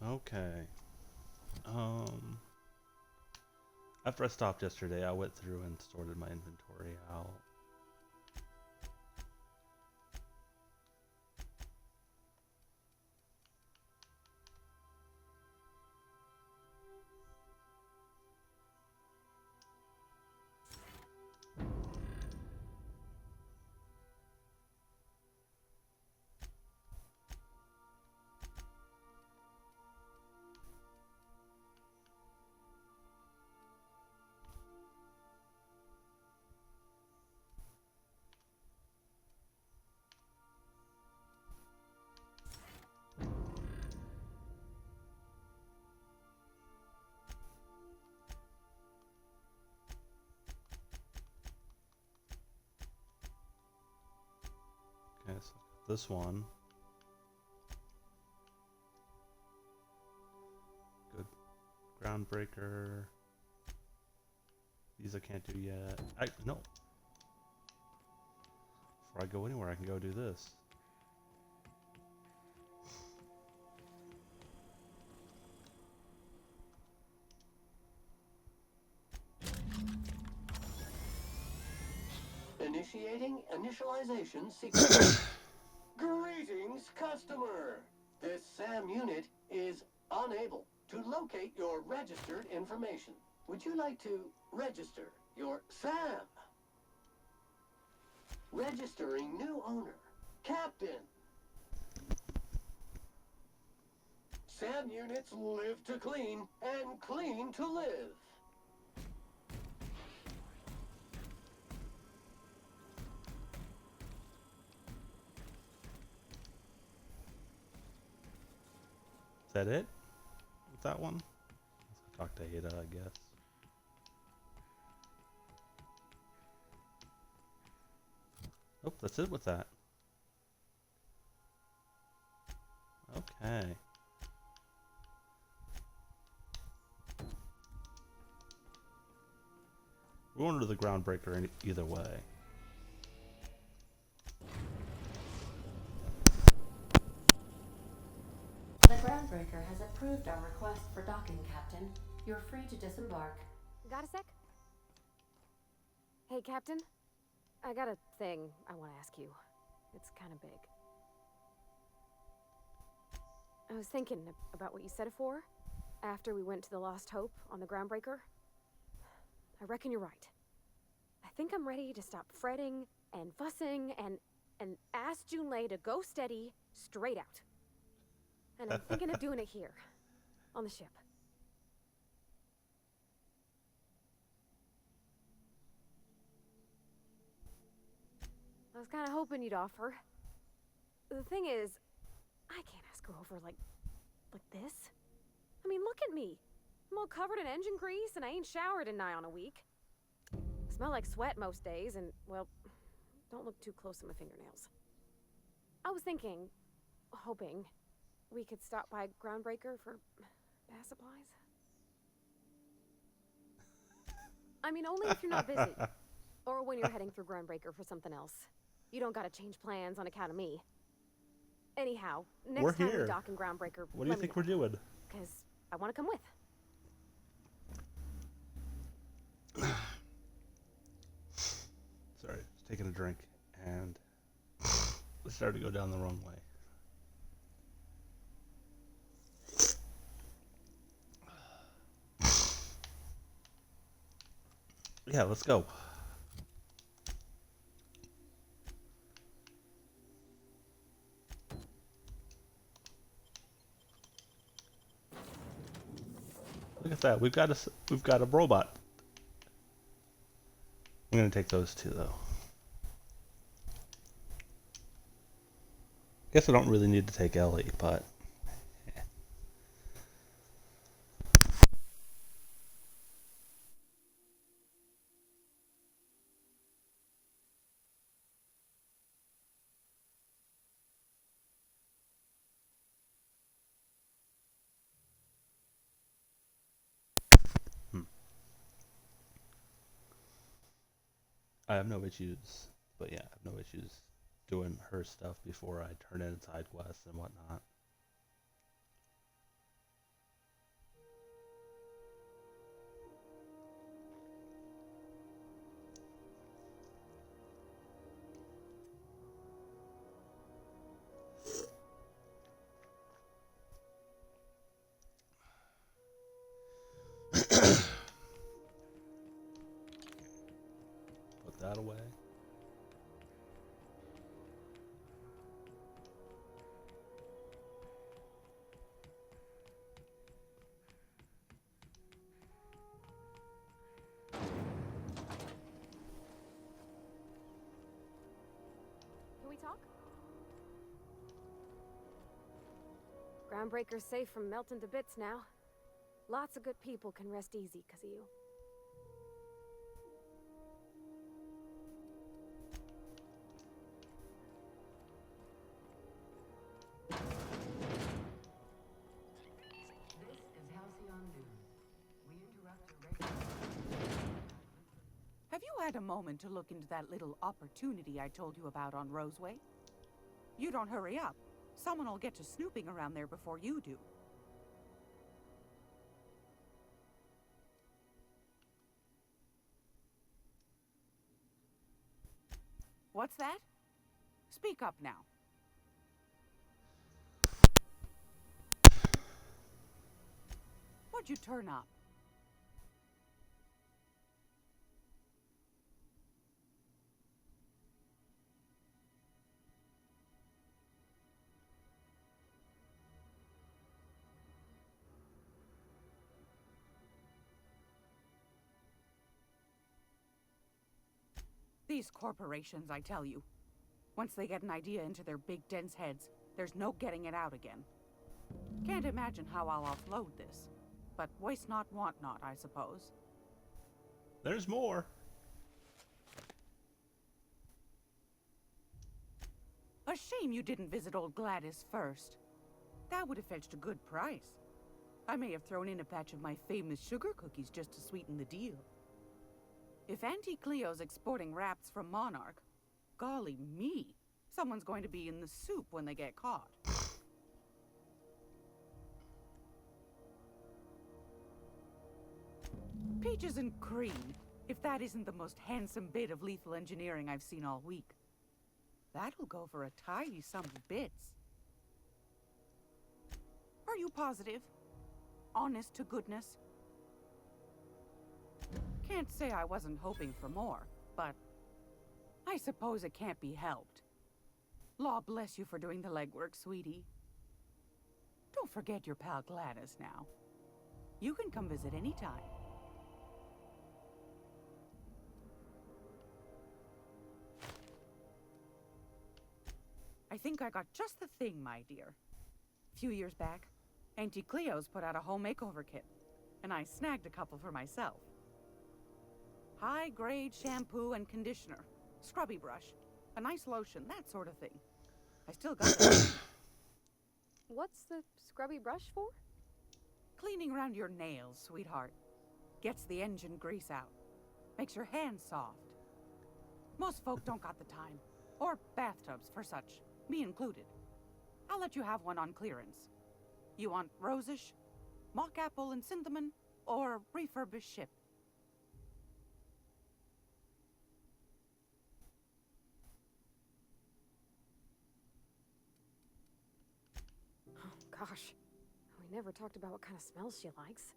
Okay. Um, After I stopped yesterday, I went through and sorted my inventory out. Okay, so this one. Good. Groundbreaker. These I can't do yet. No. Before I go anywhere, I can go do this. Initiating initialization sequence. Greetings, customer! This SAM unit is unable to locate your registered information. Would you like to register your SAM? Registering new owner. Captain. SAM units live to clean and clean to live. Is that it? With that one? Let's go talk to Ada, I guess. Oh, that's it with that. Okay. We're going to the Groundbreaker either way. The Groundbreaker has approved our request for docking, Captain. You're free to disembark. Got a sec? Hey, Captain. I got a thing I want to ask you. It's kind of big. I was thinking about what you said afore, after we went to the Lost Hope on the Groundbreaker. I reckon you're right. I think I'm ready to stop fretting and fussing and ask Junlei to go steady, straight out. And I'm thinking of doing it here, on the ship. I was kind of hoping you'd offer. The thing is, I can't ask her over like this. I mean, look at me. I'm all covered in engine grease and I ain't showered in nigh on a week. I smell like sweat most days and, well, don't look too close at my fingernails. I was thinking, hoping, we could stop by Groundbreaker for bath supplies. I mean, only if you're not busy. Or when you're heading through Groundbreaker for something else. You don't gotta change plans on account of me. Anyhow, We're next time here. we dock in Groundbreaker, What do you think we're doing? Because I want to come with. Sorry, just taking a drink and it started to go down the wrong way. Yeah, let's go. Look at that. We've got a robot. I'm gonna take those two though. Guess I don't really need to take Ellie, but I have no issues. But yeah, I have no issues doing her stuff before I turn in side quests and whatnot. that away. Can we talk? Groundbreaker's safe from melting to bits now. Lots of good people can rest easy because of you. This is Halcyon News. We interrupt your regular... Have you had a moment to look into that little opportunity I told you about on Roseway? You don't hurry up. Someone will get to snooping around there before you do. What's that? Speak up now. What'd you turn up? These corporations, I tell you. Once they get an idea into their big dense heads, there's no getting it out again. Can't imagine how I'll offload this. But waste not, want not, I suppose. There's more. A shame you didn't visit old Gladys first. That would have fetched a good price. I may have thrown in a batch of my famous sugar cookies just to sweeten the deal. If Auntie Cleo's exporting wraps from Monarch, golly me, someone's going to be in the soup when they get caught. Peaches and cream, if that isn't the most handsome bit of lethal engineering I've seen all week. That'll go for a tidy sum of bits. Are you positive? Honest to goodness? Can't say I wasn't hoping for more, but I suppose it can't be helped. Law bless you for doing the legwork, sweetie. Don't forget your pal Gladys now. You can come visit anytime. I think I got just the thing, my dear. A few years back, Auntie Cleo's put out a home makeover kit, and I snagged a couple for myself. High-grade shampoo and conditioner, scrubby brush, a nice lotion, that sort of thing. I still got it. What's the scrubby brush for? Cleaning around your nails, sweetheart. Gets the engine grease out. Makes your hands soft. Most folk don't got the time. Or bathtubs for such, me included. I'll let you have one on clearance. You want rosish, mock apple and cinnamon, or refurbished ship? Oh, gosh. We never talked about what kind of smells she likes.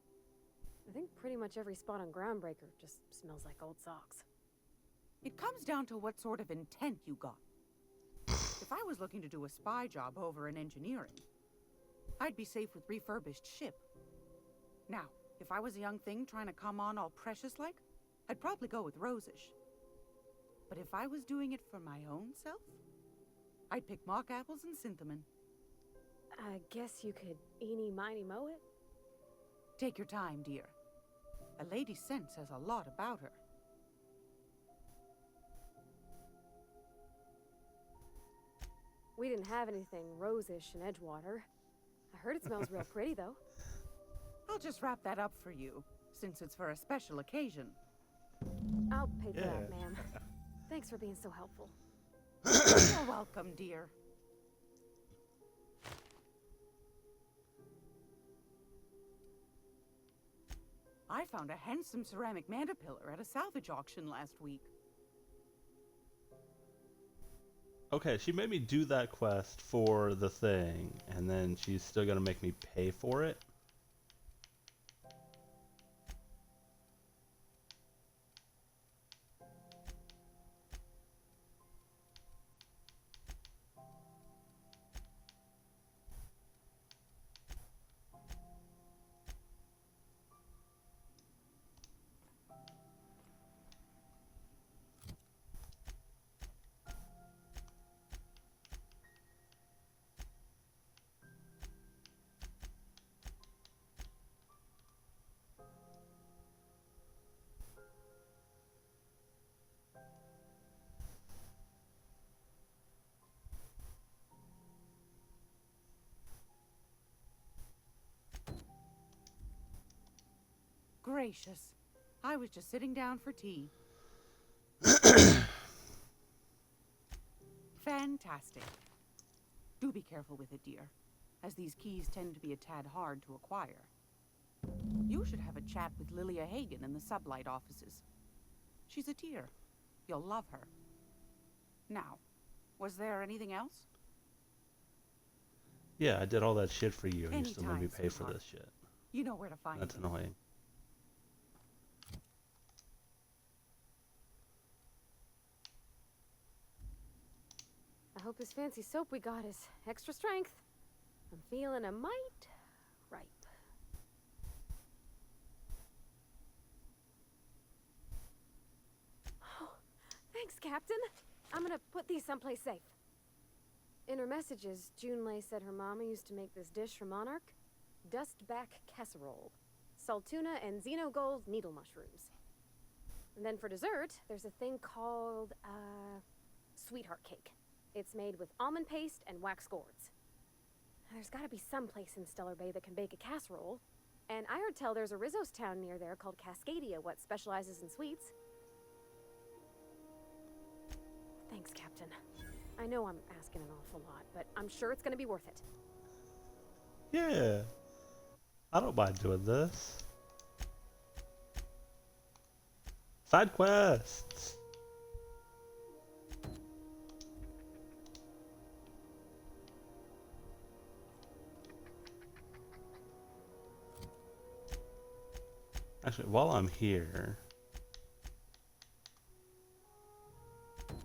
I think pretty much every spot on Groundbreaker just smells like old socks. It comes down to what sort of intent you got. If I was looking to do a spy job over in engineering, I'd be safe with refurbished ship. Now, if I was a young thing trying to come on all precious-like, I'd probably go with rosish. But if I was doing it for my own self, I'd pick mock apples and cinnamon. I guess you could eeny-miny mow it? Take your time, dear. A lady's scent says a lot about her. We didn't have anything rosish in Edgewater. I heard it smells real pretty, though. I'll just wrap that up for you, since it's for a special occasion. I'll pay for Yeah. that, ma'am. Thanks for being so helpful. You're welcome, dear. I found a handsome ceramic mandapillar at a salvage auction last week. Okay, she made me do that quest for the thing, and then she's still gonna make me pay for it. gracious. I was just sitting down for tea. Fantastic. Do be careful with it, dear, as these keys tend to be a tad hard to acquire. You should have a chat with Lilia Hagen in the Sublight offices. She's a tear. You'll love her. Now, was there anything else? Yeah, I did all that shit for you, and you still made me Anytime, pay for sweetheart. this shit. You know where to find That's me. annoying. I hope this fancy soap we got is extra strength. I'm feeling a mite ripe. Oh, thanks, Captain. I'm gonna put these someplace safe. In her messages, Junlei said her mama used to make this dish for Monarch. Dustback casserole. Saltuna and Xenogold needle mushrooms. And then for dessert, there's a thing called, sweetheart cake. It's made with almond paste and wax gourds. There's gotta be some place in Stellar Bay that can bake a casserole. And I heard tell there's a Rizzo's town near there called Cascadia, what specializes in sweets. Thanks, Captain. I know I'm asking an awful lot, but I'm sure it's gonna be worth it. Yeah. I don't mind doing this. Side quests. Actually, while I'm here, I'm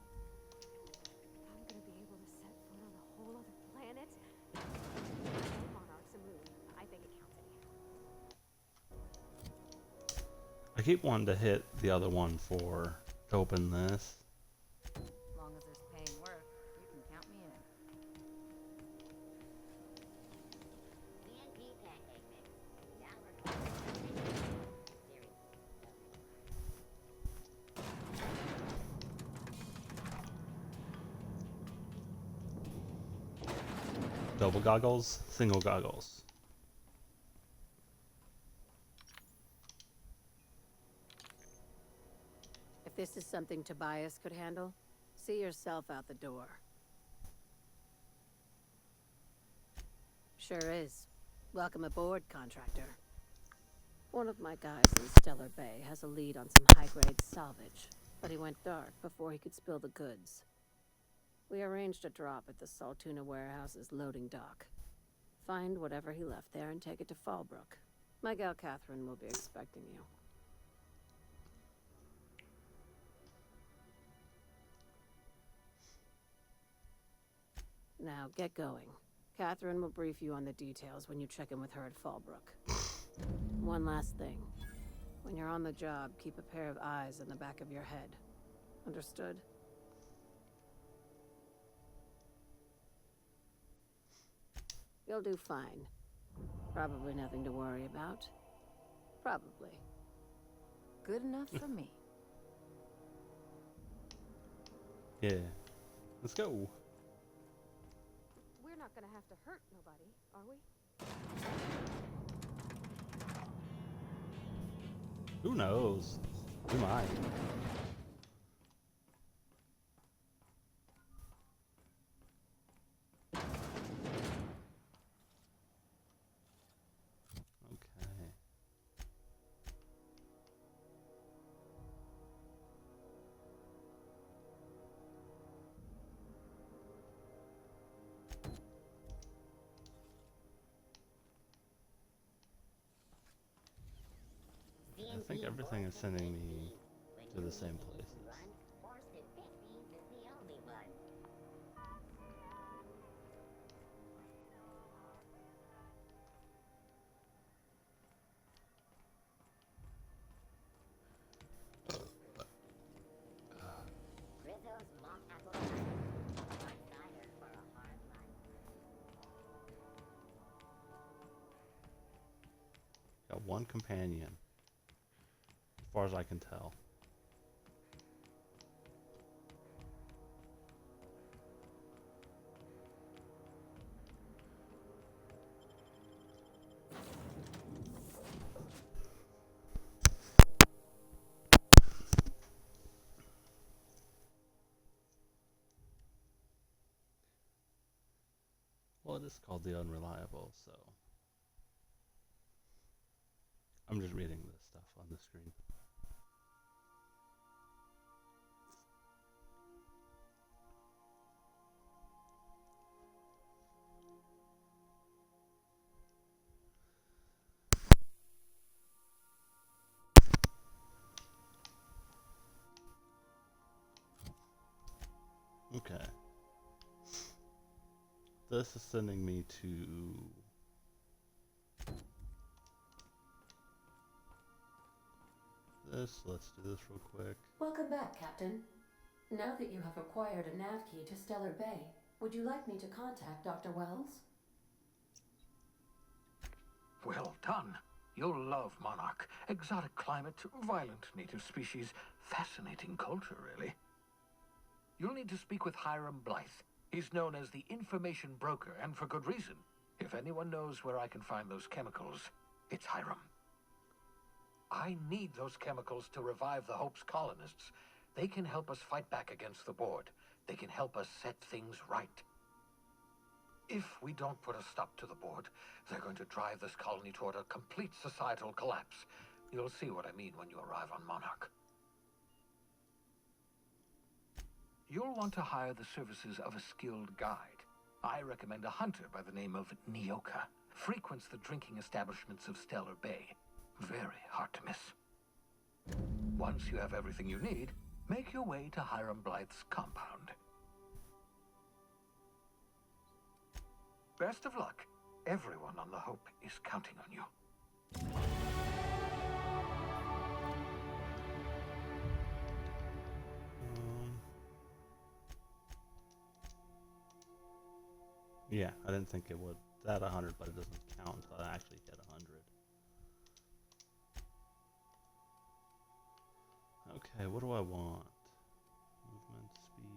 gonna be able to set foot on a whole other planet. I know Monarch's a moon. I think it counts anyhow. I keep wanting to hit the other one to open this. As long as there's paying work, you can count me in. CNP pancake mix. Downward. Double goggles, single goggles. If this is something Tobias could handle, see yourself out the door. Sure is. Welcome aboard, contractor. One of my guys in Stellar Bay has a lead on some high-grade salvage, but he went dark before he could spill the goods. We arranged a drop at the Saltuna warehouse's loading dock. Find whatever he left there and take it to Fallbrook. My gal Catherine will be expecting you. Now, get going. Catherine will brief you on the details when you check in with her at Fallbrook. One last thing. When you're on the job, keep a pair of eyes in the back of your head. Understood? You'll do fine. Probably nothing to worry about. Probably. Good enough for me. Yeah. Let's go. We're not gonna have to hurt nobody, are we? Who knows? We might. Okay. I think everything is sending me to the same places. Got one companion, as far as I can tell. Well, it is called The Unreliable, so I'm just reading this stuff on the screen. Okay. This is sending me to this. Let's do this real quick. Welcome back, Captain. Now that you have acquired a nav key to Stellar Bay, would you like me to contact Dr. Wells? Well done. You'll love Monarch. Exotic climate, violent native species, fascinating culture, really. You'll need to speak with Hiram Blythe. He's known as the information broker, and for good reason. If anyone knows where I can find those chemicals, it's Hiram. I need those chemicals to revive the Hope's colonists. They can help us fight back against the Board. They can help us set things right. If we don't put a stop to the Board, they're going to drive this colony toward a complete societal collapse. You'll see what I mean when you arrive on Monarch. You'll want to hire the services of a skilled guide. I recommend a hunter by the name of Nyoka. Frequents the drinking establishments of Stellar Bay. Very hard to miss. Once you have everything you need, make your way to Hiram Blythe's compound. Best of luck. Everyone on the Hope is counting on you. Yeah, I didn't think it would. That 100, but it doesn't count until I actually hit 100. Okay, what do I want? Movement speed.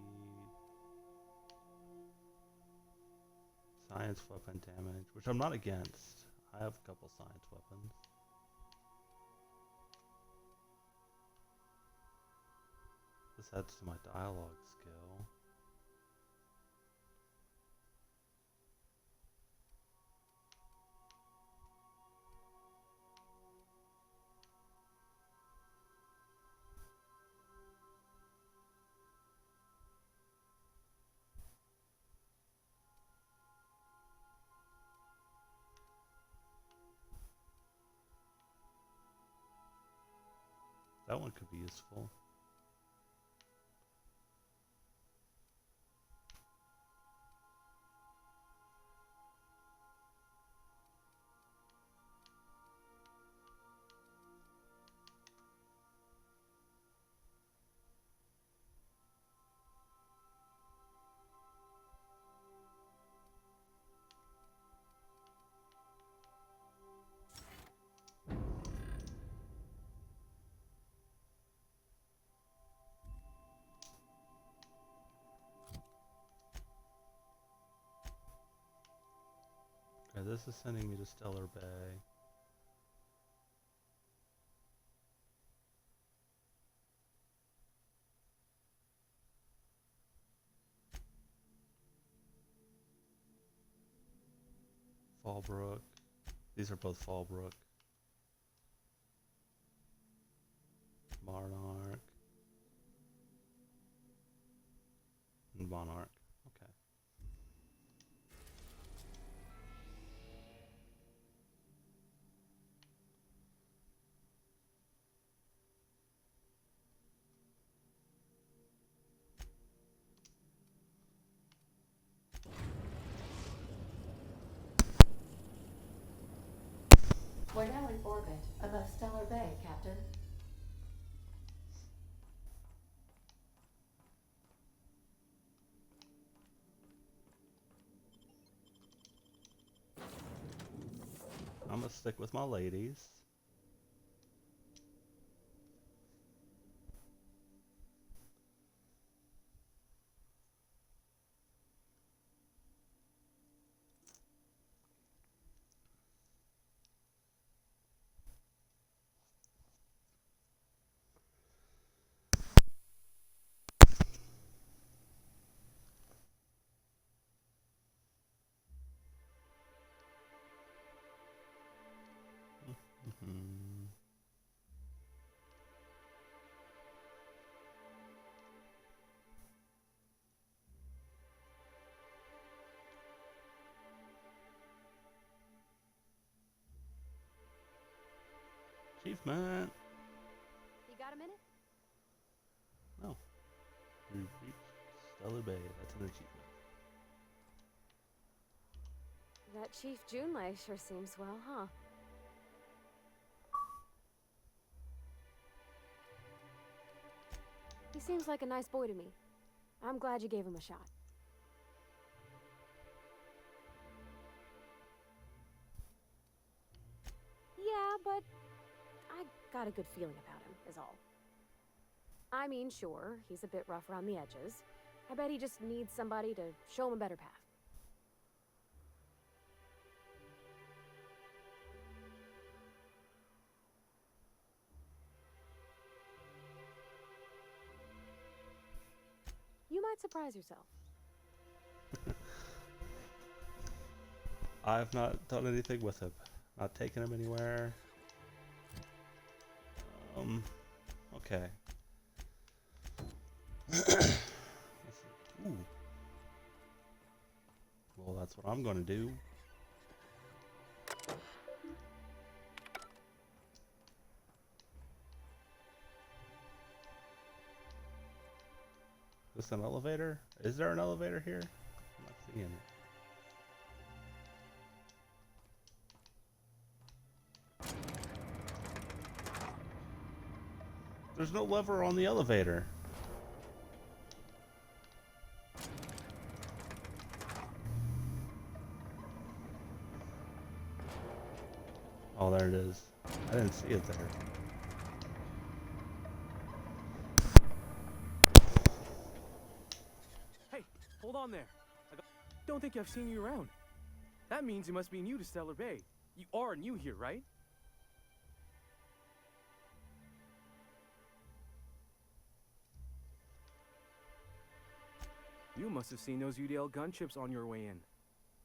Science weapon damage, which I'm not against. I have a couple science weapons. This adds to my dialogue skill. That one could be useful. Okay, this is sending me to Stellar Bay. Fallbrook. These are both Fallbrook. Monarch. And Monarch. Okay. We're now in orbit above Stellar Bay, Captain. I'm gonna stick with my ladies. Achievement. You got a minute? No. We reached Stellar Bay. That's an achievement. That Chief Junlei sure seems well, huh? He seems like a nice boy to me. I'm glad you gave him a shot. Yeah, but I got a good feeling about him, is all. I mean, sure, he's a bit rough around the edges. I bet he just needs somebody to show him a better path. You might surprise yourself. I've not done anything with him. Not taken him anywhere. Okay. Let's see. Ooh. Well, that's what I'm gonna do. Is this an elevator? Is there an elevator here? I'm not seeing it. There's no lever on the elevator. Oh, there it is. I didn't see it there. Hey, hold on there. Don't think I've seen you around. That means you must be new to Stellar Bay. You are new here, right? You must have seen those UDL gunships on your way in.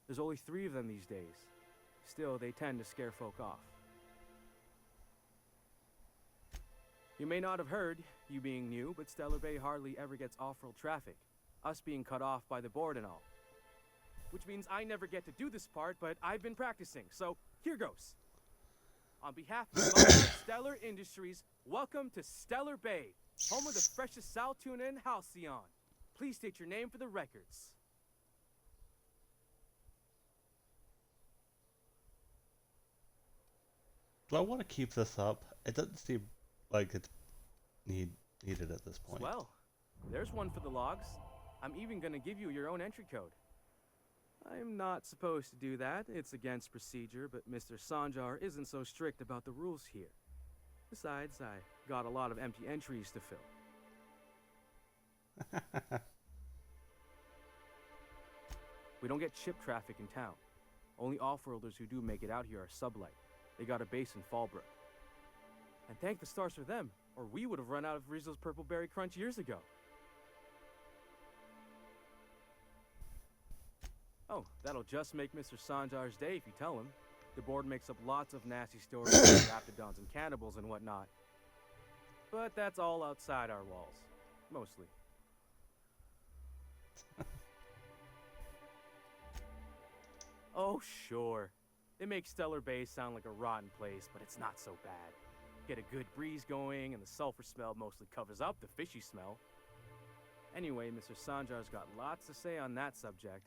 There's only 3 of them these days. Still, they tend to scare folk off. You may not have heard, you being new, but Stellar Bay hardly ever gets off-world traffic. Us being cut off by the board and all. Which means I never get to do this part, but I've been practicing, so here goes. On behalf of Stellar Industries, welcome to Stellar Bay, home of the freshest sal tuna in Halcyon. Please state your name for the records. Do I want to keep this up? It doesn't seem like it's needed at this point. Well, there's one for the logs. I'm even gonna give you your own entry code. I'm not supposed to do that. It's against procedure, but Mr. Sanjar isn't so strict about the rules here. Besides, I got a lot of empty entries to fill. We don't get ship traffic in town. Only off-worlders who do make it out here are Sublight. They got a base in Fallbrook. And thank the stars for them, or we would have run out of Rizzo's Purple Berry Crunch years ago. Oh, that'll just make Mr. Sanjar's day if you tell him. The board makes up lots of nasty stories about raptidons and cannibals and whatnot. But that's all outside our walls. Mostly. Oh, sure. It makes Stellar Bay sound like a rotten place, but it's not so bad. Get a good breeze going, and the sulfur smell mostly covers up the fishy smell. Anyway, Mr. Sanjar's got lots to say on that subject.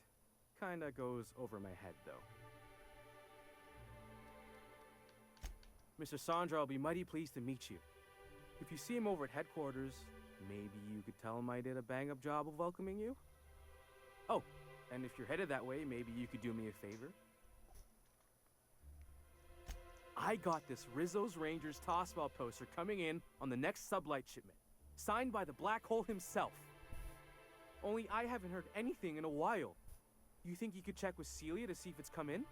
Kinda goes over my head, though. Mr. Sanjar will be mighty pleased to meet you. If you see him over at headquarters, maybe you could tell him I did a bang-up job of welcoming you? Oh, and if you're headed that way, maybe you could do me a favor. I got this Rizzo's Rangers Tossball poster coming in on the next Sublight shipment, signed by the Black Hole himself. Only I haven't heard anything in a while. You think you could check with Celia to see if it's come in?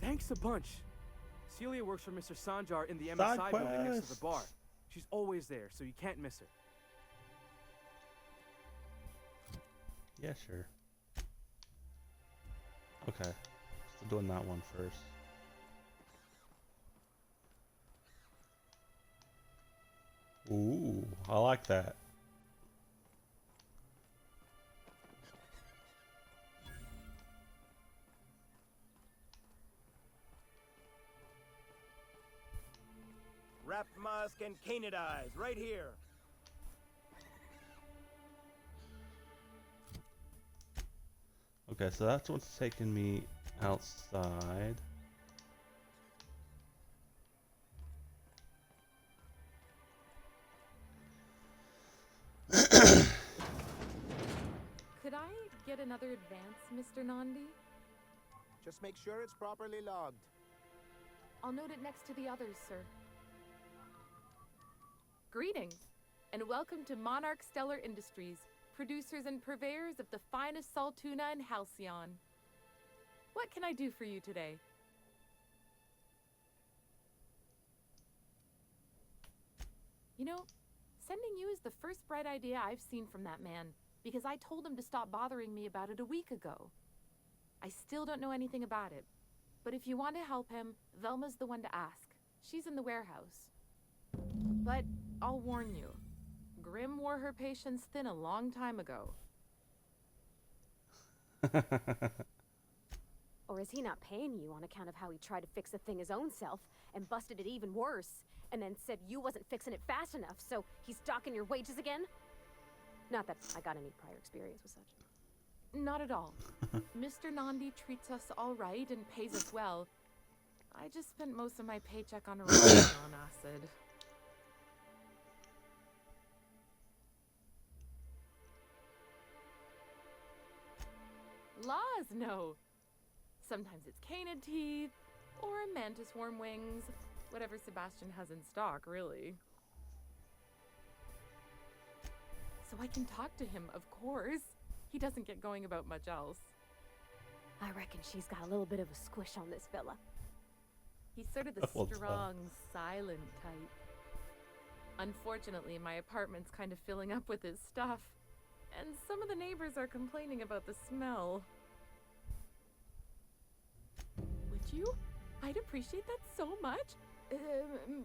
Thanks a bunch. Celia works for Mr. Sanjar in the MSI building next to the bar. She's always there, so you can't miss her. Yeah, sure. Okay. Still doing that one first. Ooh, I like that. Shaft Musk and Canid Eyes, right here. Okay, so that's what's taking me outside. Could I get another advance, Mr. Nandi? Just make sure it's properly logged. I'll note it next to the others, sir. Greetings, and welcome to Monarch Stellar Industries, producers and purveyors of the finest salt tuna in Halcyon. What can I do for you today? You know, sending you is the first bright idea I've seen from that man, because I told him to stop bothering me about it a week ago. I still don't know anything about it, but if you want to help him, Velma's the one to ask. She's in the warehouse. But I'll warn you, Grim wore her patience thin a long time ago. Or is he not paying you on account of how he tried to fix the thing his own self and busted it even worse, and then said you wasn't fixing it fast enough, so he's docking your wages again? Not that I got any prior experience with such. Not at all. Mr. Nandi treats us all right and pays us well. I just spent most of my paycheck on a on acid. Laws, no. Sometimes it's canid teeth, or a mantis worm wings, whatever Sebastian has in stock, really. So I can talk to him, of course. He doesn't get going about much else. I reckon she's got a little bit of a squish on this fella. He's sort of the Well done. strong, silent type. Unfortunately, my apartment's kind of filling up with his stuff, and some of the neighbors are complaining about the smell. Would you? I'd appreciate that so much.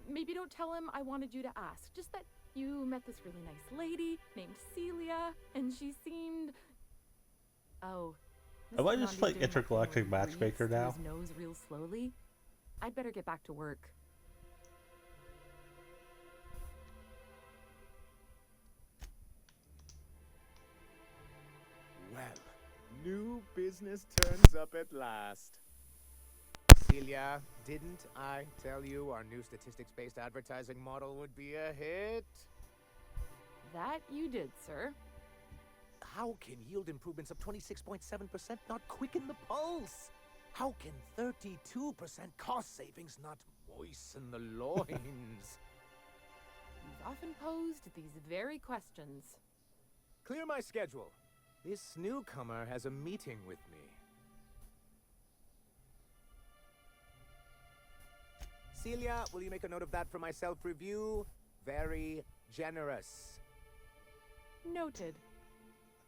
Maybe don't tell him I wanted you to ask. Just that you met this really nice lady named Celia, and she seemed... Oh. Have I Mr. just Nandi played doing that thing Intergalactic where he Matchmaker breathes through now? his nose real slowly? I'd better get back to work. Well, new business turns up at last. Celia, didn't I tell you our new statistics-based advertising model would be a hit? That you did, sir. How can yield improvements of 26.7% not quicken the pulse? How can 32% cost savings not moisten the loins? You've often posed these very questions. Clear my schedule. This newcomer has a meeting with me. Celia, will you make a note of that for my self-review? Very generous. Noted.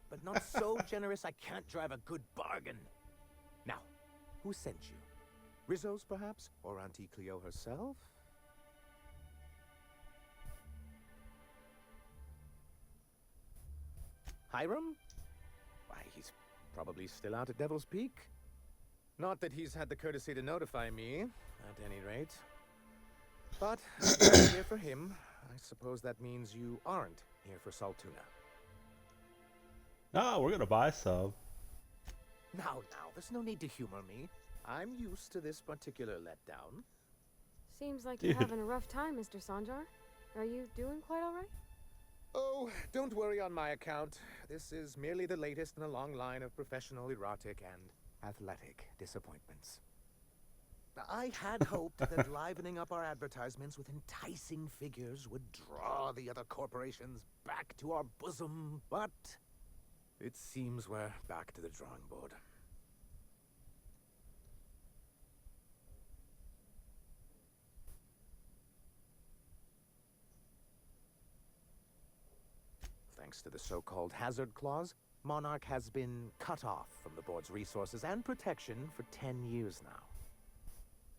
But not so generous I can't drive a good bargain. Now, who sent you? Rizzo's, perhaps? Or Auntie Cleo herself? Hiram? Why, he's probably still out at Devil's Peak. Not that he's had the courtesy to notify me, at any rate. But, I'm here for him. I suppose that means you aren't here for Saltuna. No, we're gonna buy some. Now, there's no need to humor me. I'm used to this particular letdown. Seems like you're having a rough time, Mr. Sanjar. Are you doing quite all right? Oh, don't worry on my account. This is merely the latest in a long line of professional erotic and athletic disappointments. I had hoped that livening up our advertisements with enticing figures would draw the other corporations back to our bosom, but it seems we're back to the drawing board. Thanks to the so-called hazard clause, Monarch has been cut off from the board's resources and protection for 10 years now.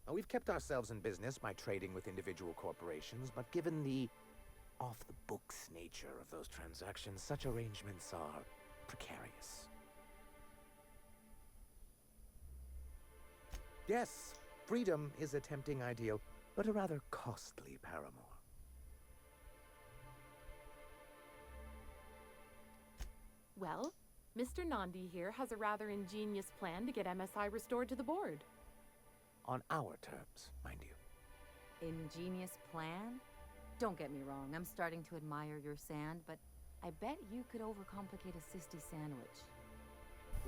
Now, we've kept ourselves in business by trading with individual corporations, but given the off-the-books nature of those transactions, such arrangements are precarious. Yes, freedom is a tempting ideal, but a rather costly paramour. Well, Mr. Nandi here has a rather ingenious plan to get MSI restored to the board. On our terms, mind you. Ingenious plan? Don't get me wrong, I'm starting to admire your sand, but I bet you could overcomplicate a sisty sandwich.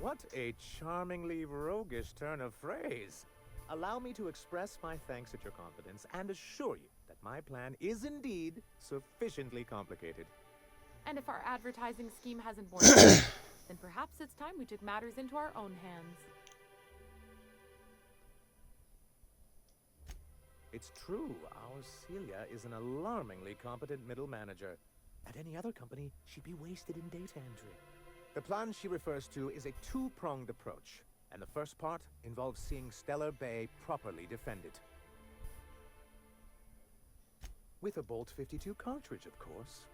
What a charmingly roguish turn of phrase. Allow me to express my thanks at your confidence and assure you that my plan is indeed sufficiently complicated. And if our advertising scheme hasn't borne fruit, then perhaps it's time we took matters into our own hands. It's true, our Celia is an alarmingly competent middle manager. At any other company, she'd be wasted in data entry. The plan she refers to is a two-pronged approach, and the first part involves seeing Stellar Bay properly defended. With a Bolt 52 cartridge, of course.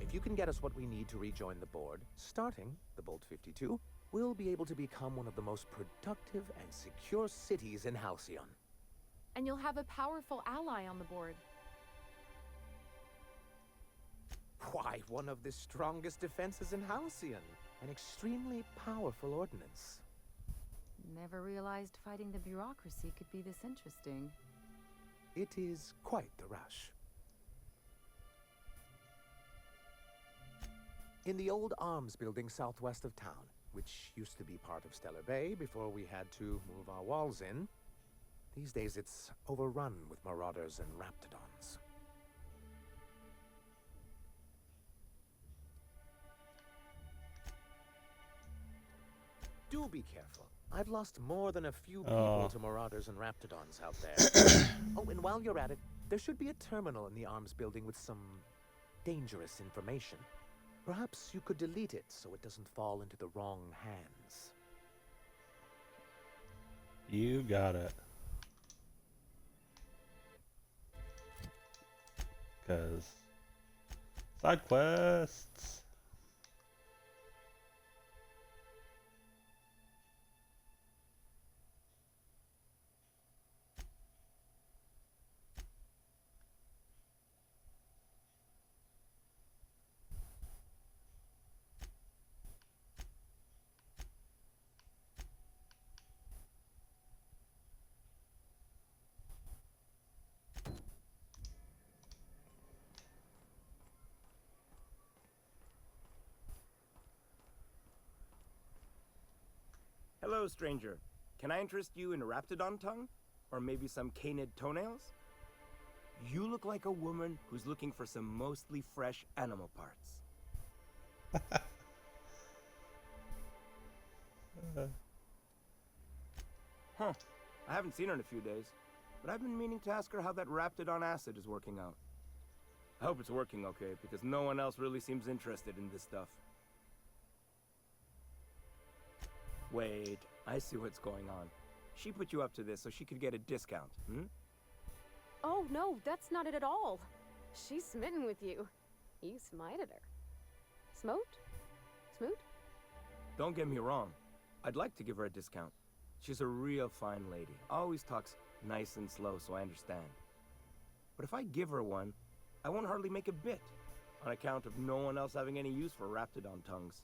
If you can get us what we need to rejoin the board, starting the Bolt 52, we'll be able to become one of the most productive and secure cities in Halcyon. And you'll have a powerful ally on the board. Why, one of the strongest defenses in Halcyon. An extremely powerful ordnance. Never realized fighting the bureaucracy could be this interesting. It is quite the rush. In the old arms building southwest of town, which used to be part of Stellar Bay before we had to move our walls in, these days it's overrun with marauders and raptidons. Do be careful. I've lost more than a few people to marauders and raptidons out there. Oh, and while you're at it, there should be a terminal in the arms building with some dangerous information. Perhaps you could delete it so it doesn't fall into the wrong hands. You got it. 'Cause side quests. Hello, stranger. Can I interest you in Raptidon tongue? Or maybe some canid toenails? You look like a woman who's looking for some mostly fresh animal parts. Huh. I haven't seen her in a few days, but I've been meaning to ask her how that Raptidon acid is working out. I hope it's working okay, because no one else really seems interested in this stuff. Wait, I see what's going on. She put you up to this so she could get a discount, hmm? Oh, no, that's not it at all. She's smitten with you. You smited her. Smote? Smoot? Don't get me wrong. I'd like to give her a discount. She's a real fine lady. Always talks nice and slow so I understand. But if I give her one, I won't hardly make a bit, on account of no one else having any use for Raptidon tongues.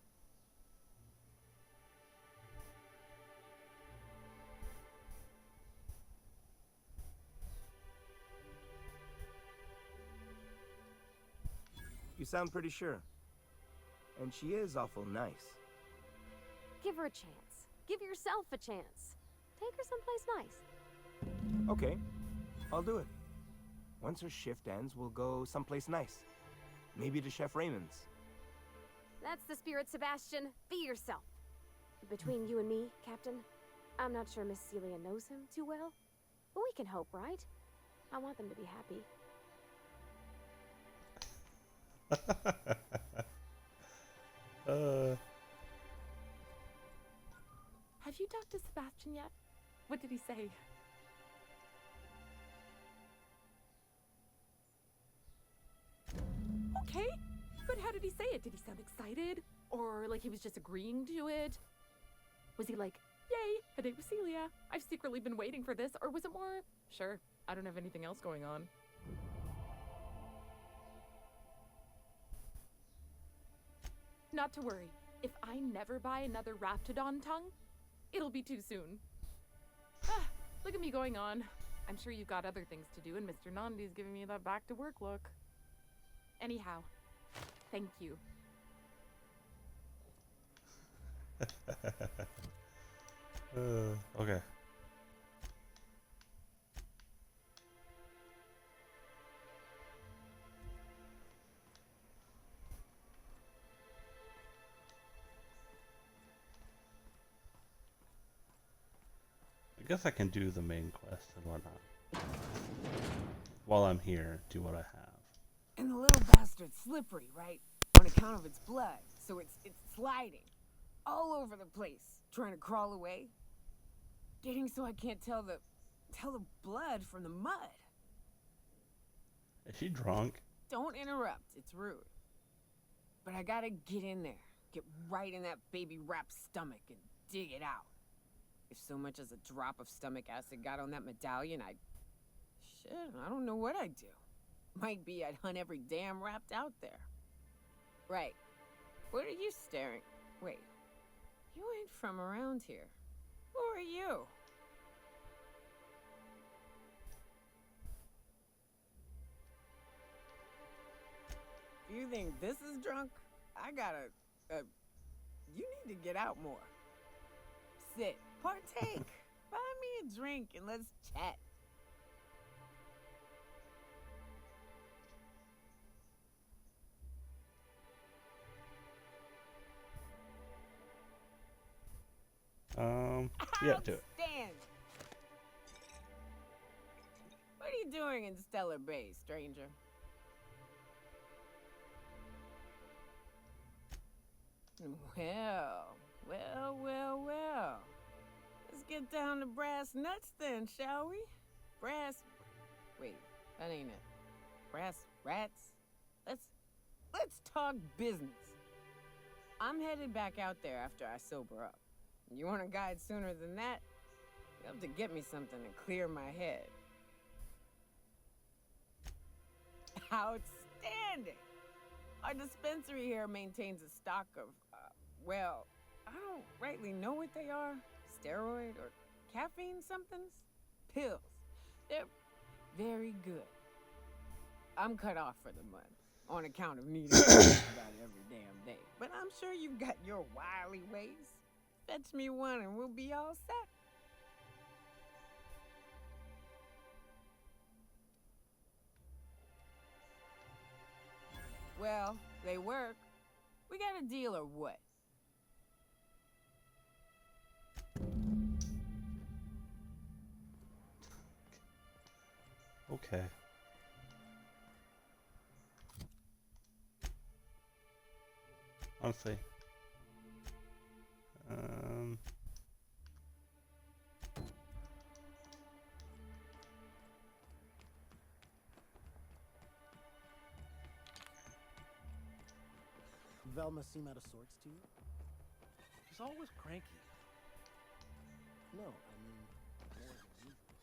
You sound pretty sure. And she is awful nice. Give her a chance. Give yourself a chance. Take her someplace nice. Okay, I'll do it. Once her shift ends, we'll go someplace nice. Maybe to Chef Raymond's. That's the spirit, Sebastian. Be yourself. Between you and me, Captain, I'm not sure Miss Celia knows him too well. But we can hope, right? I want them to be happy. Have you talked to Sebastian yet? What did he say? Okay, but how did he say it? Did he sound excited? Or like he was just agreeing to it? Was he like, yay, a date with Celia. I've secretly been waiting for this. Or was it more, sure, I don't have anything else going on. Not to worry. if I never buy another Raptidon tongue, it'll be too soon. Ah, look at me going on. I'm sure you've got other things to do, and Mr. Nandi's giving me that back to work look. Anyhow, thank you. Okay. I guess I can do the main quest and whatnot. While I'm here, do what I have. And the little bastard's slippery, right? On account of its blood, so it's sliding all over the place, trying to crawl away. Getting so I can't tell the blood from the mud. Is she drunk? Don't interrupt, it's rude. But I gotta get in there, get right in that baby rap's stomach and dig it out. If so much as a drop of stomach acid got on that medallion, I don't know what I'd do. Might be I'd hunt every damn Rapt out there. Right. What are you staring? Wait. You ain't from around here. Who are you? If you think this is drunk, I gotta, you need to get out more. Sit, partake, buy me a drink and let's chat. Yeah, do it. Stand. What are you doing in Stellar Bay, stranger? Well. Let's get down to brass nuts then, shall we? Wait, that ain't it. Brass rats? Let's talk business. I'm headed back out there after I sober up. You want a guide sooner than that? You have to get me something to clear my head. Outstanding! Our dispensary here maintains a stock of, well, I don't rightly know what they are. Steroid or caffeine somethings? Pills. They're very good. I'm cut off for the month on account of needing about every damn day. But I'm sure you've got your wily ways. Fetch me one and we'll be all set. Well, they work. We got a deal or what? Okay. Honestly. Velma seem out of sorts to you? She's always cranky. No, I mean, more than usual.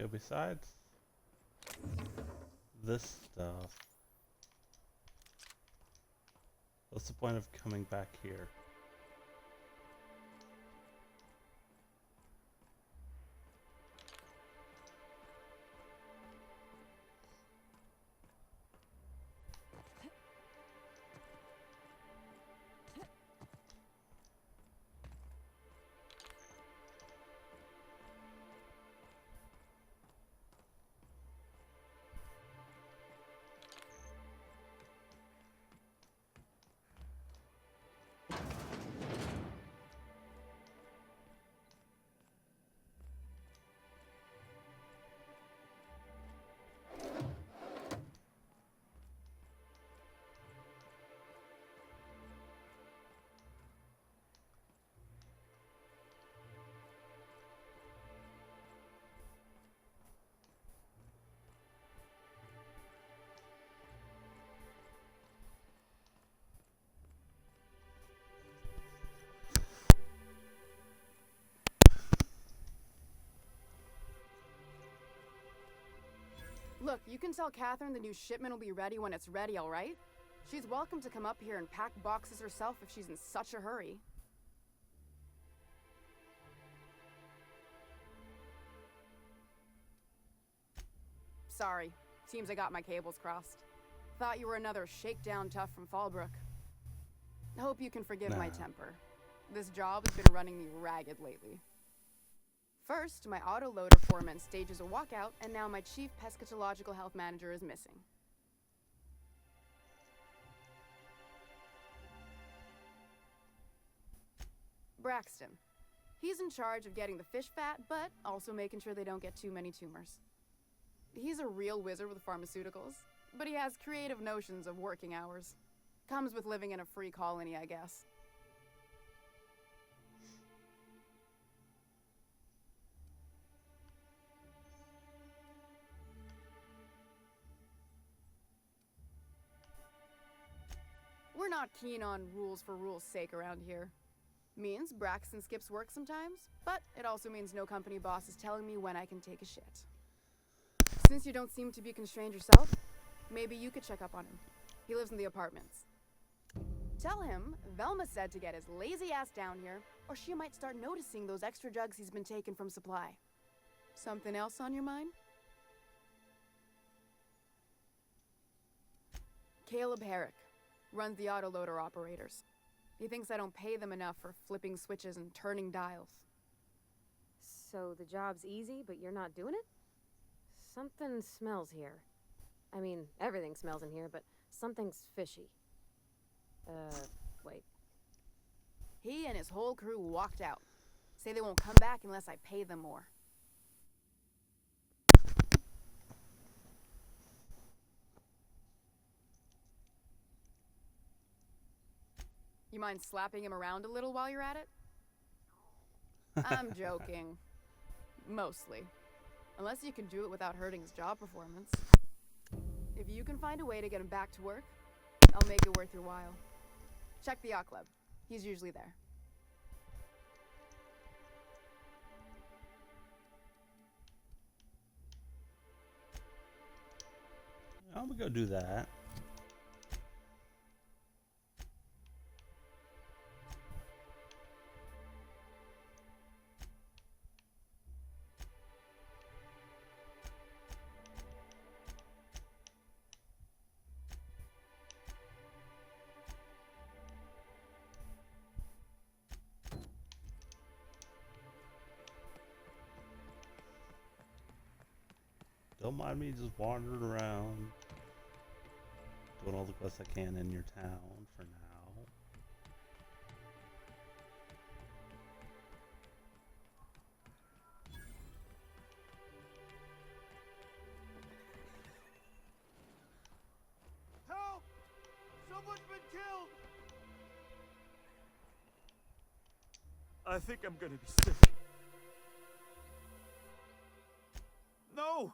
Okay, besides this stuff, what's the point of coming back here? Look, you can tell Catherine the new shipment will be ready when it's ready, all right? She's welcome to come up here and pack boxes herself if she's in such a hurry. Sorry. Seems I got my cables crossed. Thought you were another shakedown tough from Fallbrook. Hope you can forgive my temper. This job's been running me ragged lately. First, my autoloader foreman stages a walkout, and now my chief pescatological health manager is missing. Braxton. He's in charge of getting the fish fat, but also making sure they don't get too many tumors. He's a real wizard with pharmaceuticals, but he has creative notions of working hours. Comes with living in a free colony, I guess. We're not keen on rules for rules' sake around here. Means Braxton skips work sometimes, but it also means no company boss is telling me when I can take a shit. Since you don't seem to be constrained yourself, maybe you could check up on him. He lives in the apartments. Tell him Velma said to get his lazy ass down here, or she might start noticing those extra jugs he's been taking from supply. Something else on your mind? Caleb Herrick runs the autoloader operators. He thinks I don't pay them enough for flipping switches and turning dials. So the job's easy, but you're not doing it? Something smells here. I mean, everything smells in here, but something's fishy. Wait. He and his whole crew walked out. Say they won't come back unless I pay them more. You mind slapping him around a little while you're at it? I'm joking. Mostly. Unless you can do it without hurting his job performance. If you can find a way to get him back to work, I'll make it worth your while. Check the yacht club. He's usually there. I'm gonna go do that. Don't mind me just wandering around, doing all the quests I can in your town for now. Help! Someone's been killed! I think I'm gonna be sick. No!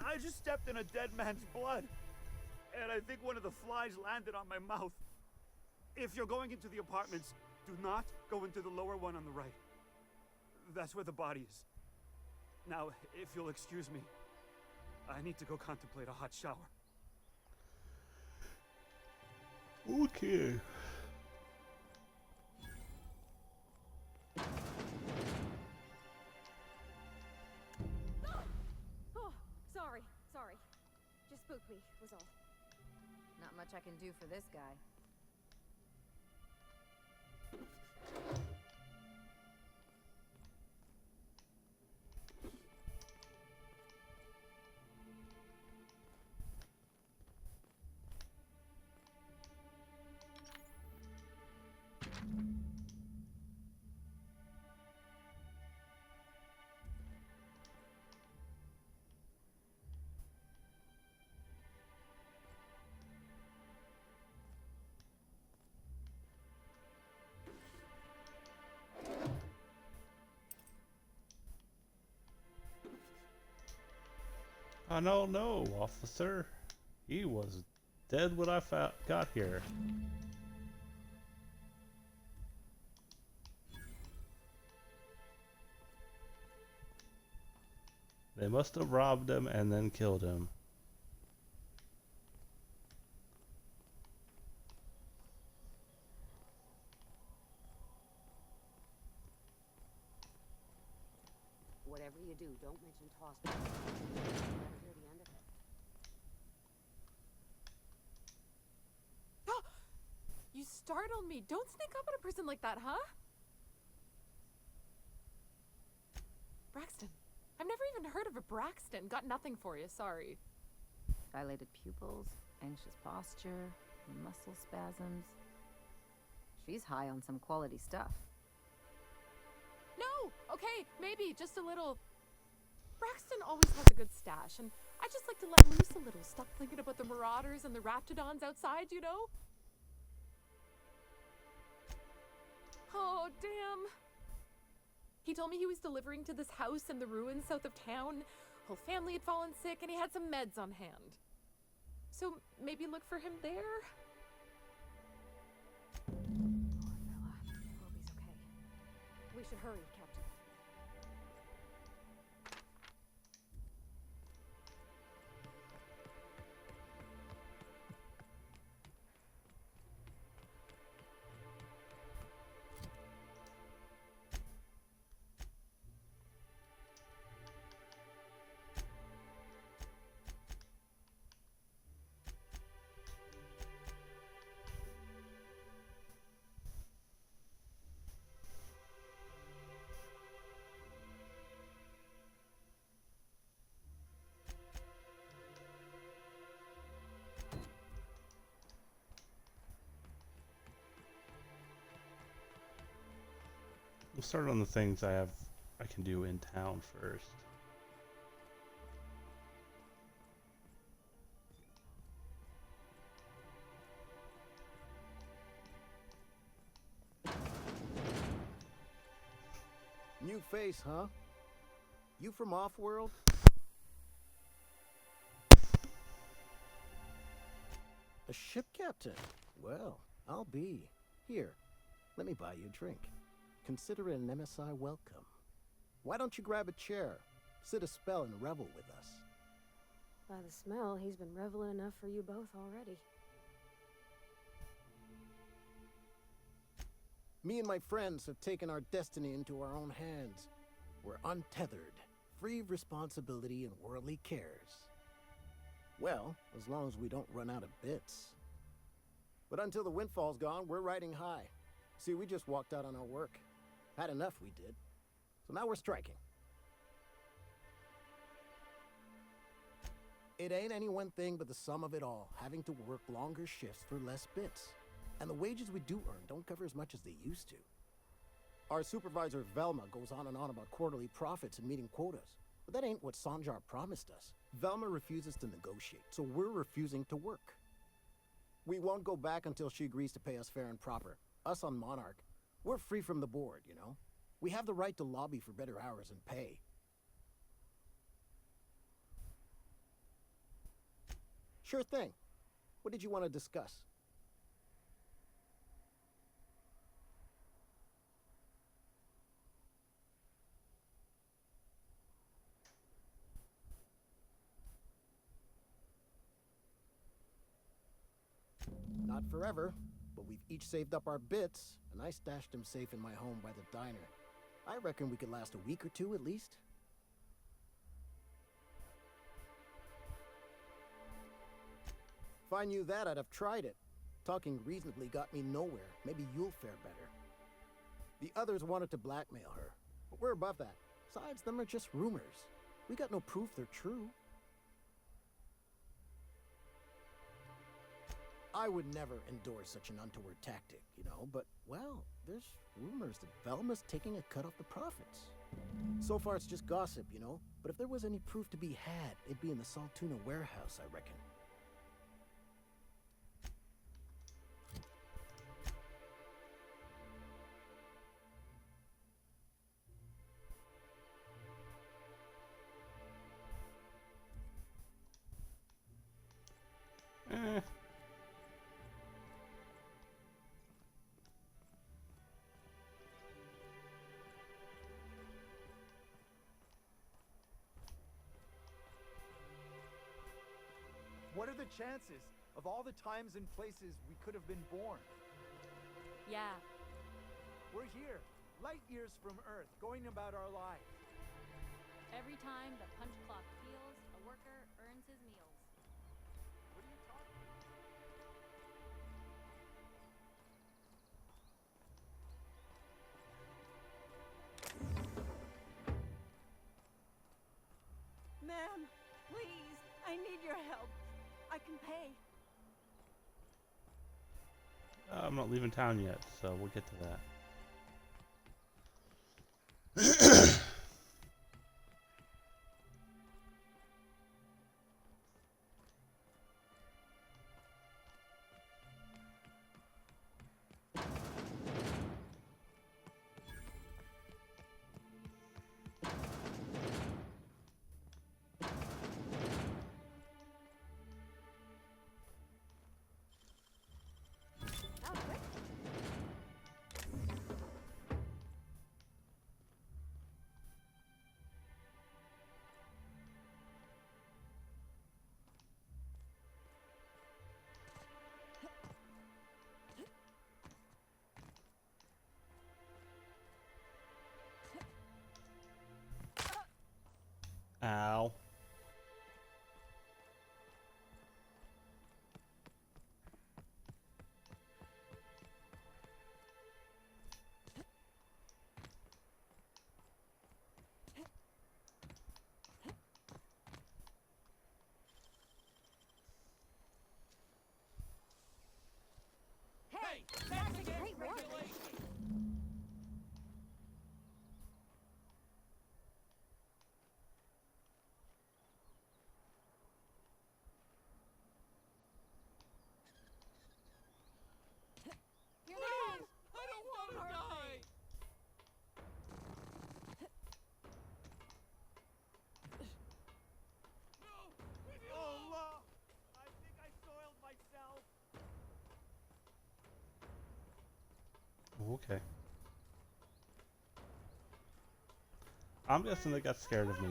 I just stepped in a dead man's blood, and I think one of the flies landed on my mouth. If you're going into the apartments, do not go into the lower one on the right. That's where the body is. Now, if you'll excuse me, I need to go contemplate a hot shower. Okay. Sorry. Just spooked me, was all. Not much I can do for this guy. I don't know, officer. He was dead when I got here. They must have robbed him and then killed him. too. Don't mention toss. Never hear the end of it. You startled me. Don't sneak up on a person like that, huh? Braxton. I've never even heard of a Braxton. Got nothing for you, sorry. Dilated pupils, anxious posture, muscle spasms. She's high on some quality stuff. No! Okay, maybe, just a little. Braxton always has a good stash, and I just like to let loose a little. Stop thinking about the marauders and the raptidons outside, you know? Oh, damn. He told me he was delivering to this house in the ruins south of town. Whole family had fallen sick, and he had some meds on hand. So maybe look for him there? Poor fella. Hope he's okay. We should hurry, Captain. We'll start on the things I can do in town first. New face, huh? You from Offworld? A ship captain? Well, I'll be. Here, let me buy you a drink. Consider it an MSI welcome. Why don't you grab a chair, sit a spell and revel with us? By the smell, he's been reveling enough for you both already. Me and my friends have taken our destiny into our own hands. We're untethered, free of responsibility and worldly cares. Well, as long as we don't run out of bits. But until the windfall's gone, we're riding high. See, we just walked out on our work. Had enough, we did. So now we're striking. It ain't any one thing but the sum of it all, having to work longer shifts for less bits. And the wages we do earn don't cover as much as they used to. Our supervisor Velma goes on and on about quarterly profits and meeting quotas. But that ain't what Sanjar promised us. Velma refuses to negotiate, so we're refusing to work. We won't go back until she agrees to pay us fair and proper. Us on Monarch, we're free from the board, you know? We have the right to lobby for better hours and pay. Sure thing. What did you want to discuss? Not forever, but we've each saved up our bits, and I stashed them safe in my home by the diner. I reckon we could last a week or two at least. If I knew that, I'd have tried it. Talking reasonably got me nowhere. Maybe you'll fare better. The others wanted to blackmail her, but we're above that. Besides, them are just rumors. We got no proof they're true. I would never endorse such an untoward tactic, you know, but, well, there's rumors that Velma's taking a cut off the profits. So far it's just gossip, you know, but if there was any proof to be had, it'd be in the Saltuna warehouse, I reckon. What are the chances of all the times and places we could have been born? Yeah. We're here, light years from Earth, going about our lives. Every time the punch clock peels, a worker earns his meals. What are you talking about? Ma'am, please, I need your help. I can pay. I'm not leaving town yet, so we'll get to that. That was quick. Ow. Hey, that's a great regulation. Here they come. I don't want to die. Oh, look! I think I soiled myself. Okay. I'm guessing they got scared of me.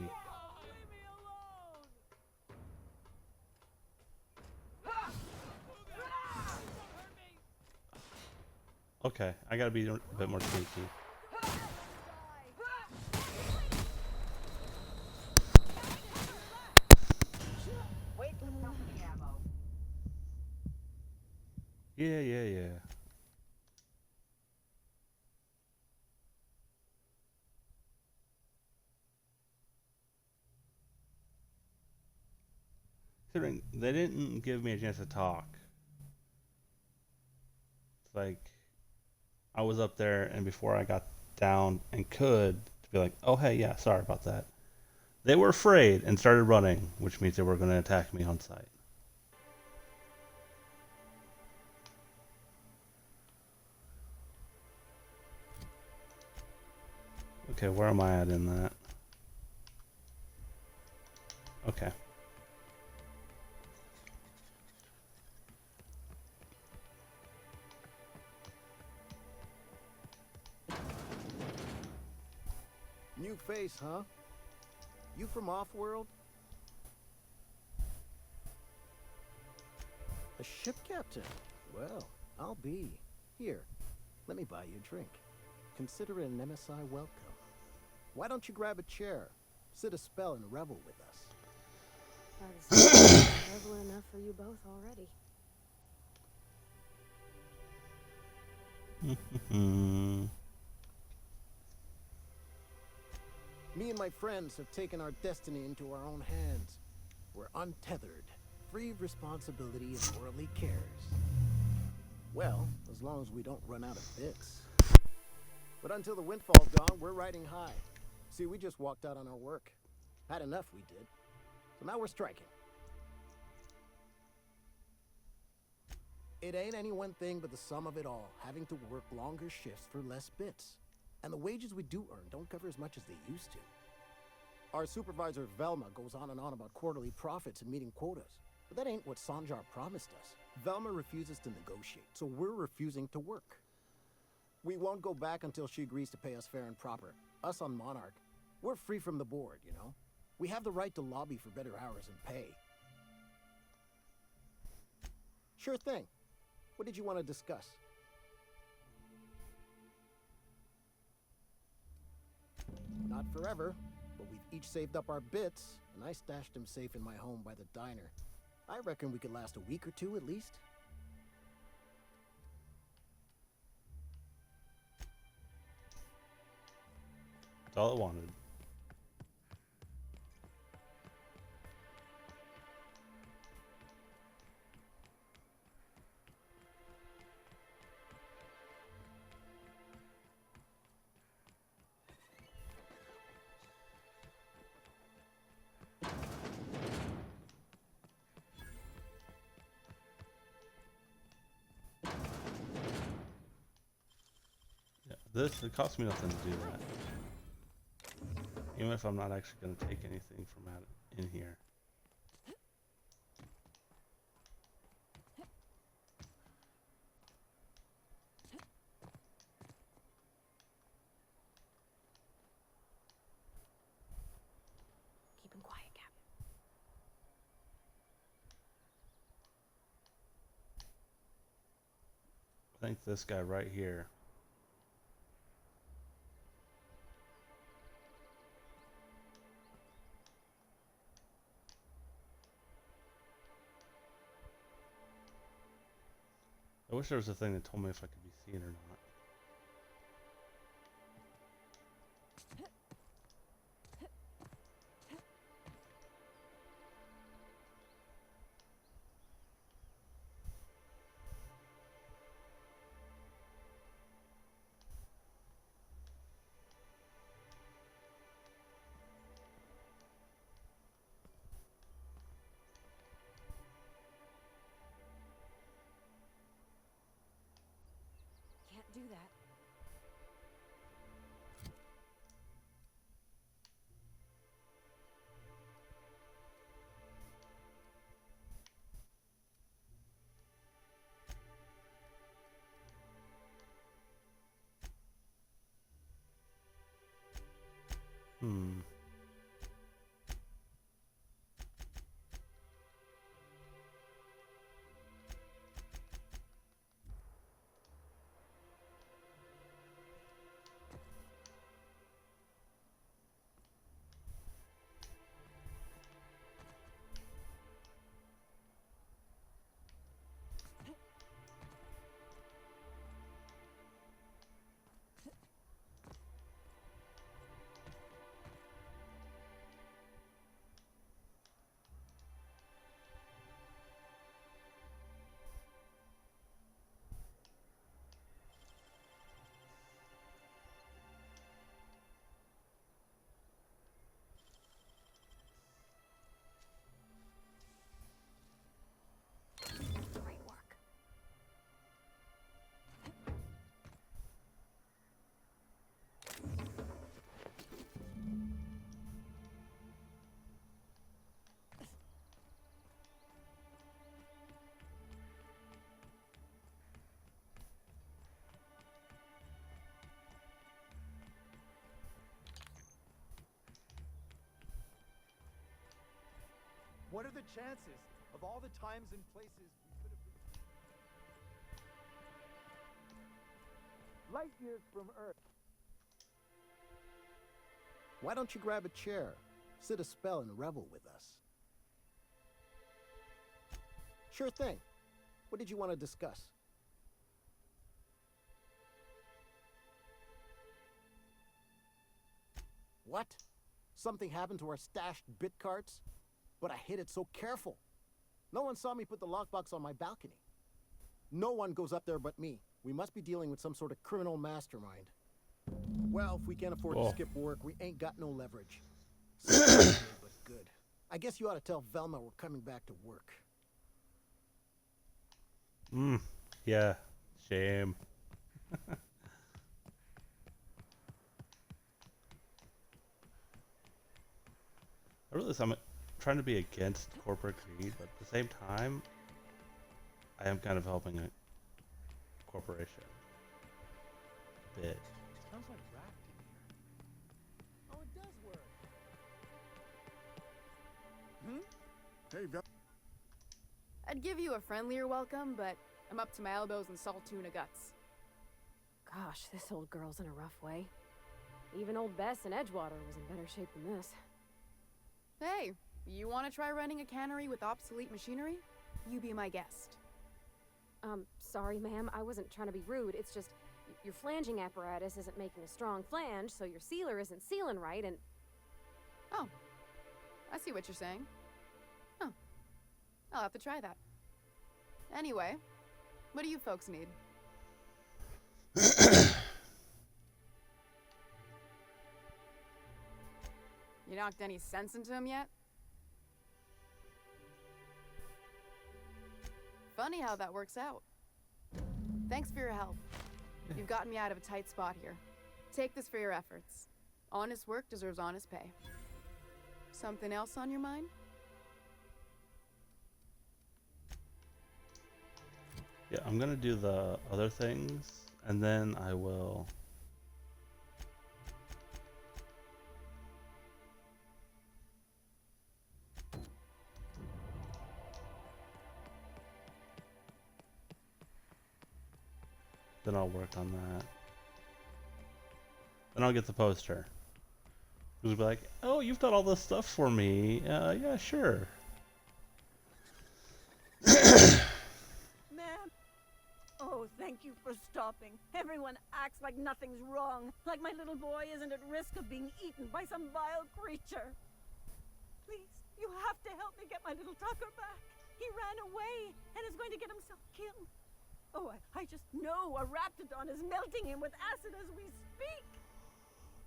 Okay, I gotta be a bit more sneaky. Wait for company ammo. Yeah. Considering they didn't give me a chance to talk. It's like I was up there and before I got down and could be like, oh hey, yeah, sorry about that. They were afraid and started running, which means they were going to attack me on sight. Okay, where am I at in that? Okay. New face, huh? You from Off-World? A ship captain? Well, I'll be. Here, let me buy you a drink. Consider it an MSI welcome. Why don't you grab a chair, sit a spell, and revel with us? That is level enough for you both already. Me and my friends have taken our destiny into our own hands. We're untethered, free of responsibility and worldly cares. Well, as long as we don't run out of bits. But until the windfall's gone, we're riding high. See, we just walked out on our work. Had enough, we did. So now we're striking. It ain't any one thing but the sum of it all, having to work longer shifts for less bits. And the wages we do earn don't cover as much as they used to. Our supervisor Velma goes on and on about quarterly profits and meeting quotas. But that ain't what Sanjar promised us. Velma refuses to negotiate, so we're refusing to work. We won't go back until she agrees to pay us fair and proper. Us on Monarch, we're free from the board, you know? We have the right to lobby for better hours and pay. Sure thing. What did you want to discuss? Not forever. but we've each saved up our bits, and I stashed them safe in my home by the diner. I reckon we could last a week or two at least. That's all it wanted. It costs me nothing to do that. Even if I'm not actually going to take anything from out in here. Keep him quiet, Cap. I think this guy right here. I wish there was a thing that told me if I could be seen or not. Can't do that. Hmm. Great work. What are the chances of all the times and places we could have been? Light years from Earth. Why don't you grab a chair, sit a spell, and revel with us? Sure thing. What did you want to discuss? What? Something happened to our stashed bit carts? But I hid it so careful. No one saw me put the lockbox on my balcony. No one goes up there but me. We must be dealing with some sort of criminal mastermind. Well, if we can't afford to skip work, we ain't got no leverage. Sad, but good. I guess you ought to tell Velma we're coming back to work. Yeah. Shame. I realize I'm trying to be against corporate greed, but at the same time, I am kind of helping a corporation. A bit. Sounds like wrapped in here. Oh, it does work. Hey, I'd give you a friendlier welcome, but I'm up to my elbows in salt tuna guts. Gosh, this old girl's in a rough way. Even old Bess in Edgewater was in better shape than this. Hey, you want to try running a cannery with obsolete machinery? You be my guest. Sorry, ma'am. I wasn't trying to be rude. It's just your flanging apparatus isn't making a strong flange, so your sealer isn't sealing right, and... Oh, I see what you're saying. Huh. I'll have to try that. Anyway, what do you folks need? You knocked any sense into him yet? Funny how that works out. Thanks for your help. You've gotten me out of a tight spot here. Take this for your efforts. Honest work deserves honest pay. Something else on your mind? Yeah, I'm gonna do the other things, and then I will... Then I'll work on that. Then I'll get the poster. It'll be like, oh, you've done all this stuff for me. Yeah, sure. Ma'am? Oh, thank you for stopping. Everyone acts like nothing's wrong, like my little boy isn't at risk of being eaten by some vile creature. Please, you have to help me get my little Tucker back. He ran away and is going to get himself killed. Oh, I just know a Raptidon is melting him with acid as we speak.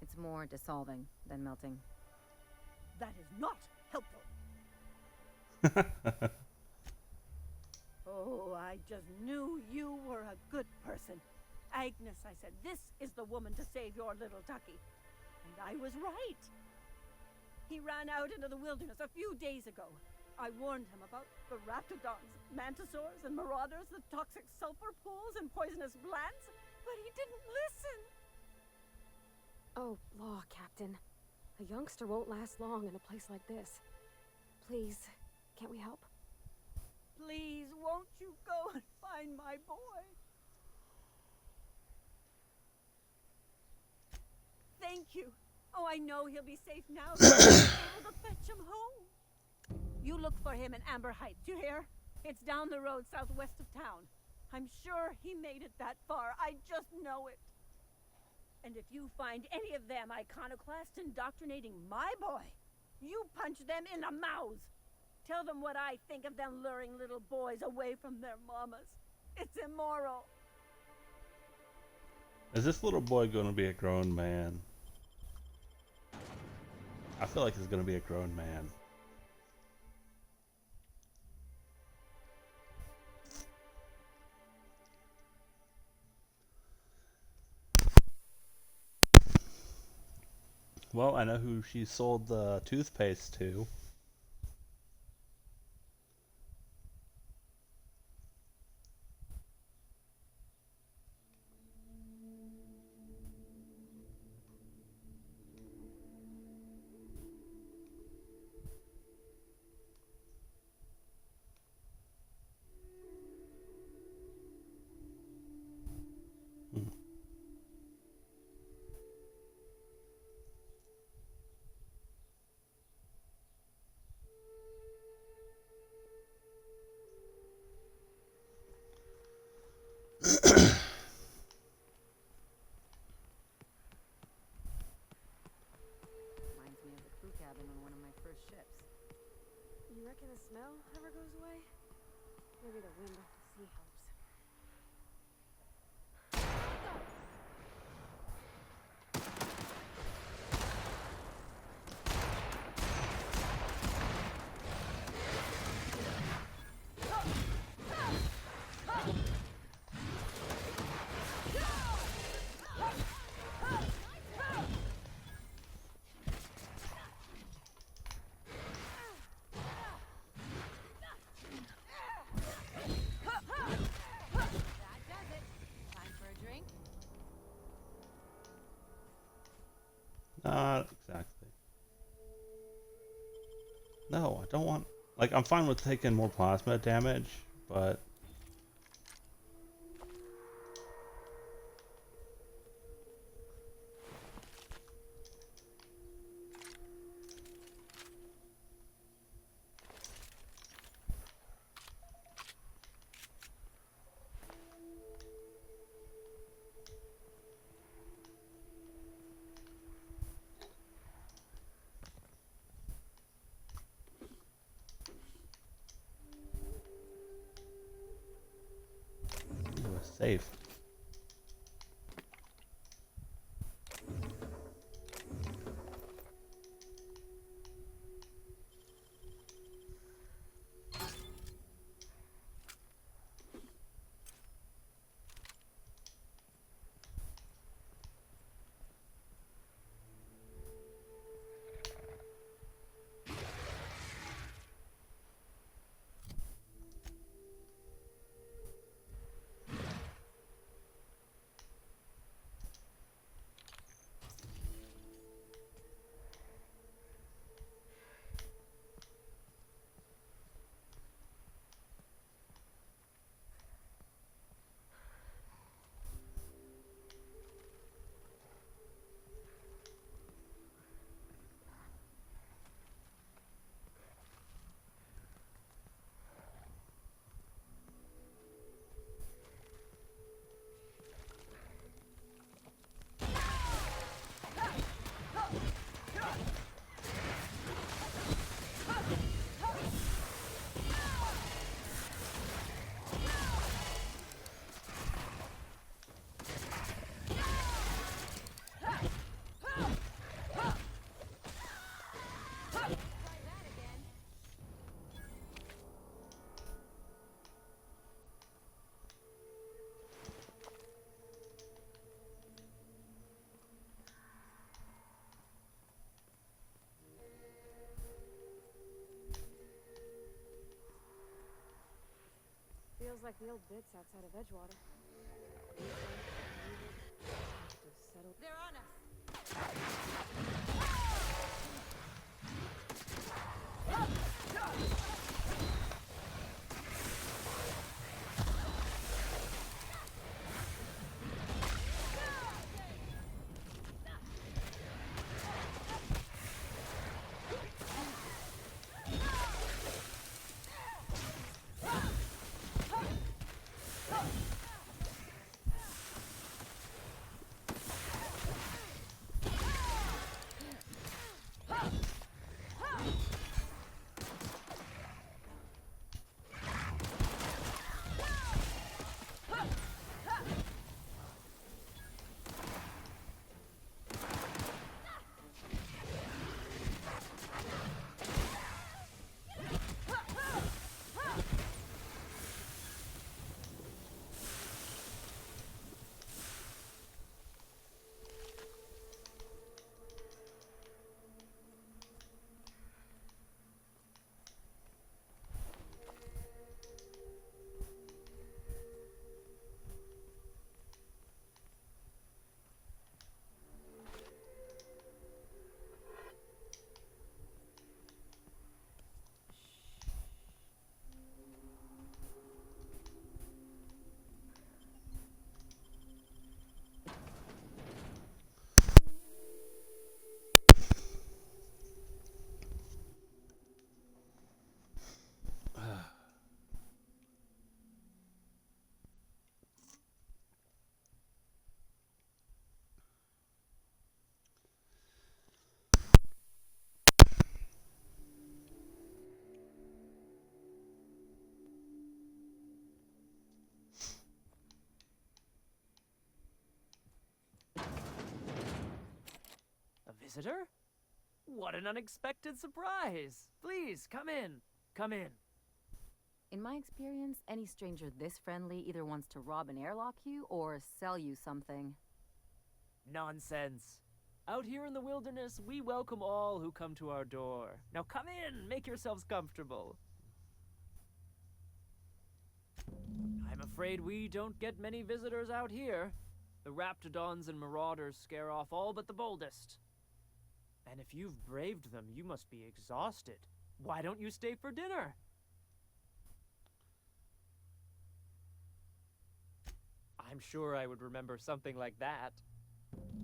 It's more dissolving than melting. That is not helpful. Oh, I just knew you were a good person. Agnes, I said, this is the woman to save your little Tucky. And I was right. He ran out into the wilderness a few days ago. I warned him about the Raptidons, Mantisaurs, and Marauders, the toxic sulfur pools, and poisonous glands, but he didn't listen. Oh, law, Captain. A youngster won't last long in a place like this. Please, can't we help? Please, won't you go and find my boy? Thank you. Oh, I know he'll be safe now. So I'll be able to fetch him home. You look for him in Amber Heights, you hear? It's down the road southwest of town. I'm sure he made it that far. I just know it. And if you find any of them iconoclasts indoctrinating my boy, you punch them in the mouths. Tell them what I think of them luring little boys away from their mamas. It's immoral. Is this little boy going to be a grown man? I feel like he's going to be a grown man. Well, I know who she sold the toothpaste to. Reminds me of the crew cabin on one of my first ships. You reckon the smell ever goes away? Maybe the wind off the sea helps. Not exactly. No, I don't want... Like, I'm fine with taking more plasma damage, but... safe. Feels like the old bits outside of Edgewater. They're on us! Visitor? What an unexpected surprise! Please, come in. Come in. In my experience, any stranger this friendly either wants to rob and airlock you or sell you something. Nonsense. Out here in the wilderness, we welcome all who come to our door. Now come in, make yourselves comfortable. I'm afraid we don't get many visitors out here. The Raptidons and Marauders scare off all but the boldest. And if you've braved them, you must be exhausted. Why don't you stay for dinner? I'm sure I would remember something like that.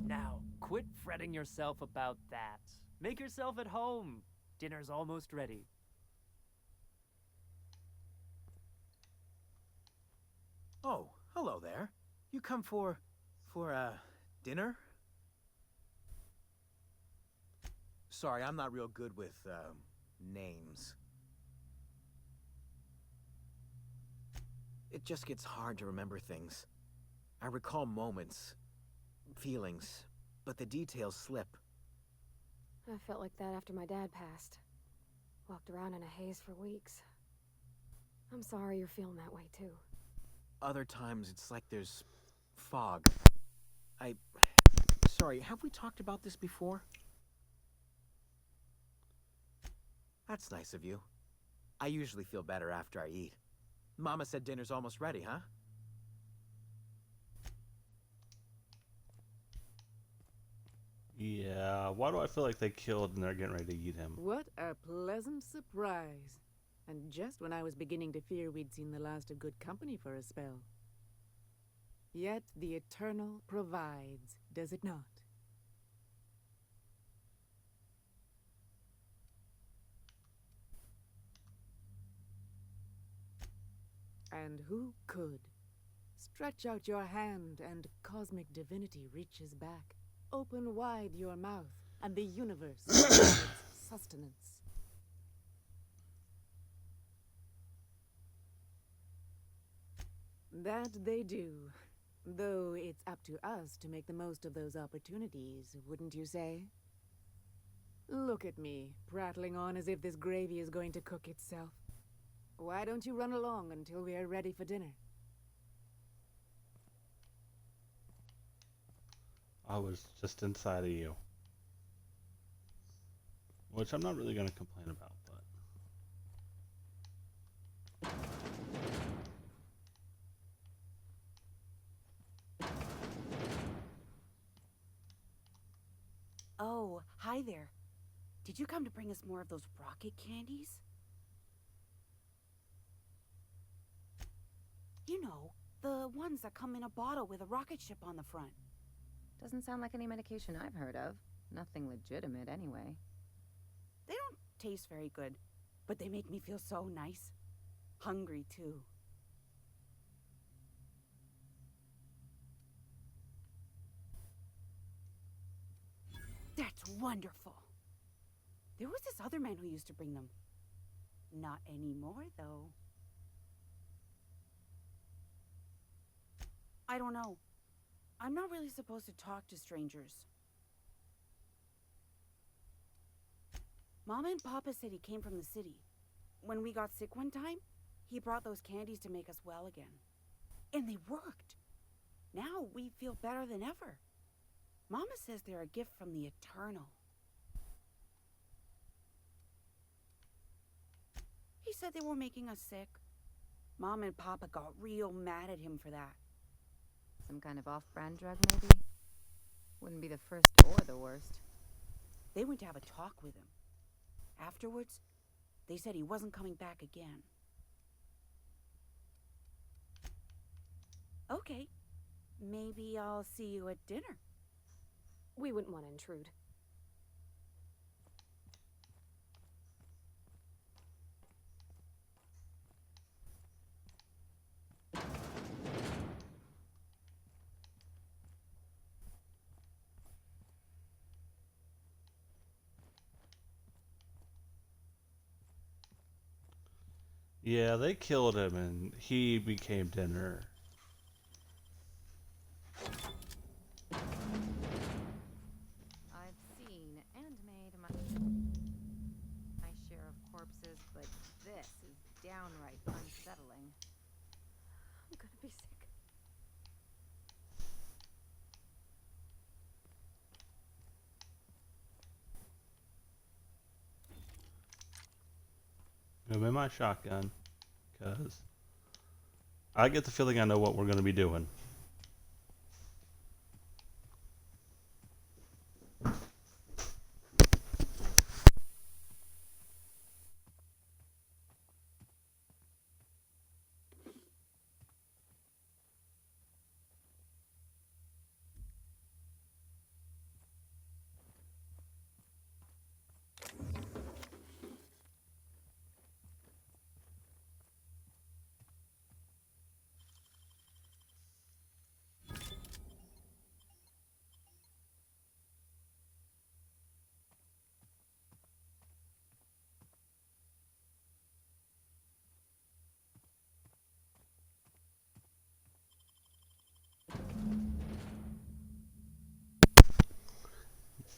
Now, quit fretting yourself about that. Make yourself at home. Dinner's almost ready. Oh, hello there. You come for dinner? Sorry, I'm not real good with, names. It just gets hard to remember things. I recall moments, feelings, but the details slip. I felt like that after my dad passed. Walked around in a haze for weeks. I'm sorry you're feeling that way too. Other times it's like there's fog. Sorry, have we talked about this before? That's nice of you. I usually feel better after I eat. Mama said dinner's almost ready, huh? Yeah, why do I feel like they killed and they're getting ready to eat him? What a pleasant surprise. And just when I was beginning to fear we'd seen the last of good company for a spell. Yet the Eternal provides, does it not? And who could? Stretch out your hand and cosmic divinity reaches back. Open wide your mouth and the universe provides sustenance. That they do. Though it's up to us to make the most of those opportunities, wouldn't you say? Look at me, prattling on as if this gravy is going to cook itself. Why don't you run along until we are ready for dinner? I was just inside of you. Which I'm not really going to complain about, but... Oh, hi there. Did you come to bring us more of those rocket candies? You know, the ones that come in a bottle with a rocket ship on the front. Doesn't sound like any medication I've heard of. Nothing legitimate, anyway. They don't taste very good, but they make me feel so nice. Hungry, too. That's wonderful. There was this other man who used to bring them. Not anymore, though. I don't know. I'm not really supposed to talk to strangers. Mama and Papa said he came from the city. When we got sick one time, he brought those candies to make us well again. And they worked. Now we feel better than ever. Mama says they're a gift from the Eternal. He said they were making us sick. Mom and Papa got real mad at him for that. Some kind of off-brand drug, maybe? Wouldn't be the first or the worst. They went to have a talk with him. Afterwards, they said he wasn't coming back again. Okay. Maybe I'll see you at dinner. We wouldn't want to intrude. Yeah, they killed him and he became dinner. I've seen and made my share of corpses, but this is downright unsettling. I'm gonna be sick. I'm in my shotgun, because I get the feeling I know what we're going to be doing.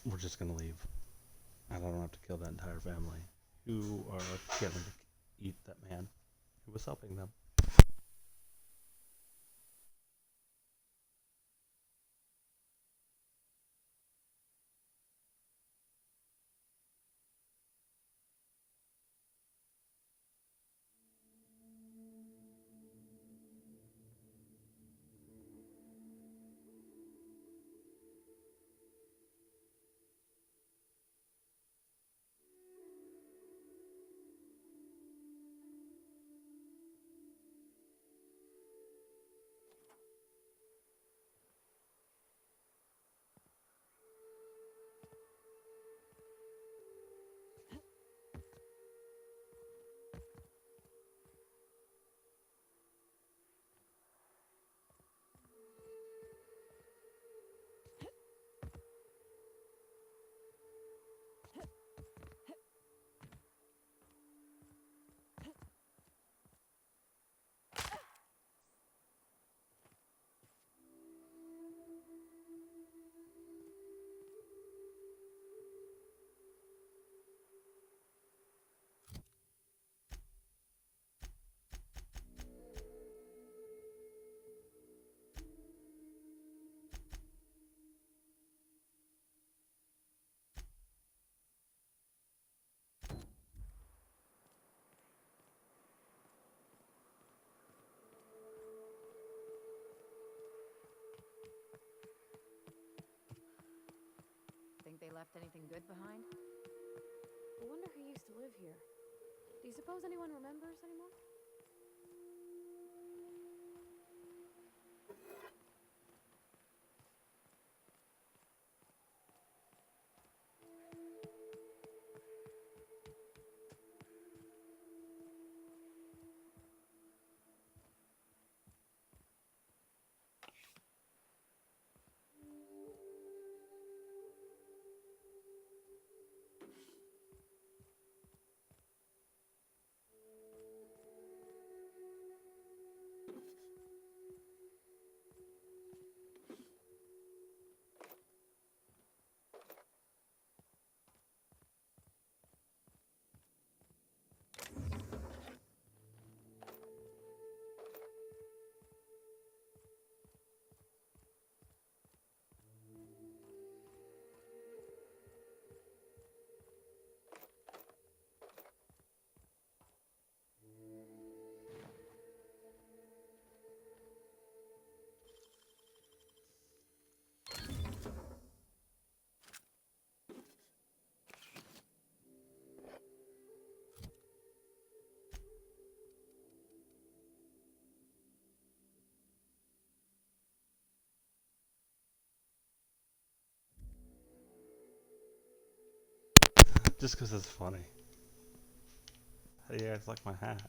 we're just gonna leave. And I don't have to kill that entire family who are getting to eat that man who was helping them. Think they left anything good behind? I wonder who used to live here. Do you suppose anyone remembers anymore? Just because it's funny. How do you guys like my hat?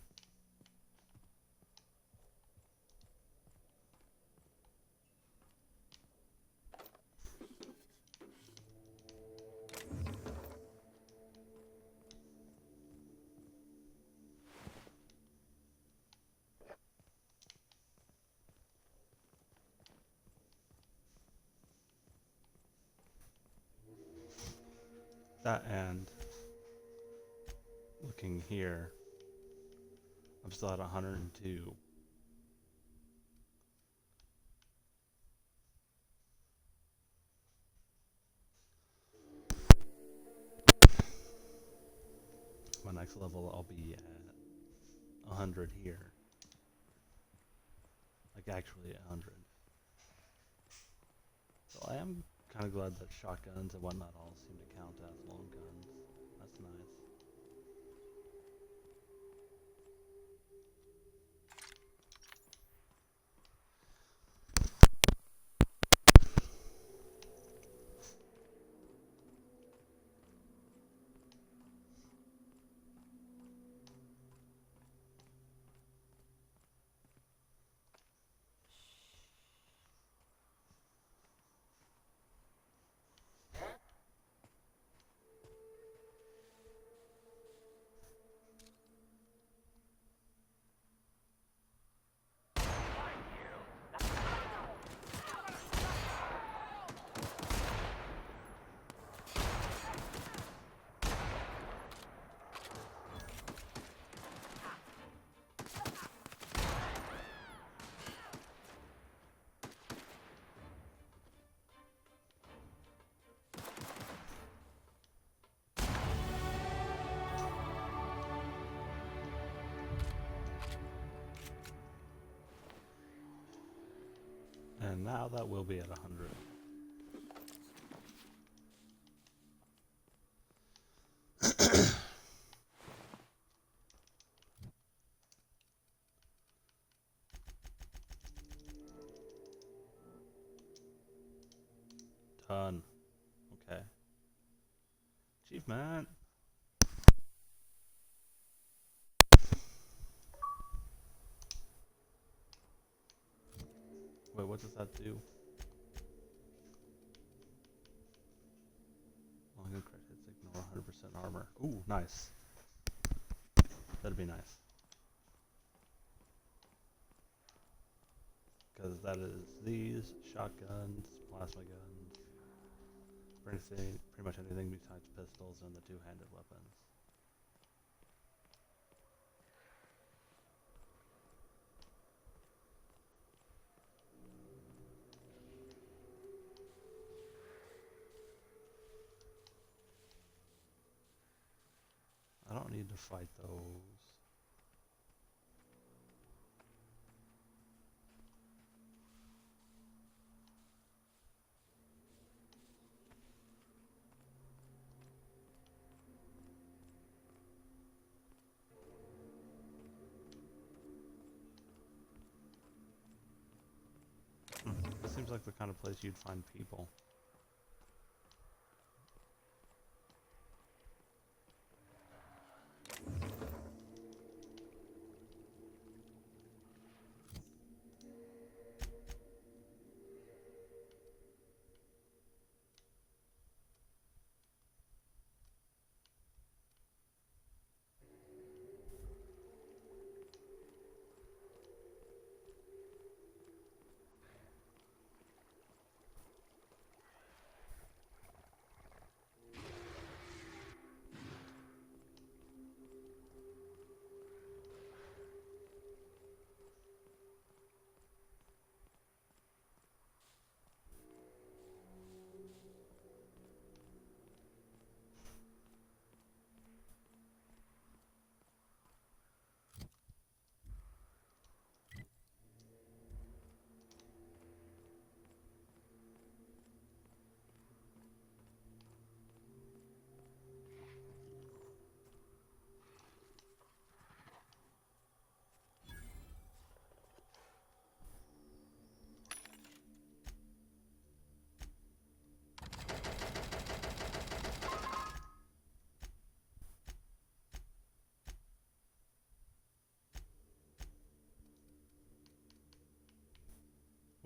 That and looking here, I'm still at 102. My next level, I'll be at 100 here. Like actually 100. So I am kind of glad that shotguns and whatnot all seem to count as long guns. That's nice. And now that will be at 100. Done. Okay. Achievement. Wait, what does that do? Long and crit hits ignore 100% armor. Ooh, nice. That'd be nice. Because that is these shotguns, plasma guns, pretty much anything besides pistols and the two-handed weapons. I don't need to fight those. It seems like the kind of place you'd find people.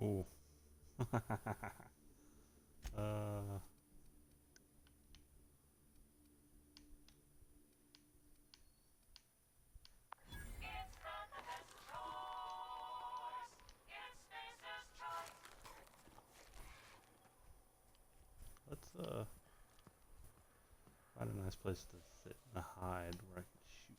Ooh. Let's find a nice place to sit and hide where I can shoot.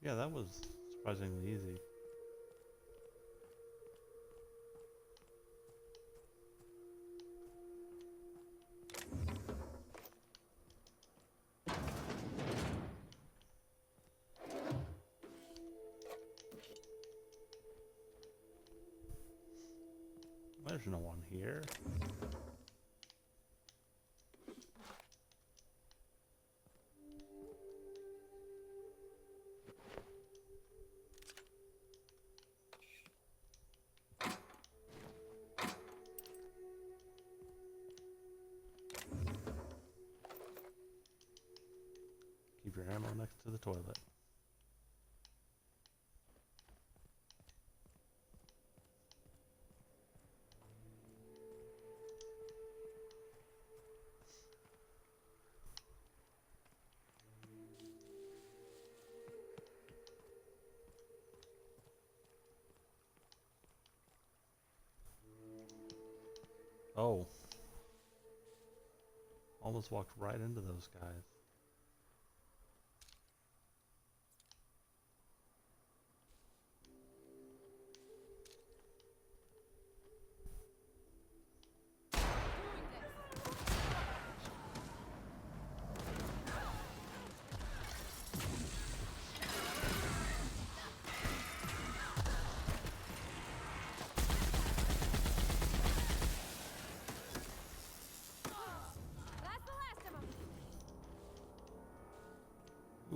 Yeah, that was surprisingly easy. There's no one here. Keep your ammo next to the toilet. Oh. Almost walked right into those guys. That's the last of them.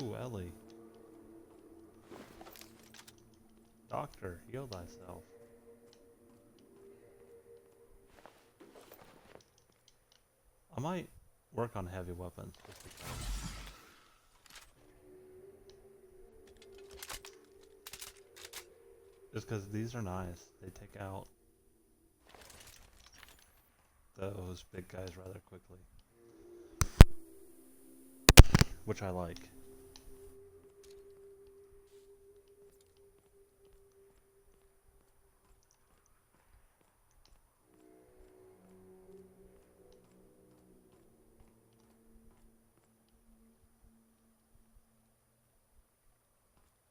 Ooh, Ellie. Doctor, heal thyself. I might work on heavy weapons just because. Just because these are nice. They take out those big guys rather quickly. Which I like.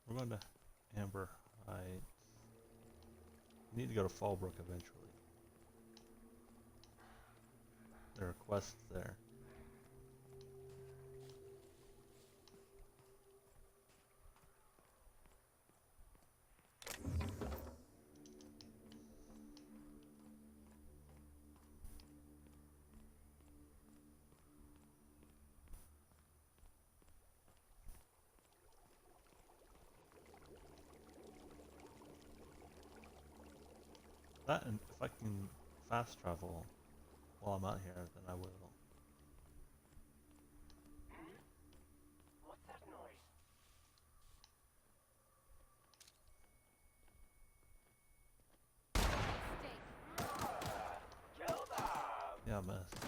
We're going to Amber Heights. We need to go to Fallbrook eventually. There are quests there. That, and if I can fast travel while I'm out here, then I will. What's that noise? Kill them! Yeah, I missed.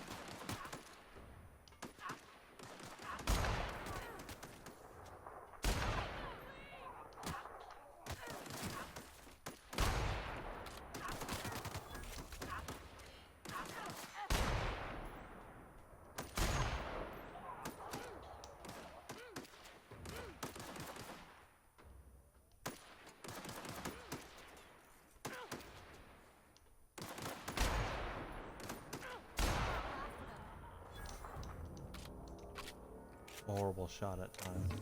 A horrible shot at times.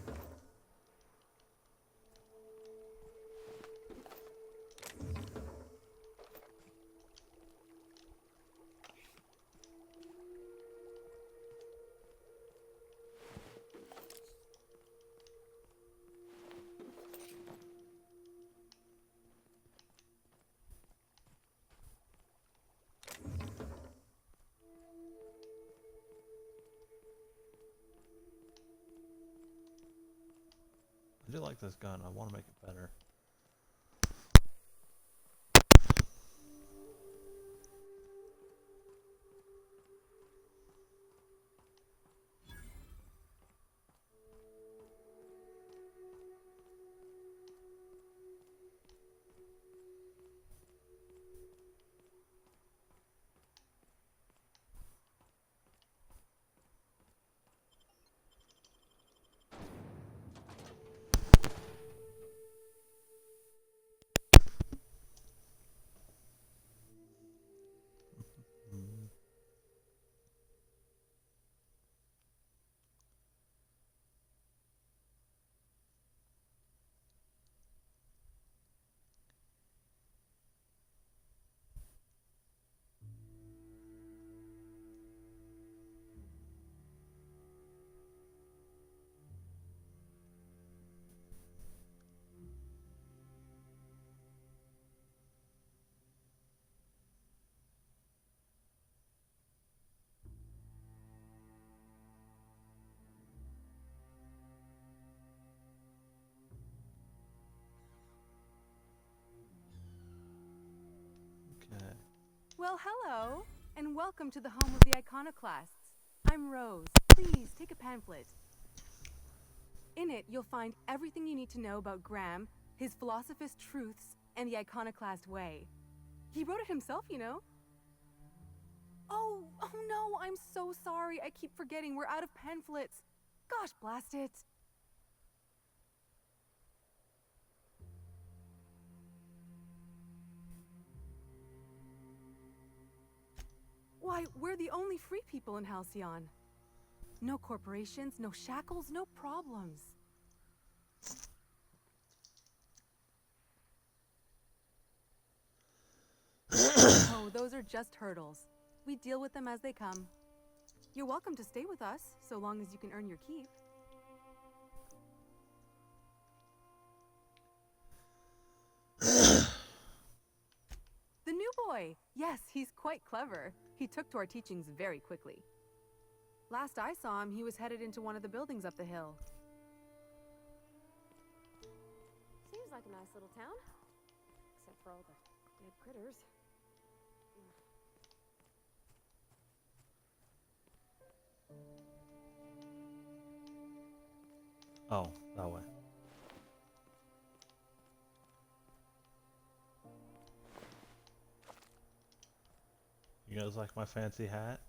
I do like this gun. I want to make it better. Well, hello, and welcome to the home of the Iconoclasts. I'm Rose. Please take a pamphlet. In it, you'll find everything you need to know about Graham, his Philosophist truths, and the Iconoclast way. He wrote it himself, you know. Oh no, I'm so sorry. I keep forgetting we're out of pamphlets. Gosh, blast it. Why, we're the only free people in Halcyon. No corporations, no shackles, no problems. Oh, those are just hurdles. We deal with them as they come. You're welcome to stay with us, so long as you can earn your keep. The new boy! Yes, he's quite clever. He took to our teachings very quickly. Last I saw him, he was headed into one of the buildings up the hill. Seems like a nice little town. Except for all the dead critters. Oh, that way. You guys like my fancy hat?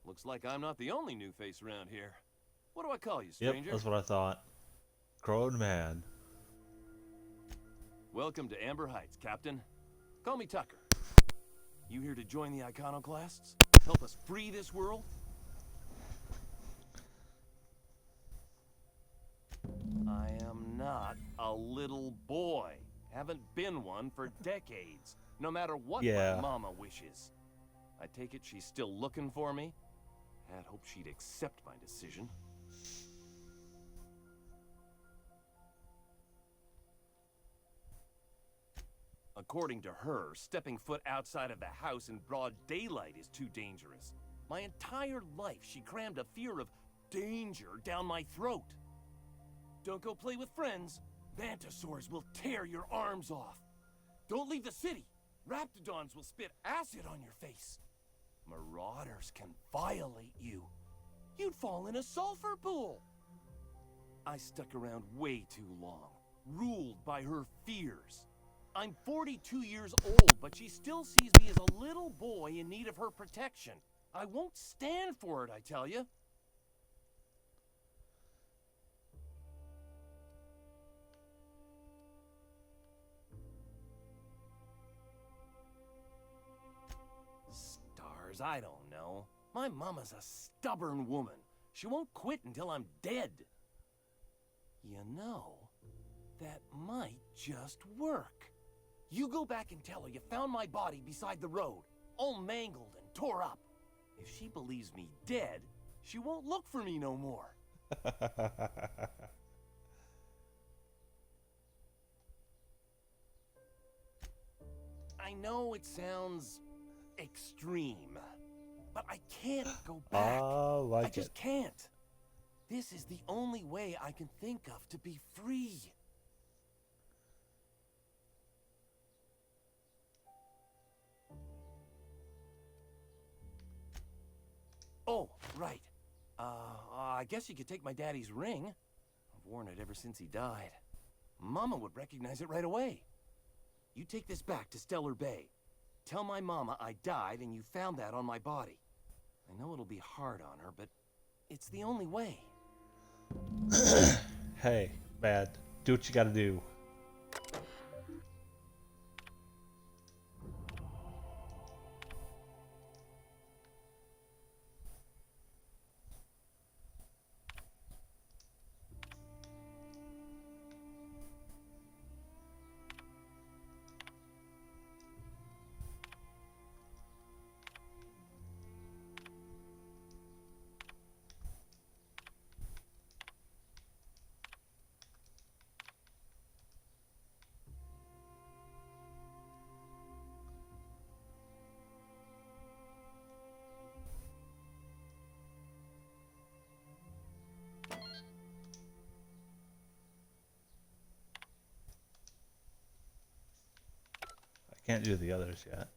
Looks like I'm not the only new face around here. What do I call you, stranger? Yep, that's what I thought. Crowed man. Welcome to Amber Heights, Captain. Call me Tucker. You here to join the Iconoclasts? Help us free this world? I am not a little boy. Haven't been one for decades. No matter what my mama wishes. I take it she's still looking for me? Had hoped she'd accept my decision. According to her, stepping foot outside of the house in broad daylight is too dangerous. My entire life, she crammed a fear of danger down my throat. Don't go play with friends. Mantisaurs will tear your arms off. Don't leave the city. Raptidons will spit acid on your face. Marauders can violate you. You'd fall in a sulfur pool. I stuck around way too long, ruled by her fears. I'm 42 years old, but she still sees me as a little boy in need of her protection. I won't stand for it, I tell you. Stars, I don't know. My mama's a stubborn woman. She won't quit until I'm dead. You know, that might just work. You go back and tell her you found my body beside the road, all mangled and tore up. If she believes me dead, she won't look for me no more. I know it sounds extreme, but I can't go back. I just can't. This is the only way I can think of to be free. Oh, right. I guess you could take my daddy's ring. I've worn it ever since he died. Mama would recognize it right away. You take this back to Stellar Bay. Tell my mama I died and you found that on my body. I know it'll be hard on her, but it's the only way. Hey, bad. Do what you gotta do. Can't do the others yet.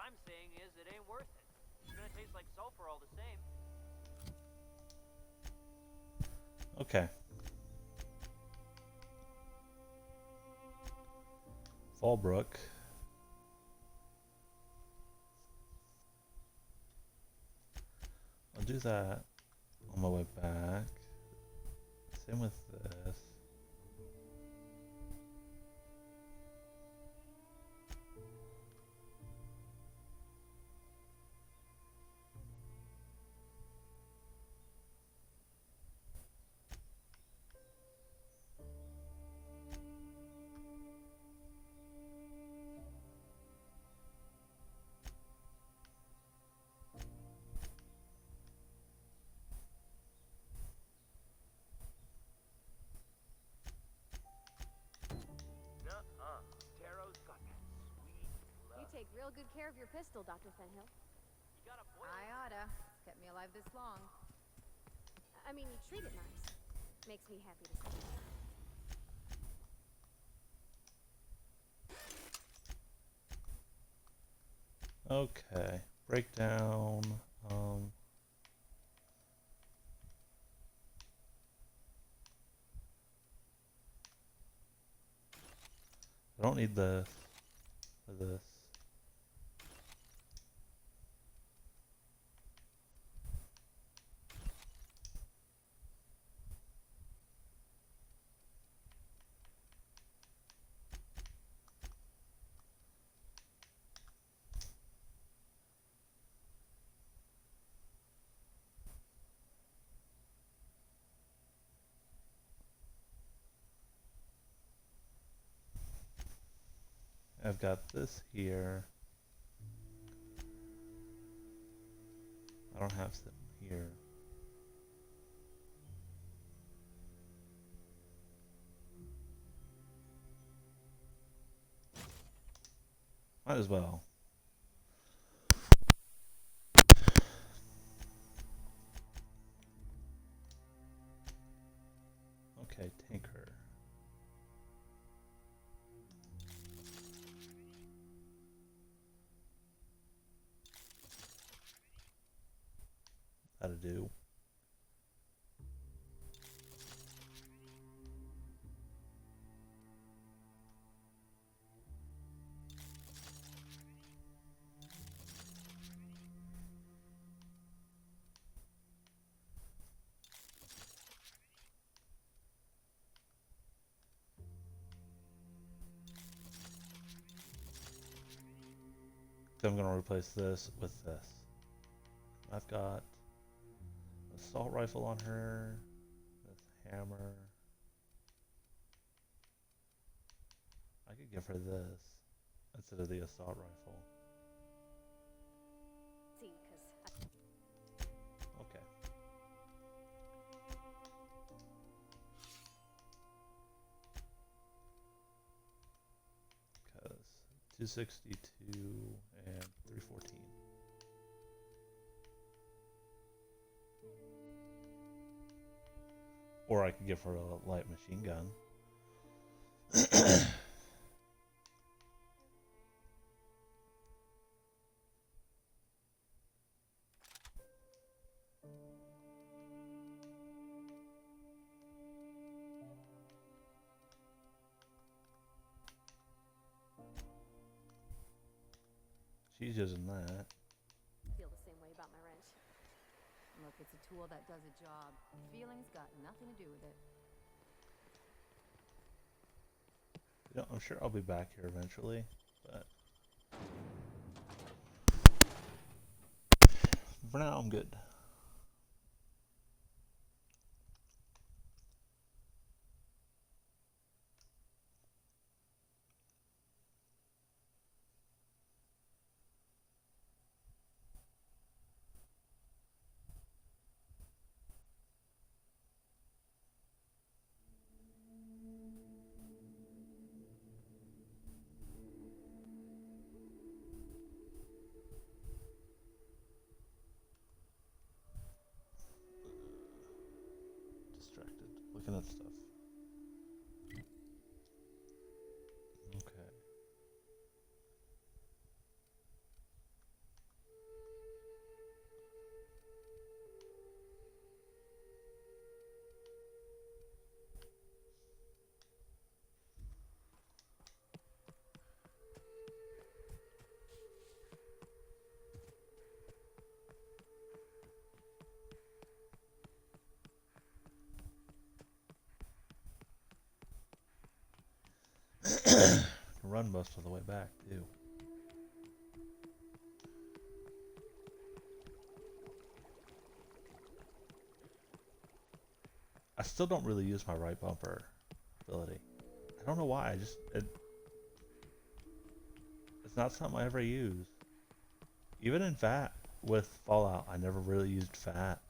I'm saying is it ain't worth it. It's gonna taste like sulfur all the same. Okay. Fallbrook. I'll do that on my way back. Same with this. You take real good care of your pistol, Dr. Fenhill. I oughta. It's kept me alive this long. I mean, you treat it nice. Makes me happy to see. Okay. Breakdown. I don't need this for this. I've got this here. I don't have them here. Might as well. Okay, Tinker. That'll do. So I'm going to replace this with this. I've got assault rifle on her, this hammer. I could give her this instead of the assault rifle. See, Okay. Because 262 and 314. Or I could give her a light machine gun. She's using that. feel the same way about my wrench. Look, it's a tool that does a job. Feelings got nothing to do with it. You know, I'm sure I'll be back here eventually, but for now I'm good. Distracted, looking at stuff. Okay. Run most of the way back too. I still don't really use my right bumper ability. I don't know why. It's not something I ever use. Even in FAT with Fallout, I never really used FAT.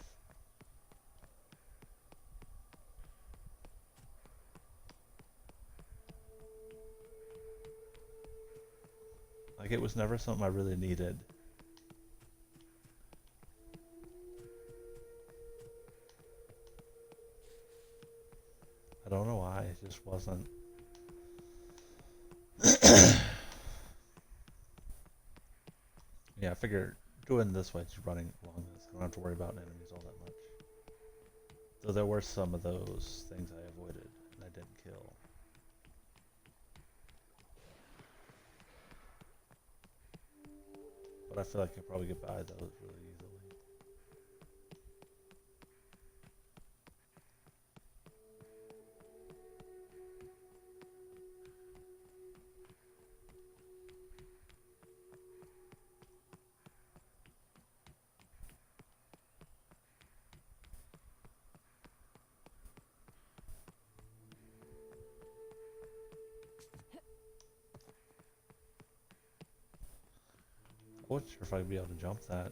Like, it was never something I really needed. I don't know why, it just wasn't. Yeah, I figured doing this way, just running along this, I don't have to worry about enemies all that much. Though there were some of those things I avoided and I didn't kill. But I feel like I could probably get by those really easily. I wasn't sure if I'd be able to jump that.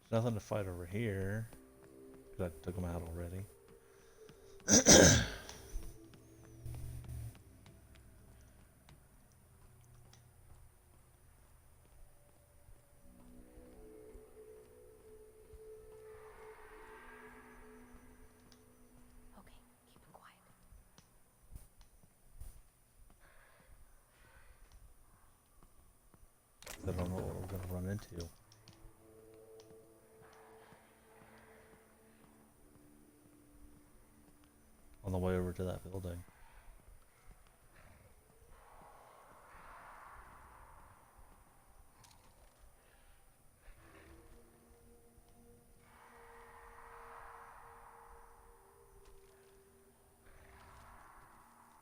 There's nothing to fight over here, because I took them out already. I don't know what we're going to run into. On the way over to that building.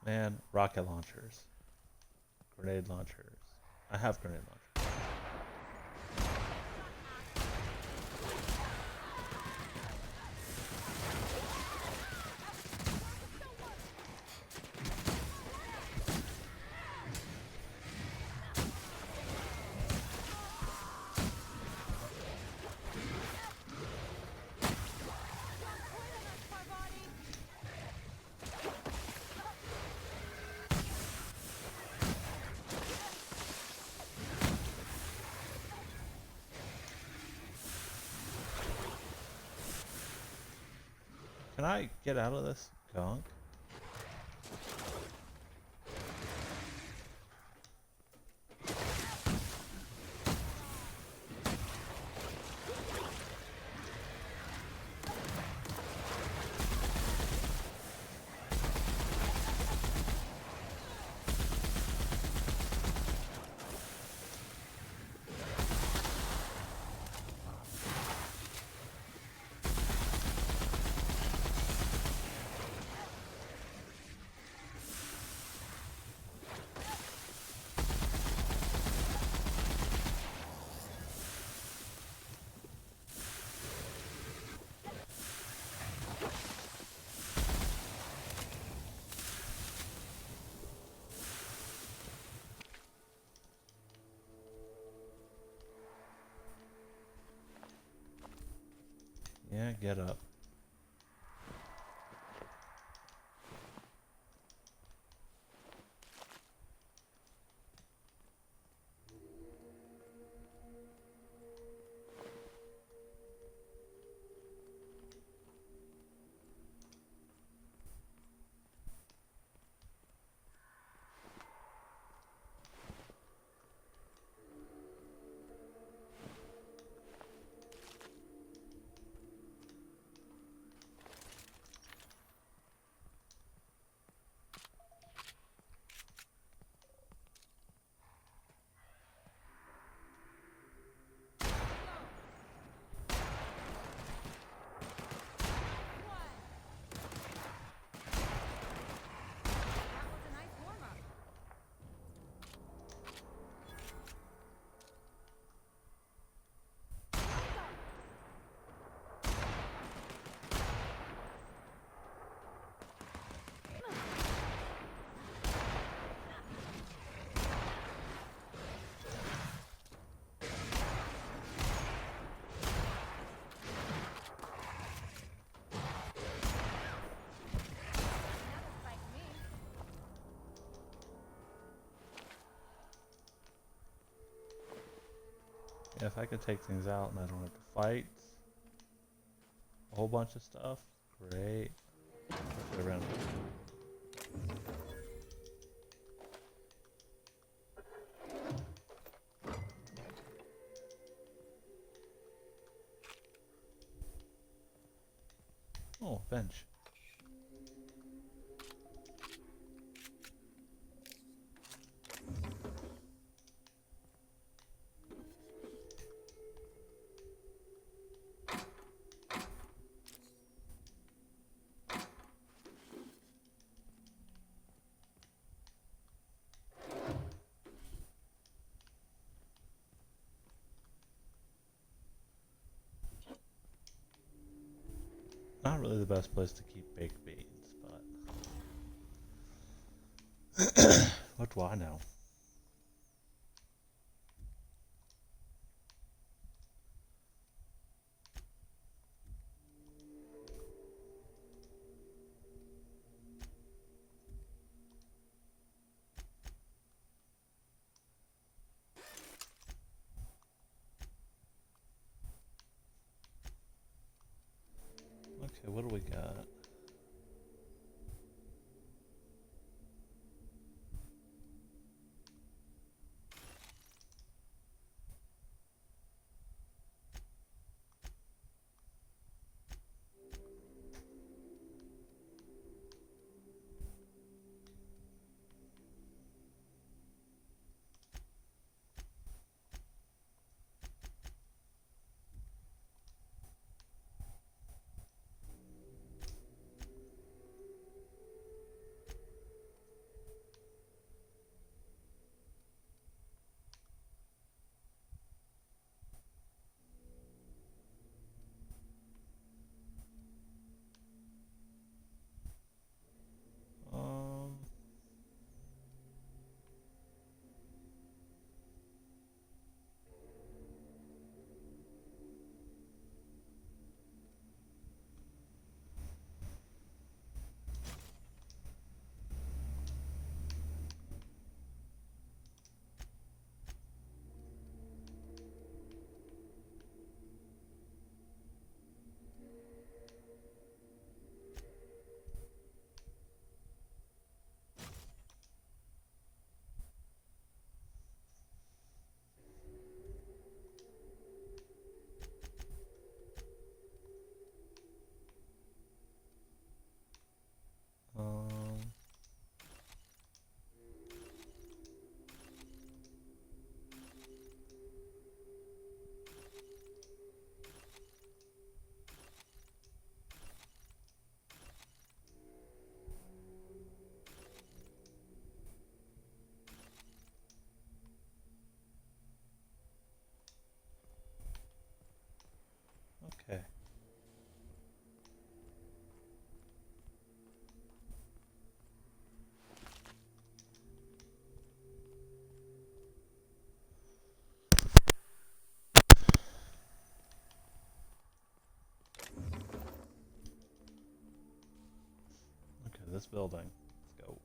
Man, rocket launchers. Grenade launchers. I have grenade launchers. Can I get out of this gunk? Yeah, get up. If I could take things out and I don't have to fight a whole bunch of stuff, great. Get around. Oh, bench. Not really the best place to keep baked beans, but what do I know? Okay, what do we got? Okay. Okay, this building. Let's go.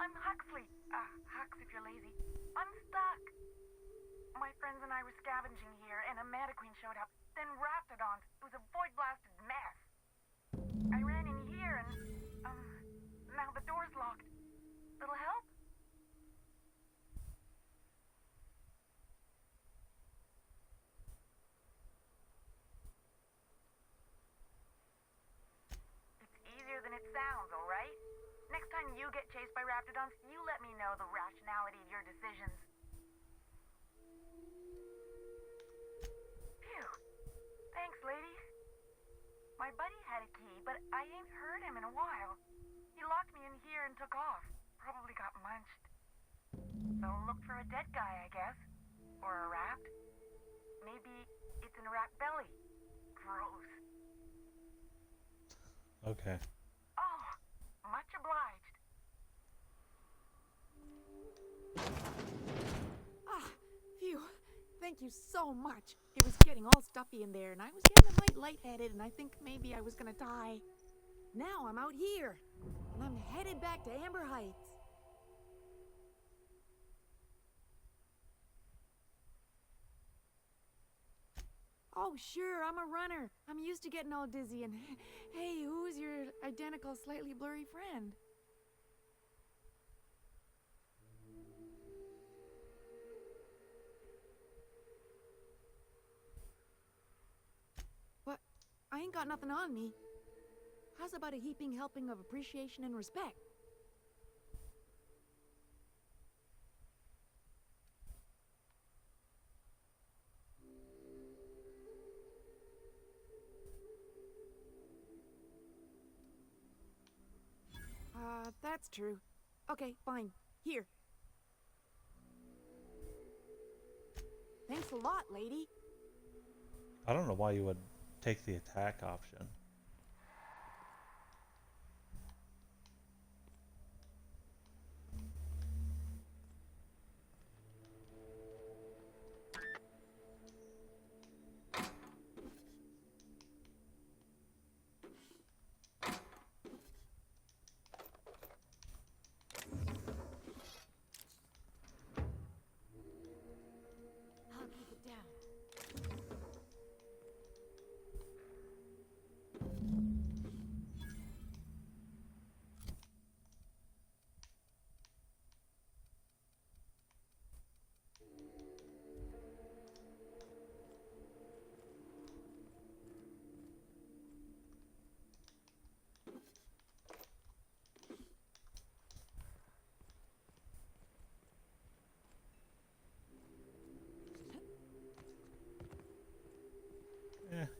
I'm Huxley. Hux if you're lazy. I'm stuck. My friends and I were scavenging here, and a Mantiqueen showed up. Then Raptidons. It was a void-blasted mess. I ran in here and, now the door's locked. Little help? It's easier than it sounds, alright? Next time you get chased by Raptidons, you let me know the rationality of your decisions. Phew. Thanks, lady. My buddy had a key, but I ain't heard him in a while. He locked me in here and took off. Probably got munched. So look for a dead guy, I guess. Or a rat. Maybe it's in a rat belly. Gross. Okay. Oh, much obliged. Ah, phew. Thank you so much. It was getting all stuffy in there, and I was getting a mite lightheaded, and I think maybe I was gonna die. Now I'm out here, and I'm headed back to Amber Heights. Oh, sure, I'm a runner. I'm used to getting all dizzy, and hey, who's your identical, slightly blurry friend? But I ain't got nothing on me. How's about a heaping helping of appreciation and respect? That's true. Okay, fine. Here. Thanks a lot, lady. I don't know why you would take the attack option. I'll keep it down.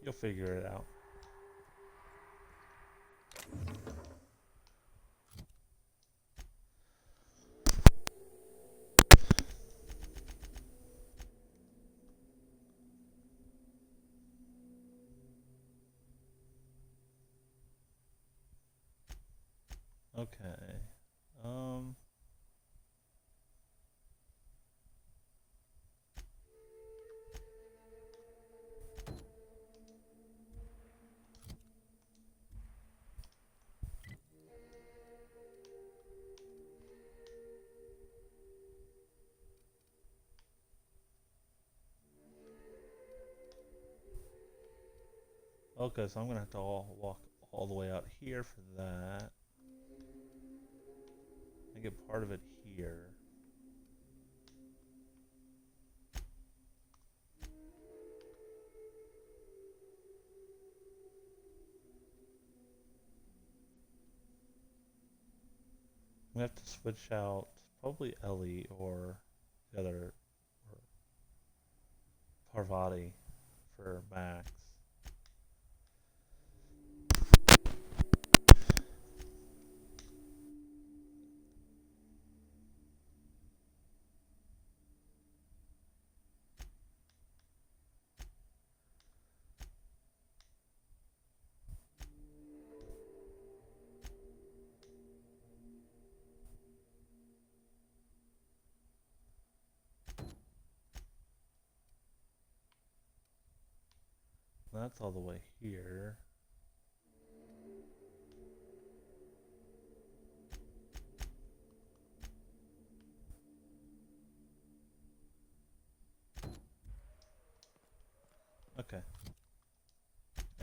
You'll figure it out. Okay. Okay, so I'm gonna have to walk all the way out here for that. I get part of it here. I'm gonna have to switch out probably Ellie or the other or Parvati for Max. That's all the way here.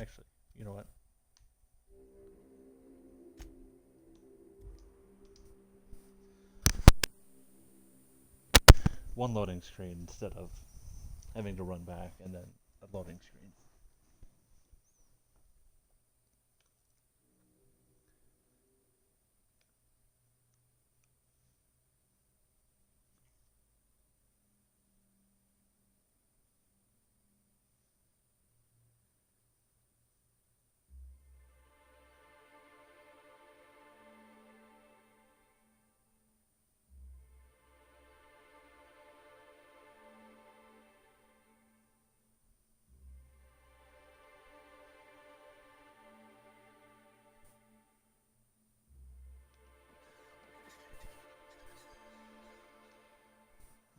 Actually, you know what? One loading screen instead of having to run back and then a loading screen.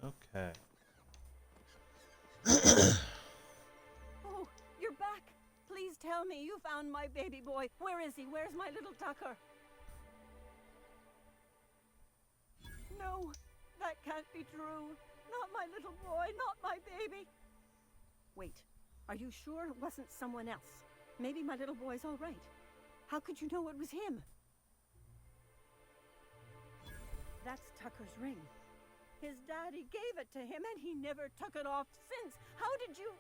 Okay. Oh, you're back. Please tell me you found my baby boy. Where is he? Where's my little Tucker? No, that can't be true. Not my little boy, not my baby. Wait, are you sure it wasn't someone else? Maybe my little boy's all right. How could you know it was him? That's Tucker's ring. His daddy gave it to him and he never took it off since. How did you...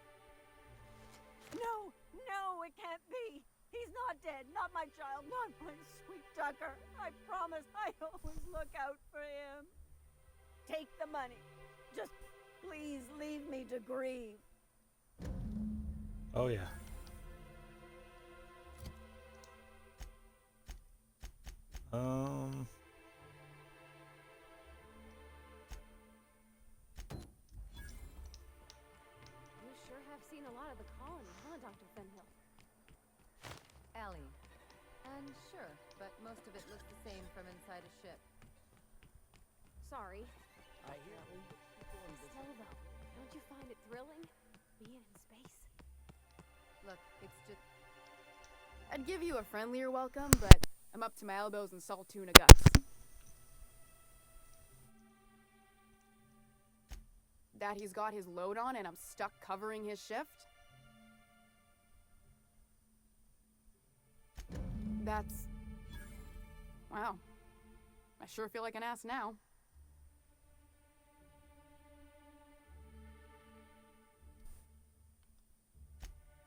No, no, it can't be. He's not dead. Not my child. Not my sweet Tucker. I promise I always look out for him. Take the money. Just please leave me to grieve. Oh yeah. You sure have seen a lot of the colony, huh, Dr. Fenhill? Ellie. And sure, but most of it looks the same from inside a ship. Sorry. I hear Still, though, don't you find it thrilling? Being in space? Look, it's just... I'd give you a friendlier welcome, but I'm up to my elbows in salt tuna guts. That he's got his load on and I'm stuck covering his shift? That's... Wow. I sure feel like an ass now.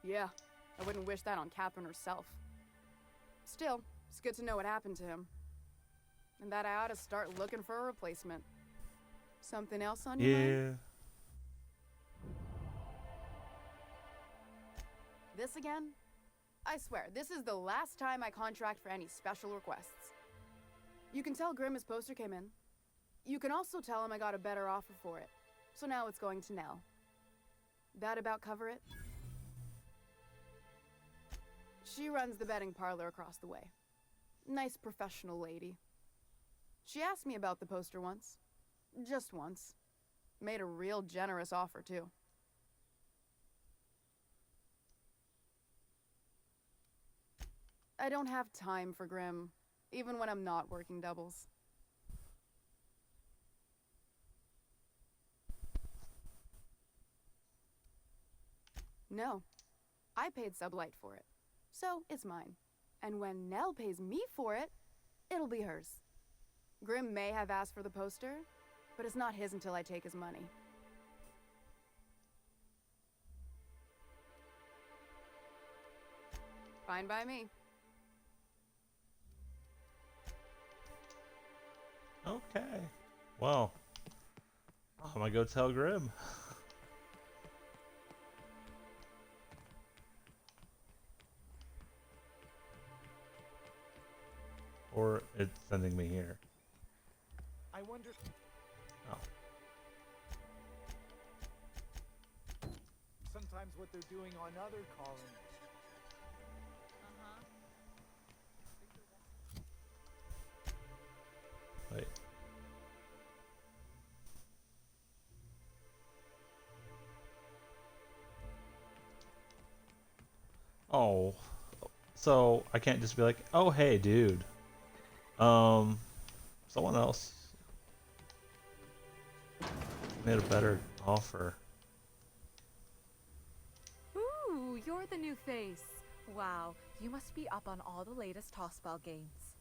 Yeah, I wouldn't wish that on Catherine herself. Still, it's good to know what happened to him. And that I ought to start looking for a replacement. Something else on your mind? This again? I swear, this is the last time I contract for any special requests. You can tell Grimm his poster came in. You can also tell him I got a better offer for it. So now it's going to Nell. That about cover it? She runs the betting parlor across the way. Nice professional lady. She asked me about the poster once. Just once. Made a real generous offer, too. I don't have time for Grimm, even when I'm not working doubles. No. I paid Sublight for it. So, it's mine. And when Nell pays me for it, it'll be hers. Grimm may have asked for the poster, but it's not his until I take his money. Fine by me. Okay. Well, I'm gonna go tell Grimm. Or it's sending me here. I wonder... Oh. Sometimes what they're doing on other colonies. Wait. Oh. So I can't just be like, oh hey dude. Someone else made a better offer. Ooh, you're the new face. Wow, you must be up on all the latest tossball games.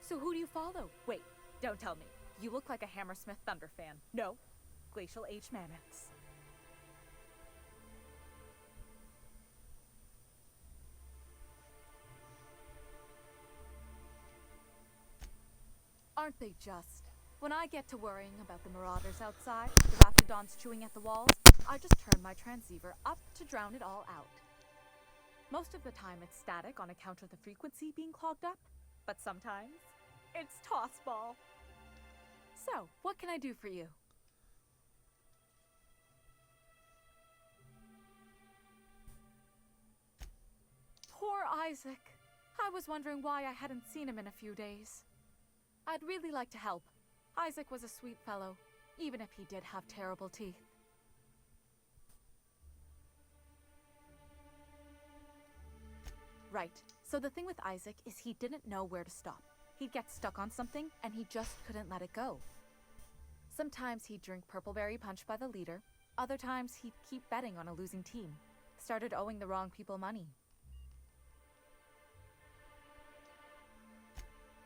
So who do you follow? Wait, don't tell me. You look like a Hammersmith Thunder fan. No, Glacial H. Mammoths. Aren't they just? When I get to worrying about the marauders outside, the raptidons chewing at the walls, I just turn my transceiver up to drown it all out. Most of the time it's static on account of the frequency being clogged up, but sometimes it's tossball. So, what can I do for you? Poor Isaac. I was wondering why I hadn't seen him in a few days. I'd really like to help. Isaac was a sweet fellow, even if he did have terrible teeth. Right. So the thing with Isaac is he didn't know where to stop. He'd get stuck on something, and he just couldn't let it go. Sometimes he'd drink Purpleberry Punch by the liter. Other times he'd keep betting on a losing team. Started owing the wrong people money.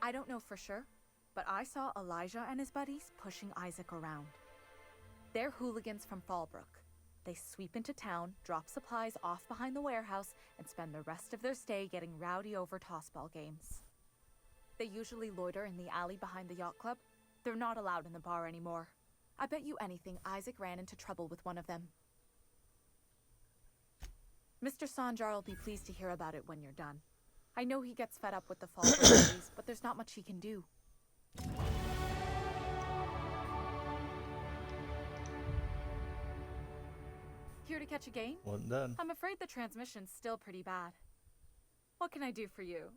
I don't know for sure, but I saw Elijah and his buddies pushing Isaac around. They're hooligans from Fallbrook. They sweep into town, drop supplies off behind the warehouse, and spend the rest of their stay getting rowdy over tossball games. They usually loiter in the alley behind the yacht club. They're not allowed in the bar anymore. I bet you anything Isaac ran into trouble with one of them. Mr. Sanjar will be pleased to hear about it when you're done. I know he gets fed up with the Fallbrook days, but there's not much he can do. Here to catch a game? Wasn't done. I'm afraid the transmission's still pretty bad. What can I do for you?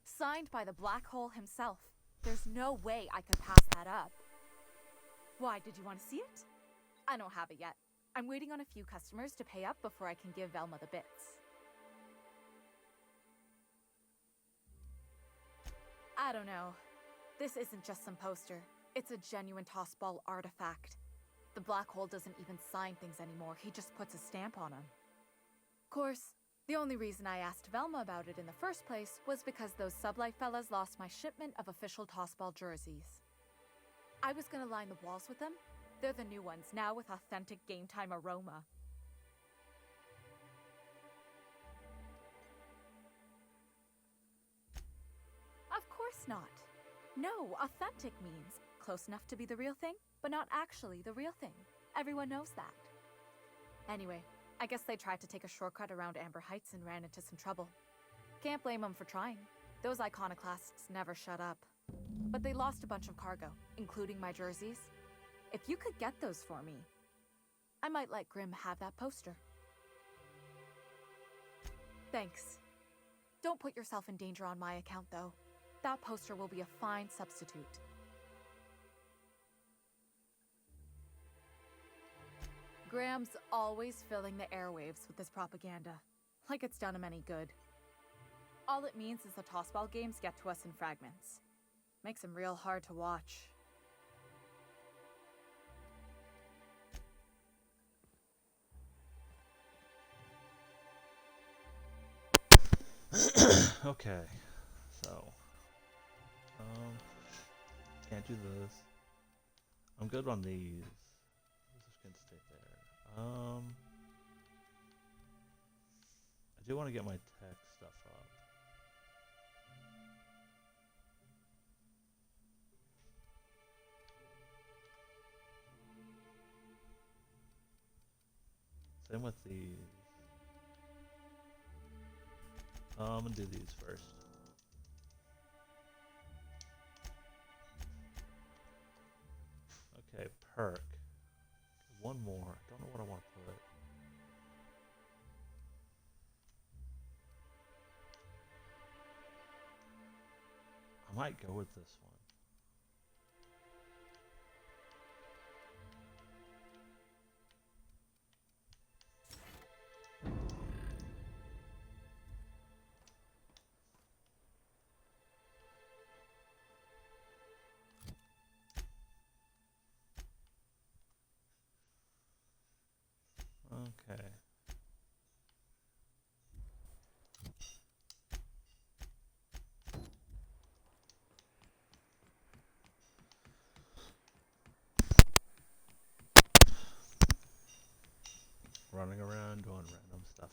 Signed by the Black Hole himself. There's no way I could pass that up. Why, did you want to see it? I don't have it yet. I'm waiting on a few customers to pay up before I can give Velma the bits. I don't know. This isn't just some poster. It's a genuine tossball artifact. The Black Hole doesn't even sign things anymore. He just puts a stamp on them. Of course, the only reason I asked Velma about it in the first place was because those Sublife fellas lost my shipment of official tossball jerseys. I was gonna line the walls with them. They're the new ones, now with authentic game time aroma. Of course not. No, authentic means close enough to be the real thing, but not actually the real thing. Everyone knows that. Anyway, I guess they tried to take a shortcut around Amber Heights and ran into some trouble. Can't blame them for trying. Those iconoclasts never shut up. But they lost a bunch of cargo, including my jerseys. If you could get those for me, I might let Grim have that poster. Thanks. Don't put yourself in danger on my account, though. That poster will be a fine substitute. Graham's always filling the airwaves with his propaganda, like it's done him any good. All it means is the tossball games get to us in fragments. Makes them real hard to watch. Okay, so can't do this. I'm good on these. This is gonna stay there. I do want to get my tech stuff up. Same with these. I'm gonna do these first. Okay, perk. One more. Don't know what I want to put. I might go with this one. running around doing random stuff.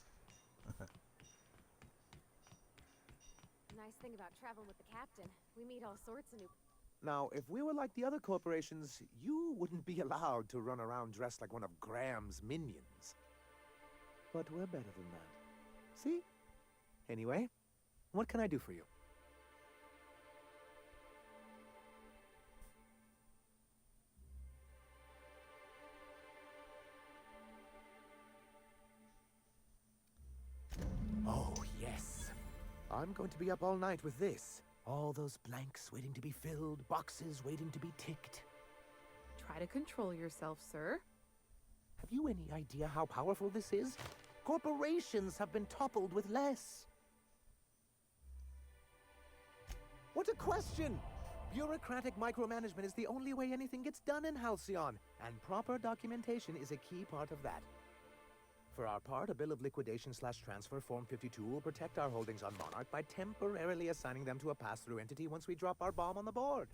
Nice thing about traveling with the captain, we meet all sorts of new. Now, if we were like the other corporations, you wouldn't be allowed to run around dressed like one of Graham's minions. But we're better than that. See? Anyway, what can I do for you? Oh, yes. I'm going to be up all night with this. All those blanks waiting to be filled, boxes waiting to be ticked. Try to control yourself, sir. Have you any idea how powerful this is? Corporations have been toppled with less. What a question! Bureaucratic micromanagement is the only way anything gets done in Halcyon, and proper documentation is a key part of that. For our part, a bill of liquidation/transfer Form 52 will protect our holdings on Monarch by temporarily assigning them to a pass-through entity once we drop our bomb on the board.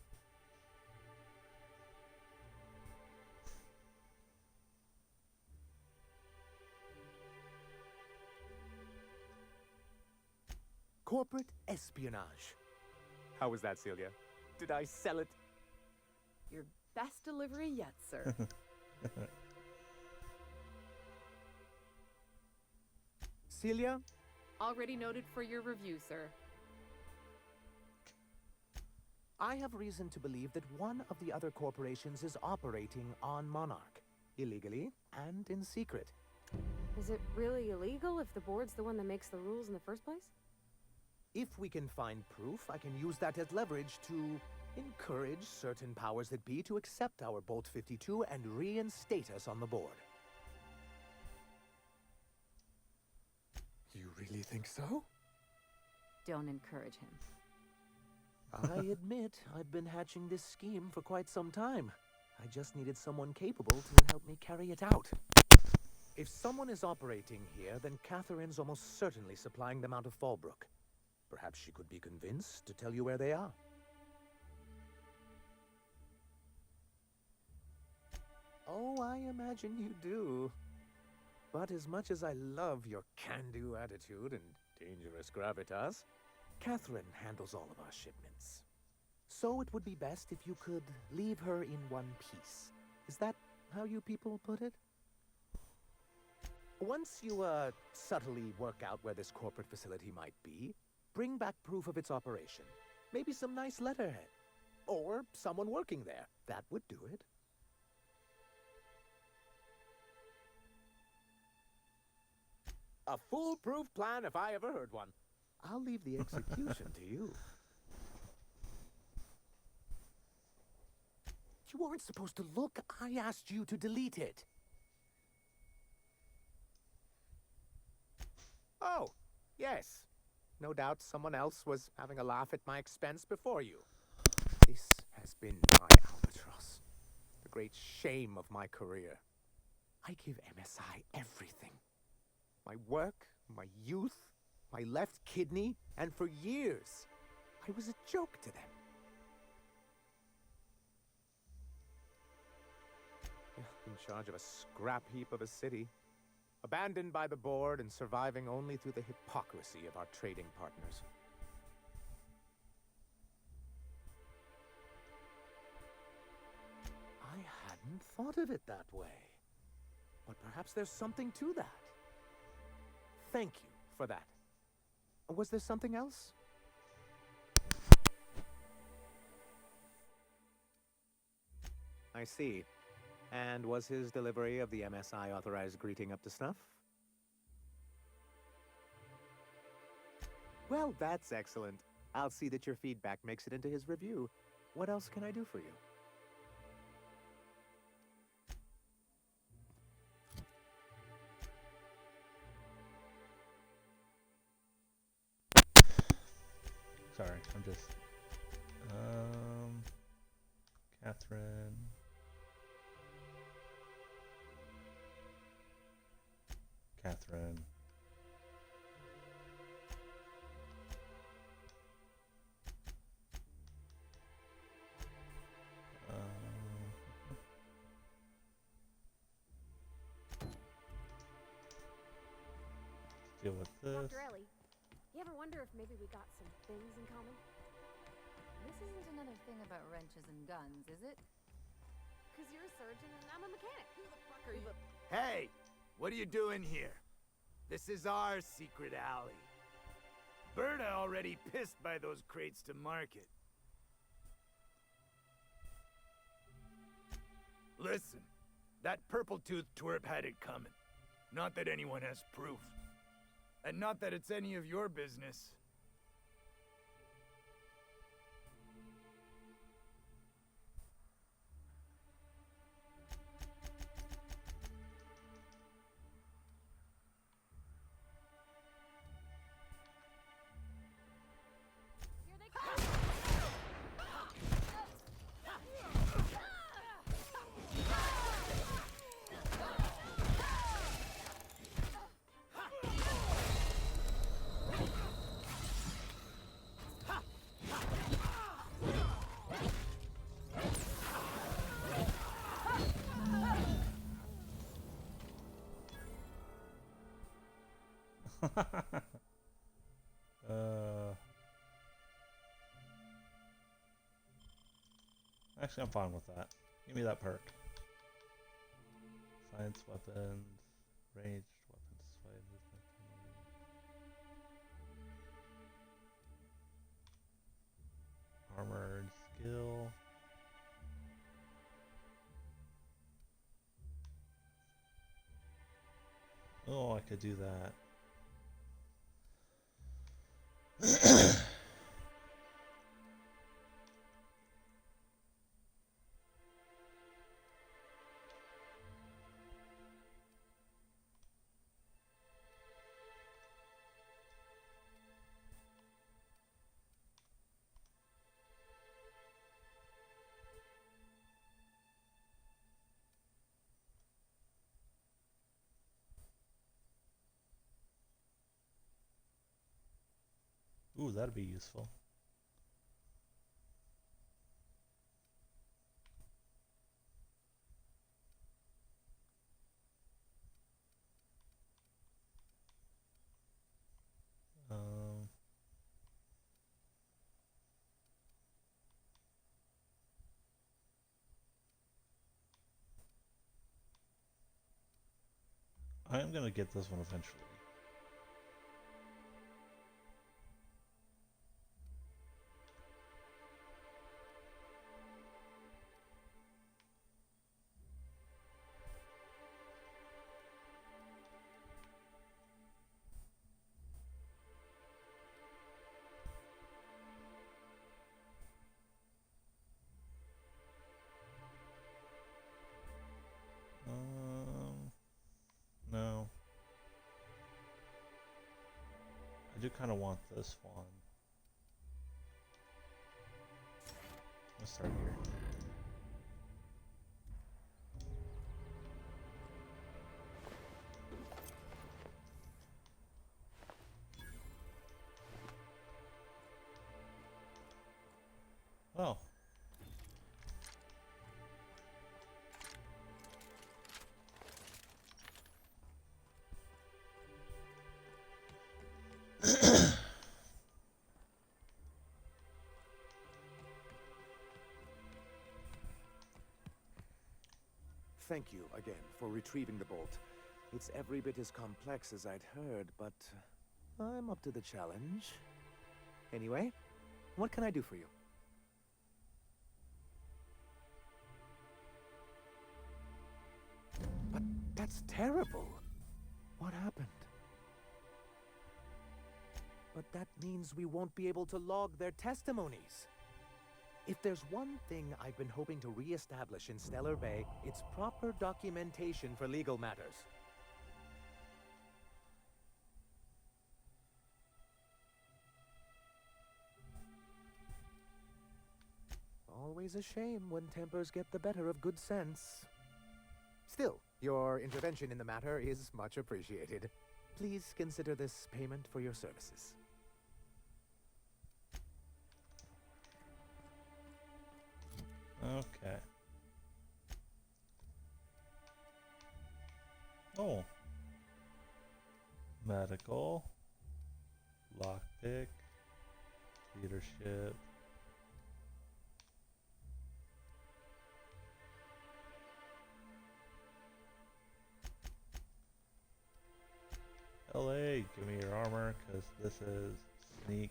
Corporate espionage. How was that, Celia? Did I sell it? Your best delivery yet, sir. Celia? Already noted for your review, sir. I have reason to believe that one of the other corporations is operating on Monarch, illegally and in secret. Is it really illegal if the board's the one that makes the rules in the first place? If we can find proof, I can use that as leverage to encourage certain powers that be to accept our Bolt 52 and reinstate us on the board. You really think so? Don't encourage him. I admit I've been hatching this scheme for quite some time. I just needed someone capable to help me carry it out. If someone is operating here, then Catherine's almost certainly supplying them out of Fallbrook. Perhaps she could be convinced to tell you where they are. Oh, I imagine you do. But as much as I love your can-do attitude and dangerous gravitas, Catherine handles all of our shipments. So it would be best if you could leave her in one piece. Is that how you people put it? Once you, subtly work out where this corporate facility might be, bring back proof of its operation. Maybe some nice letterhead. Or someone working there. That would do it. A foolproof plan if I ever heard one. I'll leave the execution to you. You weren't supposed to look. I asked you to delete it. Oh, yes. No doubt someone else was having a laugh at my expense before you. This has been my albatross. The great shame of my career. I give MSI everything. My work, my youth, my left kidney, and for years, I was a joke to them. In charge of a scrap heap of a city, abandoned by the board and surviving only through the hypocrisy of our trading partners. I hadn't thought of it that way. But perhaps there's something to that. Thank you for that. Was there something else? I see. And was his delivery of the MSI authorized greeting up to snuff? Well, that's excellent. I'll see that your feedback makes it into his review. What else can I do for you? Sorry, I'm just Catherine. Catherine. deal with this. Dr. Ellie, you ever wonder if maybe we got some things in common? This isn't another thing about wrenches and guns, is it? Because you're a surgeon and I'm a mechanic. Who the fuck are you? Hey, what are you doing here? This is our secret alley. Berta already pissed by those crates to market. Listen, that purple-toothed twerp had it coming. Not that anyone has proof. And not that it's any of your business. Here they come! Actually, I'm fine with that. Give me that perk. Science weapons, ranged weapons, sway movement. Armored skill. Oh, I could do that. Ooh, that'd be useful. I am gonna get this one eventually. No. I do kind of want this one. Let's start here. Oh. Thank you again for retrieving the bolt. It's every bit as complex as I'd heard, but I'm up to the challenge. Anyway, what can I do for you? But that's terrible. What happened? But that means we won't be able to log their testimonies. If there's one thing I've been hoping to re-establish in Stellar Bay, it's proper documentation for legal matters. Always a shame when tempers get the better of good sense. Still, your intervention in the matter is much appreciated. Please consider this payment for your services. Okay. Oh. Medical. Lockpick. Leadership. LA, give me your armor, because this is sneak.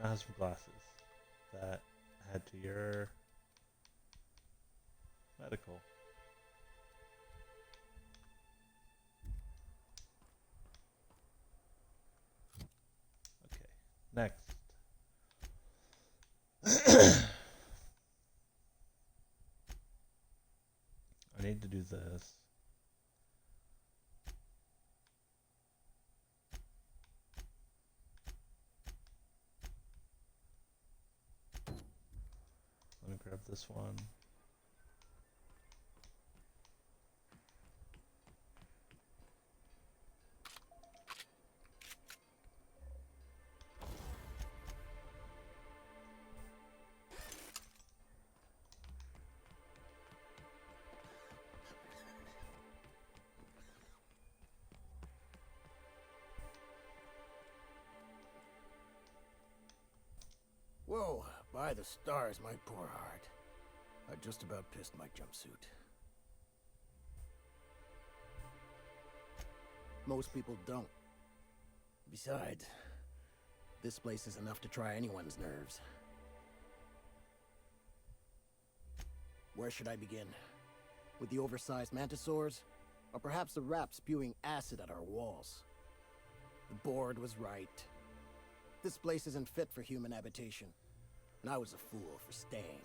I have some glasses that head to your medical. Okay, next. I need to do this. Let me grab this one. Whoa, by the stars, my poor heart. I just about pissed my jumpsuit. Most people don't. Besides, this place is enough to try anyone's nerves. Where should I begin? With the oversized mantisaurs? Or perhaps the rap spewing acid at our walls? The board was right. This place isn't fit for human habitation. And I was a fool for staying.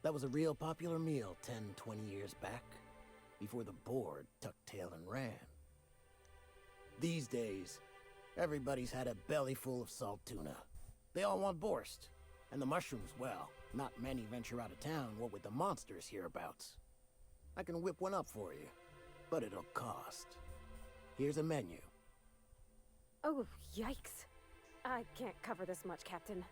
That was a real popular meal 10, 20 years back, before the board tucked tail and ran. These days, everybody's had a belly full of salt tuna. They all want borscht. And the mushrooms, well, not many venture out of town, what with the monsters hereabouts. I can whip one up for you, but it'll cost. Here's a menu. Oh, yikes. I can't cover this much, Captain.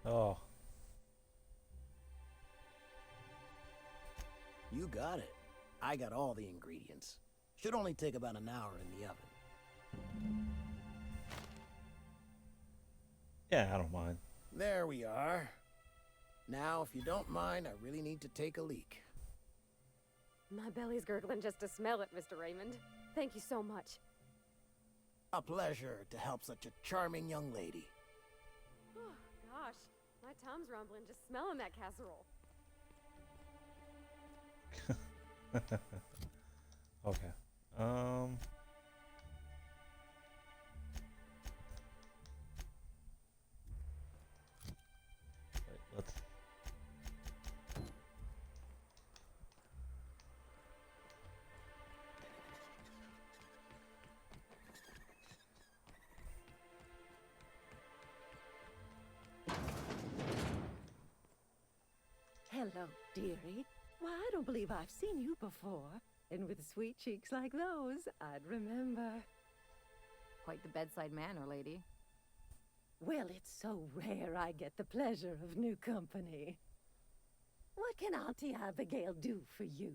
Oh. You got it. I got all the ingredients. Should only take about an hour in the oven. Yeah, I don't mind. There we are. Now, if you don't mind, I really need to take a leak. My belly's gurgling just to smell it, Mr. Raymond. Thank you so much. A pleasure to help such a charming young lady. Oh, gosh. My tum's rumbling just smelling that casserole. Okay. Wait, let's. Hello, dearie. Why, I don't believe I've seen you before. And with sweet cheeks like those, I'd remember. Quite the bedside manner, lady. Well, it's so rare I get the pleasure of new company. What can Auntie Abigail do for you?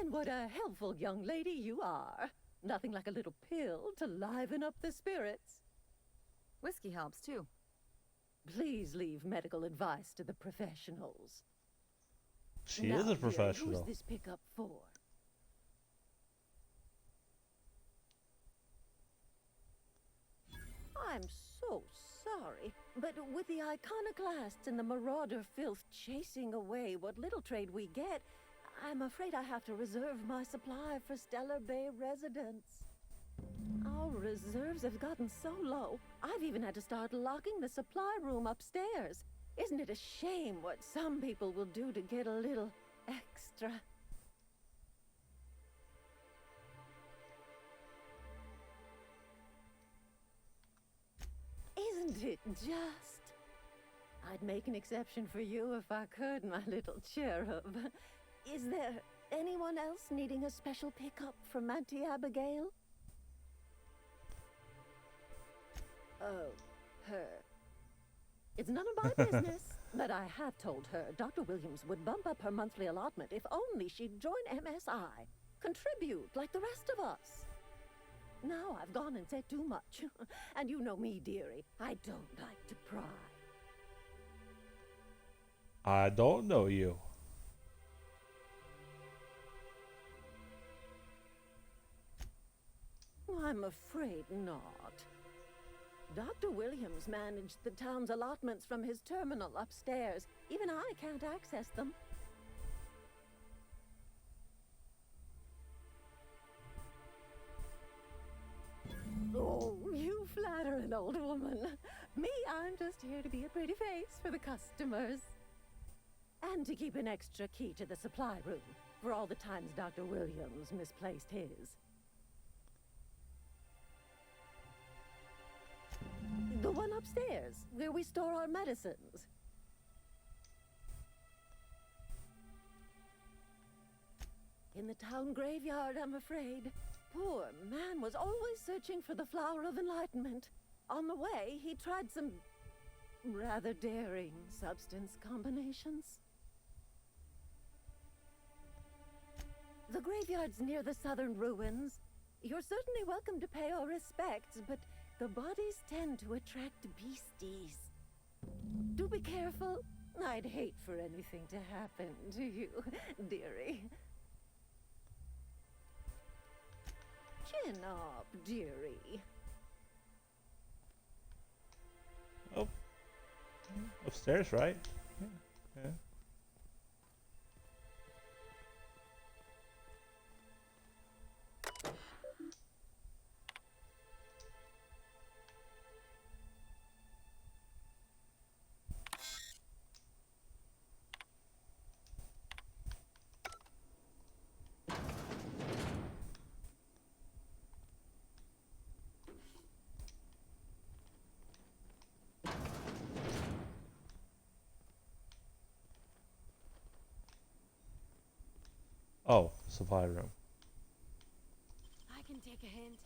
And what a helpful young lady you are. Nothing like a little pill to liven up the spirits. Whiskey helps, too. Please leave medical advice to the professionals. She Now, is a dearie, professional. who's this pickup for? I'm so sorry, but with the iconoclasts and the marauder filth chasing away what little trade we get, I'm afraid I have to reserve my supply for Stellar Bay residents. Our reserves have gotten so low, I've even had to start locking the supply room upstairs. Isn't it a shame what some people will do to get a little extra? Isn't it just? I'd make an exception for you if I could, my little cherub. Is there anyone else needing a special pickup from Auntie Abigail? Oh, her. It's none of my business, but I have told her Dr. Williams would bump up her monthly allotment if only she'd join MSI. Contribute like the rest of us. Now I've gone and said too much. And you know me, dearie. I don't like to pry. I don't know you. I'm afraid not. Dr. Williams managed the town's allotments from his terminal upstairs. Even I can't access them. Oh, you flatter an old woman. Me, I'm just here to be a pretty face for the customers. And to keep an extra key to the supply room for all the times Dr. Williams misplaced his. The one upstairs, where we store our medicines. In the town graveyard, I'm afraid. Poor man was always searching for the flower of enlightenment. On the way, he tried some rather daring substance combinations. The graveyard's near the southern ruins. You're certainly welcome to pay our respects, but the bodies tend to attract beasties. Do be careful. I'd hate for anything to happen to you, dearie. Chin up, dearie. Oh. Upstairs, right? Yeah. Yeah. Oh, supply room. I can take a hint.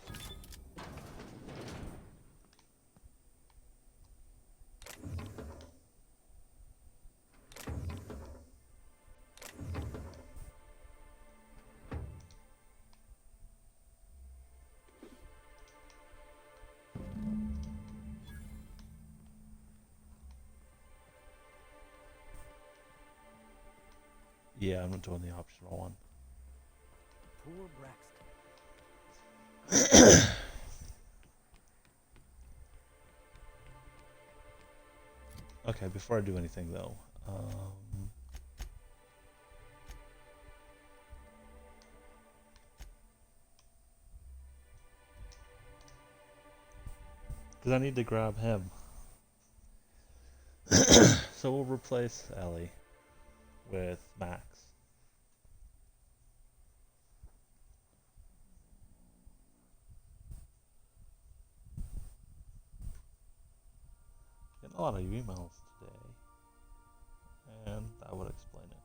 Yeah, I'm not doing the optional one. Poor Braxton. Okay, before I do anything though, because I need to grab him. So we'll replace Ellie with Max. Getting a lot of emails today, and that would explain it.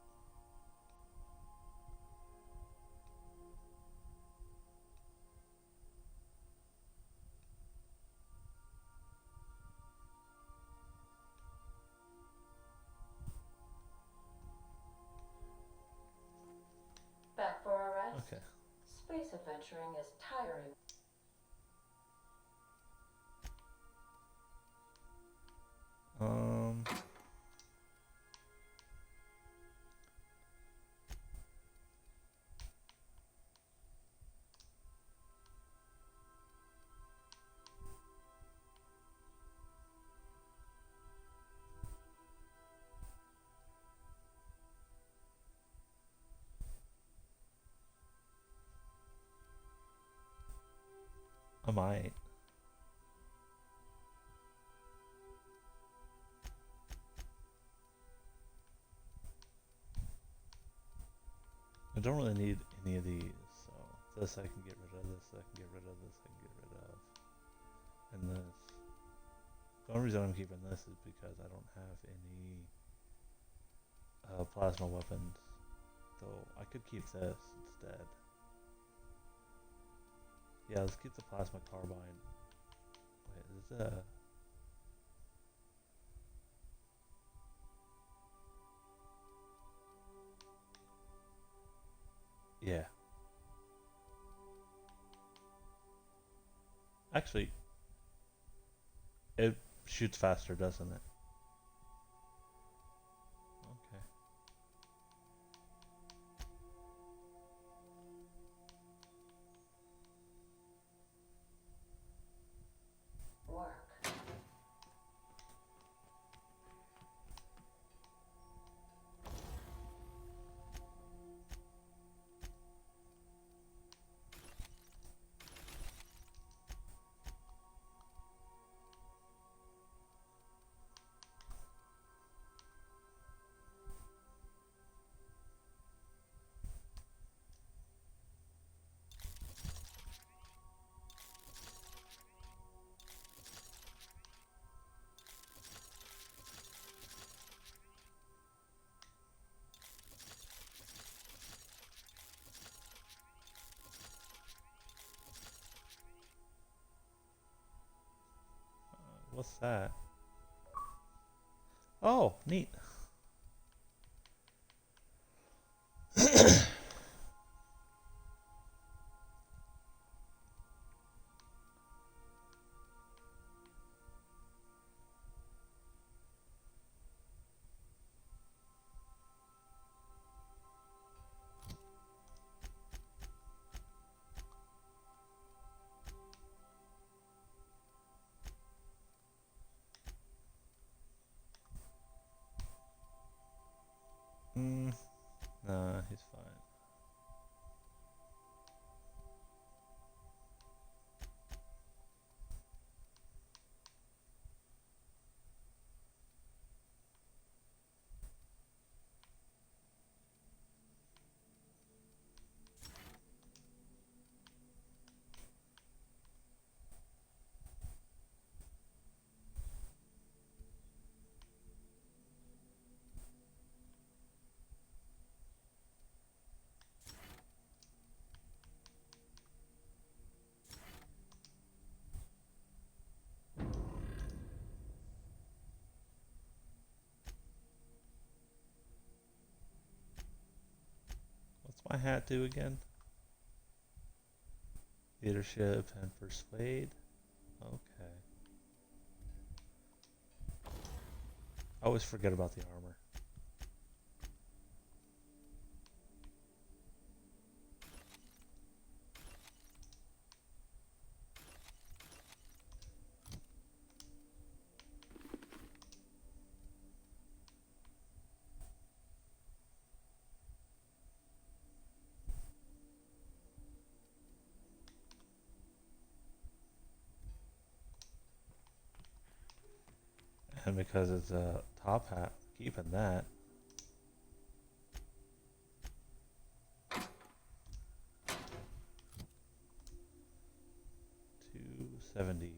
Back for a rest? Okay. Space adventuring is tiring. I might. I don't really need any of these, so this I can get rid of, this I can get rid of, this I can get rid of, and this. The only reason I'm keeping this is because I don't have any plasma weapons. So I could keep this instead. Yeah, let's keep the plasma carbine. Wait, is it yeah. Actually, it shoots faster, doesn't it? Okay. Work. What's that? Oh, neat. Nah, he's fine. What's my hat do again? Leadership and persuade. Okay. I always forget about the armor. And because it's a top hat, keeping that. 270.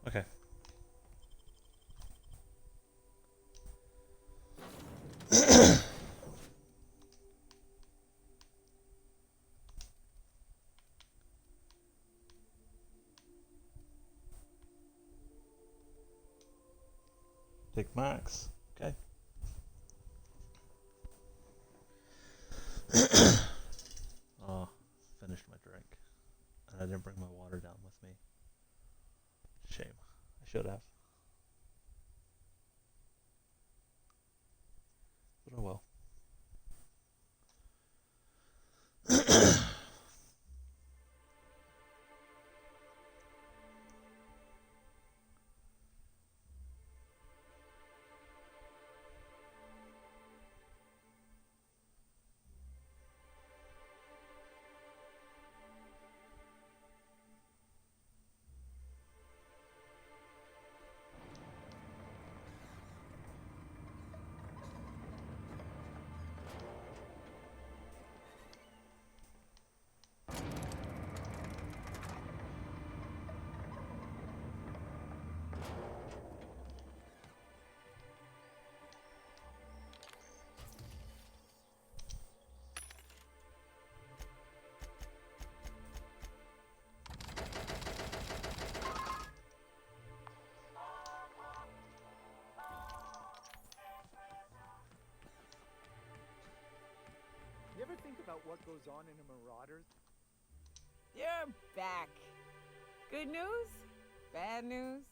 Okay. Take Max. Okay. Oh, finished my drink. And I didn't bring my water down with me. Shame. I should have. But oh well. think about what goes on in a Marauders? You're back. Good news? Bad news?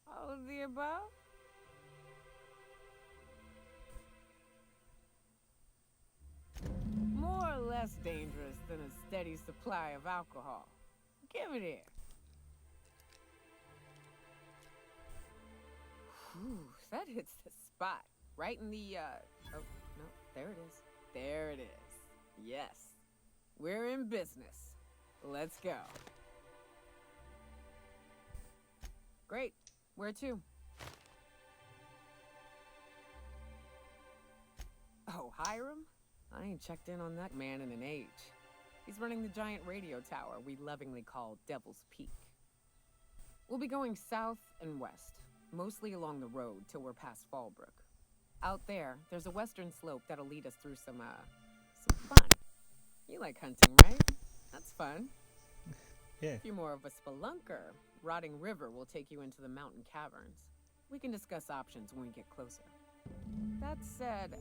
All of the above? More or less dangerous than a steady supply of alcohol. Give it here. Whew, that hits the spot. Right in the, oh, no, there it is. There it is. Yes. We're in business. Let's go. Great. Where to? Oh, Hiram? I ain't checked in on that man in an age. He's running the giant radio tower we lovingly call Devil's Peak. We'll be going south and west, mostly along the road till we're past Fallbrook. Out there's a western slope that'll lead us through some fun. You like hunting, right? That's fun. Yeah. If you're more of a spelunker, Rotting River will take you into the mountain caverns. We can discuss options when we get closer. That said,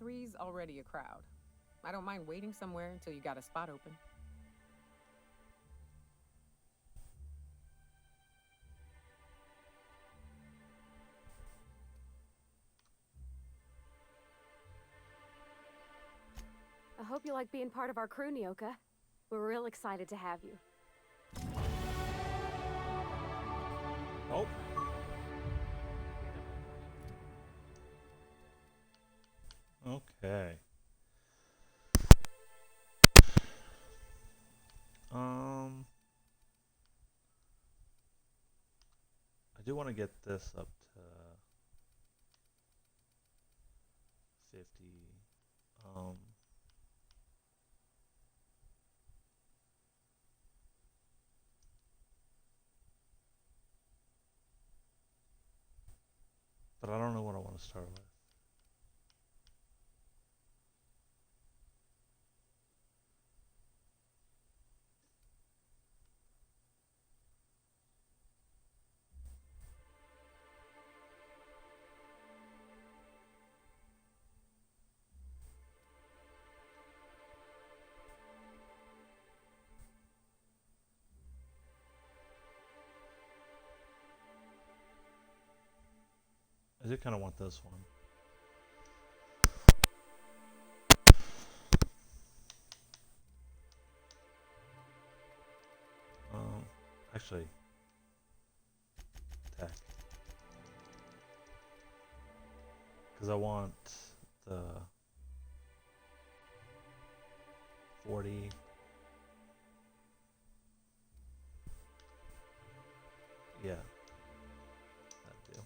3's already a crowd. I don't mind waiting somewhere until you got a spot open. I hope you like being part of our crew, Nyoka. We're real excited to have you. Oh. Okay. I do want to get this up to 50. But I don't know what I want to start with. I do kind of want this one. Actually, tech. Because I want the 40. Yeah. That deal.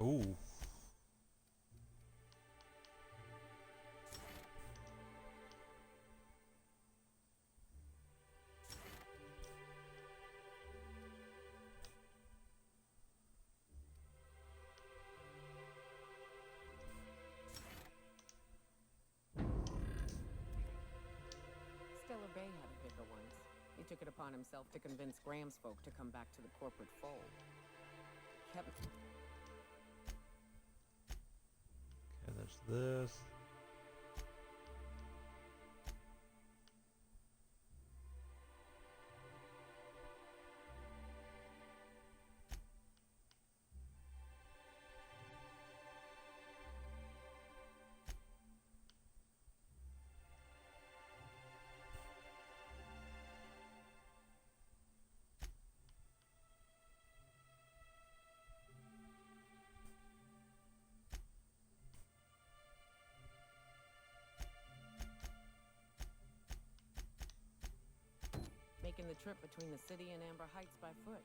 Ooh. Stellar Bay had a vicar once. He took it upon himself to convince Graham's folk to come back to the corporate fold. Kept... Okay, there's this. Making the trip between the city and Amber Heights by foot.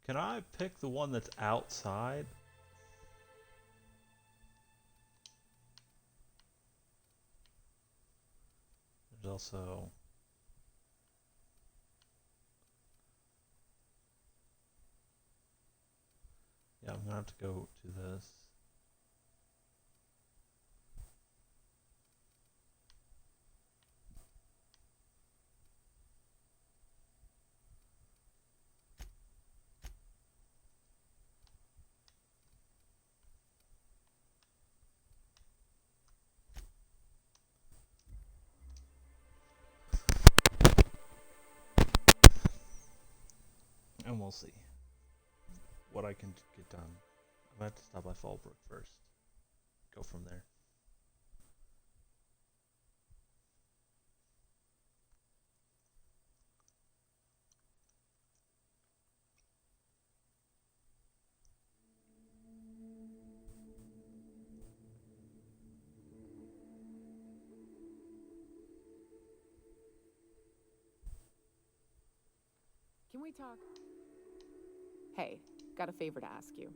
Can I pick the one that's outside? There's also... Yeah, I'm gonna have to go to this. And we'll see what I can get done. I'm gonna have to stop by Fallbrook first. Go from there. Can we talk? Hey, got a favor to ask you.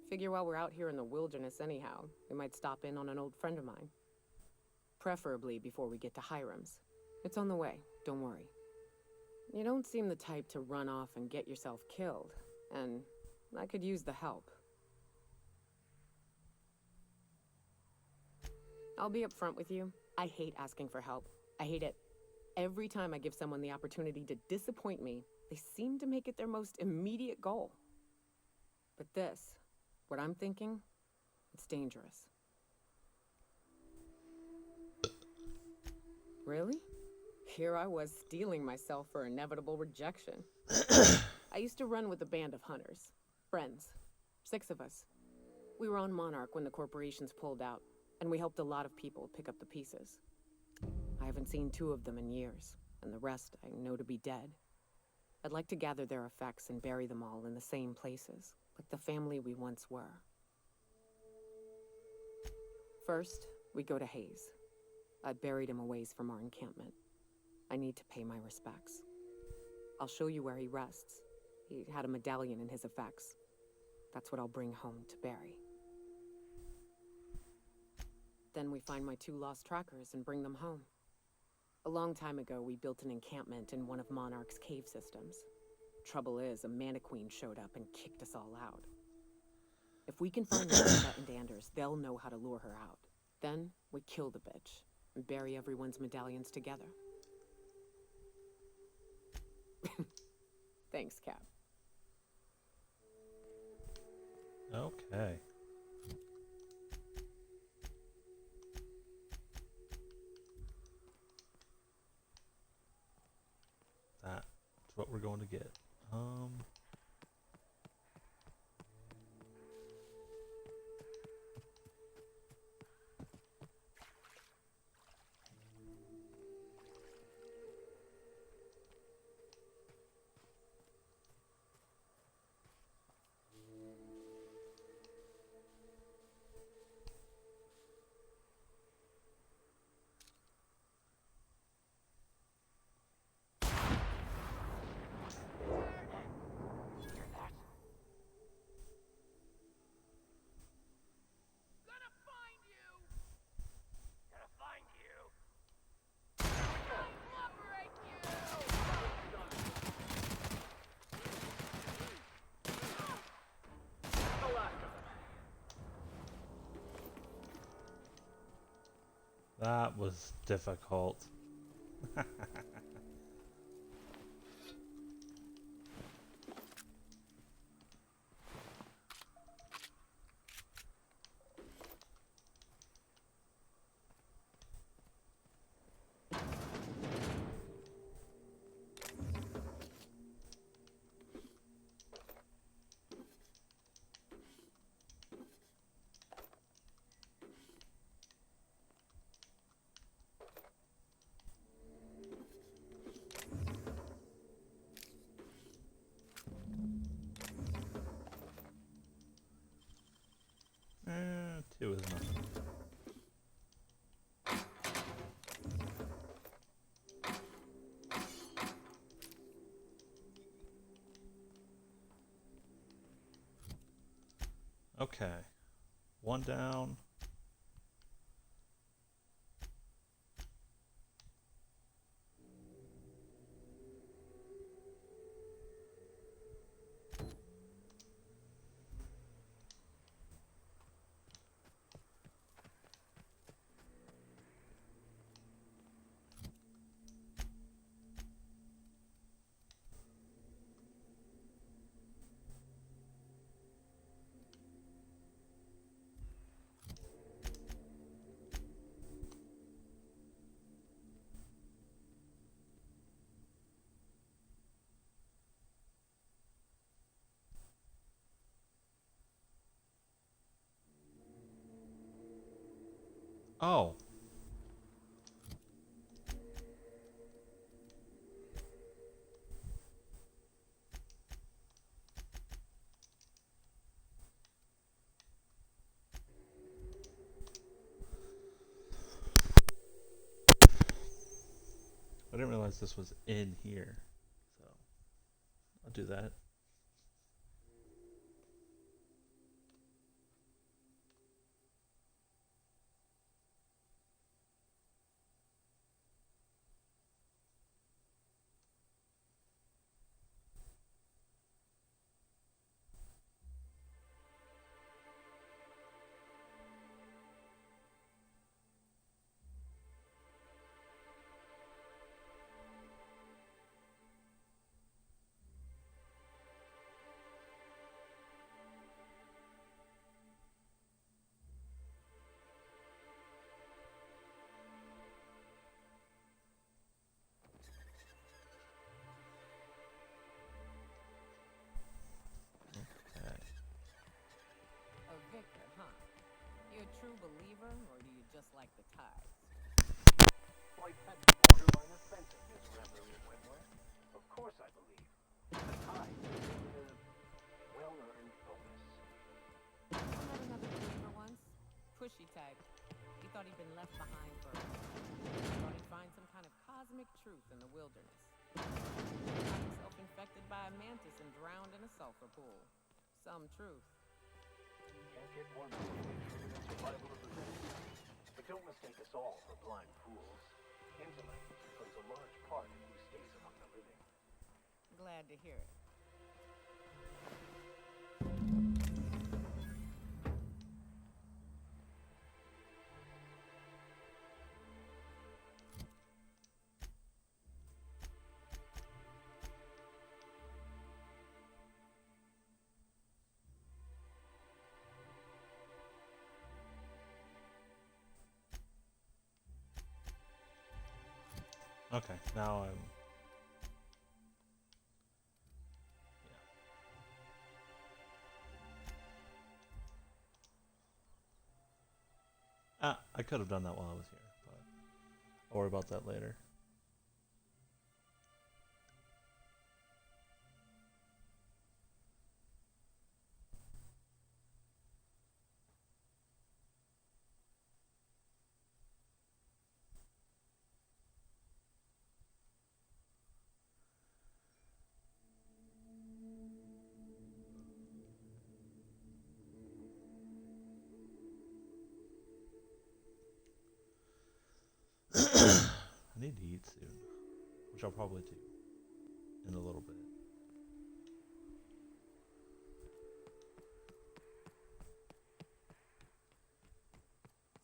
Figure while we're out here in the wilderness anyhow, we might stop in on an old friend of mine. Preferably before we get to Hiram's. It's on the way, don't worry. You don't seem the type to run off and get yourself killed, and I could use the help. I'll be upfront with you. I hate asking for help. I hate it. Every time I give someone the opportunity to disappoint me, they seem to make it their most immediate goal. But this, what I'm thinking, it's dangerous. Really? Here I was steeling myself for inevitable rejection. I used to run with a band of hunters. Friends. 6 of us. We were on Monarch when the corporations pulled out, and we helped a lot of people pick up the pieces. I haven't seen 2 of them in years, and the rest I know to be dead. I'd like to gather their effects and bury them all in the same places, like the family we once were. First, we go to Hayes. I buried him a ways from our encampment. I need to pay my respects. I'll show you where he rests. He had a medallion in his effects. That's what I'll bring home to Barry. Then we find my 2 lost trackers and bring them home. A long time ago, we built an encampment in one of Monarch's cave systems. Trouble is, a Mantiqueen showed up and kicked us all out. If we can find Lisa and Anders, they'll know how to lure her out. Then, we kill the bitch and bury everyone's medallions together. Thanks, Cap. Okay. That's what we're going to get. That was difficult. Two is nothing. Okay. One down. Oh. I didn't realize this was in here, so I'll do that. A vicar, huh? You a true believer, or do you just like the tithes? Like that borderline of fencing, Miss Reverie Wentworth. Of course I believe. The tithe is a well-earned bonus. I met another believer once. Pushy type. He thought he'd been left behind for a while. Thought he'd find some kind of cosmic truth in the wilderness. Got himself infected by a mantis and drowned in a sulfur pool. Some truth. Can't get one more than survival of the fittest. But don't mistake us all for blind fools. Intellect plays a large part in who stays among the living. Glad to hear it. Okay, now I'm... Yeah. I could have done that while I was here, but I'll worry about that later. I need to eat soon, which I'll probably do in a little bit.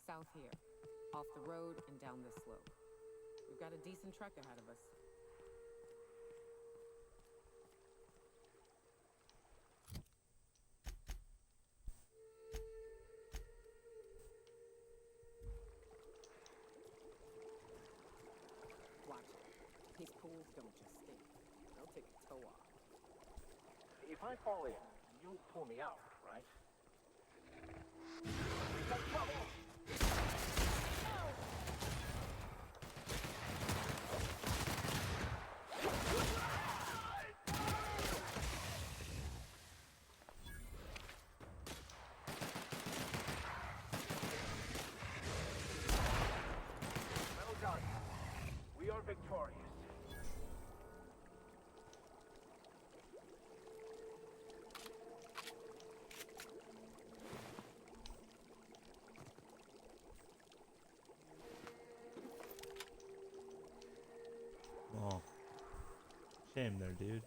South here, off the road and down this slope. We've got a decent trek ahead of us. Watch it. These pools don't just stink. They'll take a toe off. If I fall in, you'll pull me out, right? Well done. We are victorious. Shame there, dude.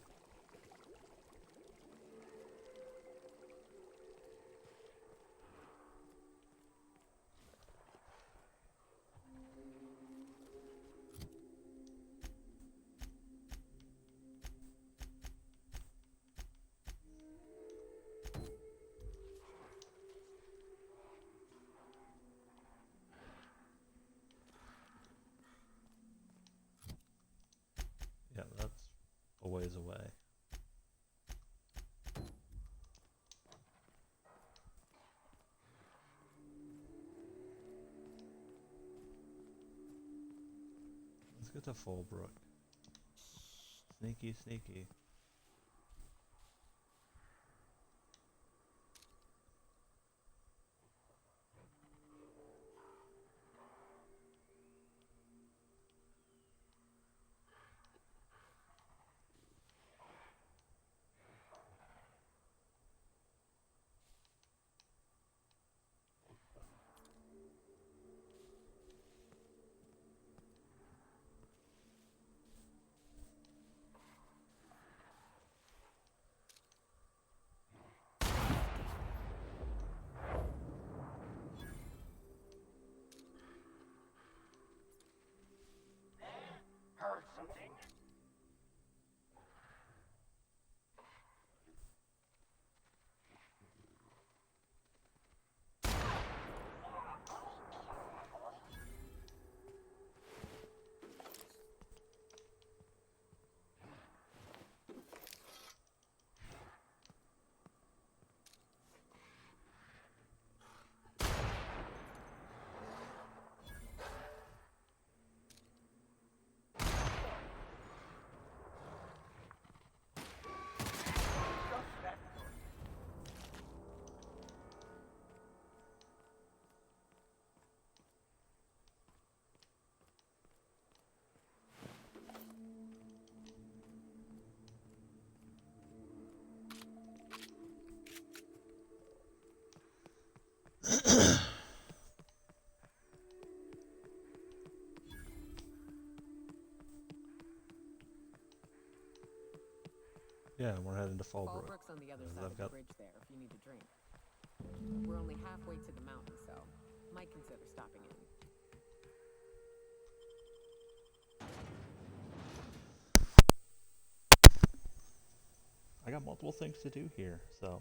Yeah, that's a ways away. Let's get to Fallbrook. Sneaky, sneaky. Heard something? Yeah, we're heading to Fallbrook. Fallbrook's on the other Because side I've of the got- bridge there if you need a drink. We're only halfway to the mountain, so might consider stopping in. I got multiple things to do here, so.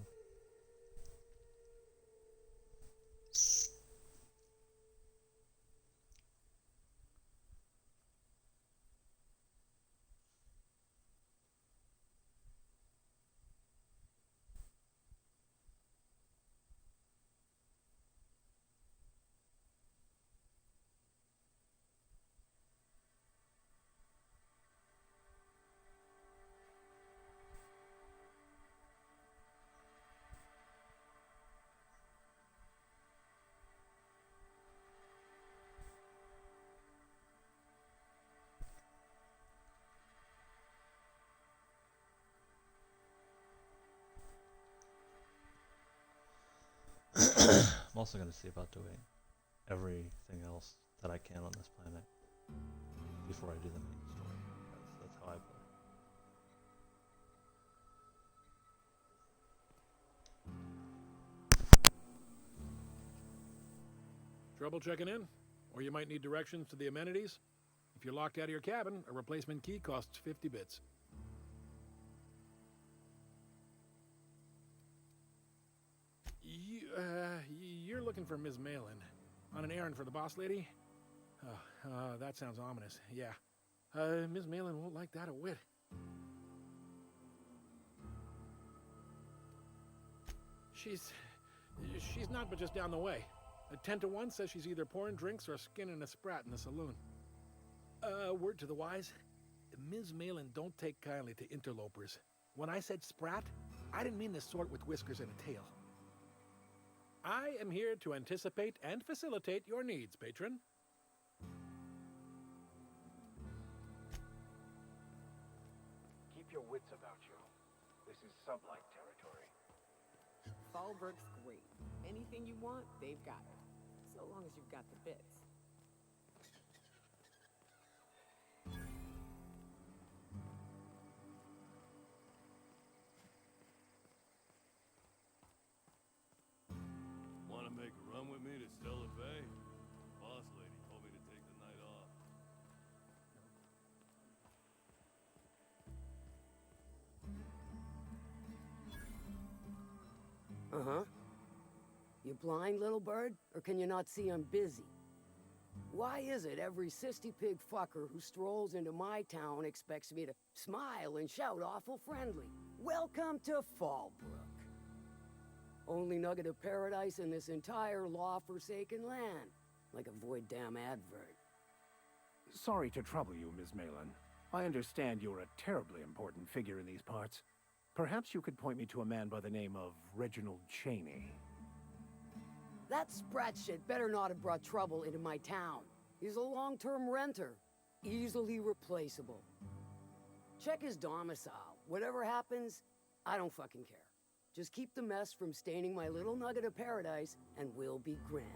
I'm also going to see about doing everything else that I can on this planet before I do the main story. That's how I play. Trouble checking in? Or you might need directions to the amenities? If you're locked out of your cabin, a replacement key costs 50 bits. You're looking for Ms. Malin. On an errand for the boss lady? Oh, that sounds ominous. Yeah. Ms. Malin won't like that a whit. She's not but just down the way. A 10 to 1 says she's either pouring drinks or skinning a sprat in the saloon. Word to the wise, Ms. Malin don't take kindly to interlopers. When I said sprat, I didn't mean the sort with whiskers and a tail. I am here to anticipate and facilitate your needs, patron. Keep your wits about you. This is sublight territory. Fallbrook's great. Anything you want, they've got it. So long as you've got the bits. Huh? You blind, little bird? Or can you not see I'm busy? Why is it every sissy pig fucker who strolls into my town expects me to smile and shout awful friendly? Welcome to Fallbrook. Only nugget of paradise in this entire law-forsaken land. Like a void damn advert. Sorry to trouble you, Ms. Malin. I understand you're a terribly important figure in these parts. Perhaps you could point me to a man by the name of Reginald Cheney. That sprat shit better not have brought trouble into my town. He's a long-term renter. Easily replaceable. Check his domicile. Whatever happens, I don't fucking care. Just keep the mess from staining my little nugget of paradise, and we'll be grand.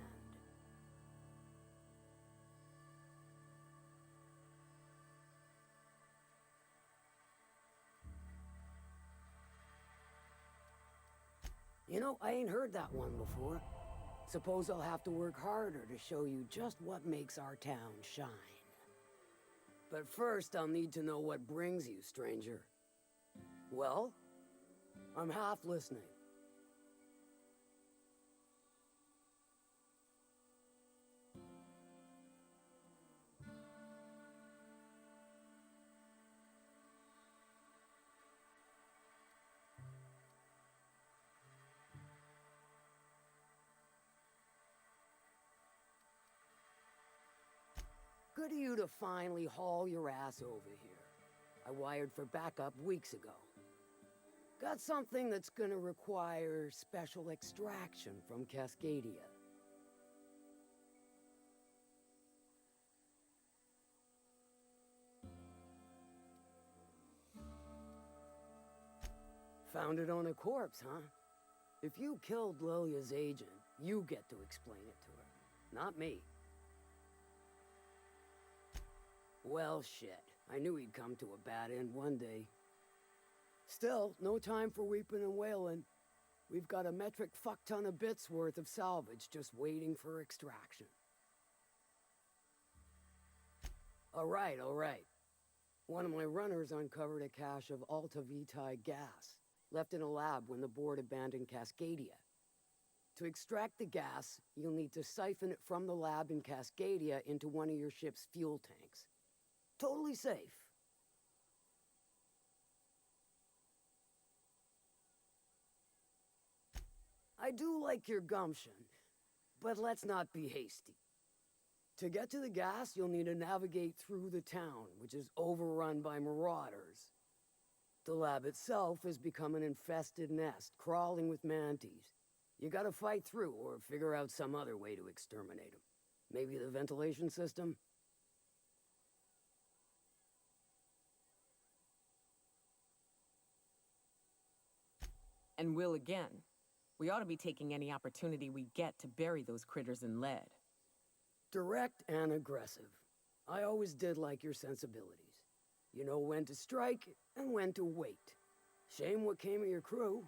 You know, I ain't heard that one before. Suppose I'll have to work harder to show you just what makes our town shine. But first, I'll need to know what brings you, stranger. Well, I'm half listening. Good of you to finally haul your ass over here. I wired for backup weeks ago. Got something that's gonna require special extraction from Cascadia. Found it on a corpse, huh? If you killed Lilia's agent, you get to explain it to her, not me. Well, shit. I knew he'd come to a bad end one day. Still, no time for weeping and wailing. We've got a metric fuck-ton of bits worth of salvage just waiting for extraction. All right. One of my runners uncovered a cache of Alta Vitae gas, left in a lab when the board abandoned Cascadia. To extract the gas, you'll need to siphon it from the lab in Cascadia into one of your ship's fuel tanks. Totally safe. I do like your gumption, but let's not be hasty. To get to the gas, you'll need to navigate through the town, which is overrun by marauders. The lab itself has become an infested nest, crawling with manties. You gotta fight through or figure out some other way to exterminate them. Maybe the ventilation system? And will again. We ought to be taking any opportunity we get to bury those critters in lead. Direct and aggressive. I always did like your sensibilities. You know when to strike and when to wait. Shame what came of your crew.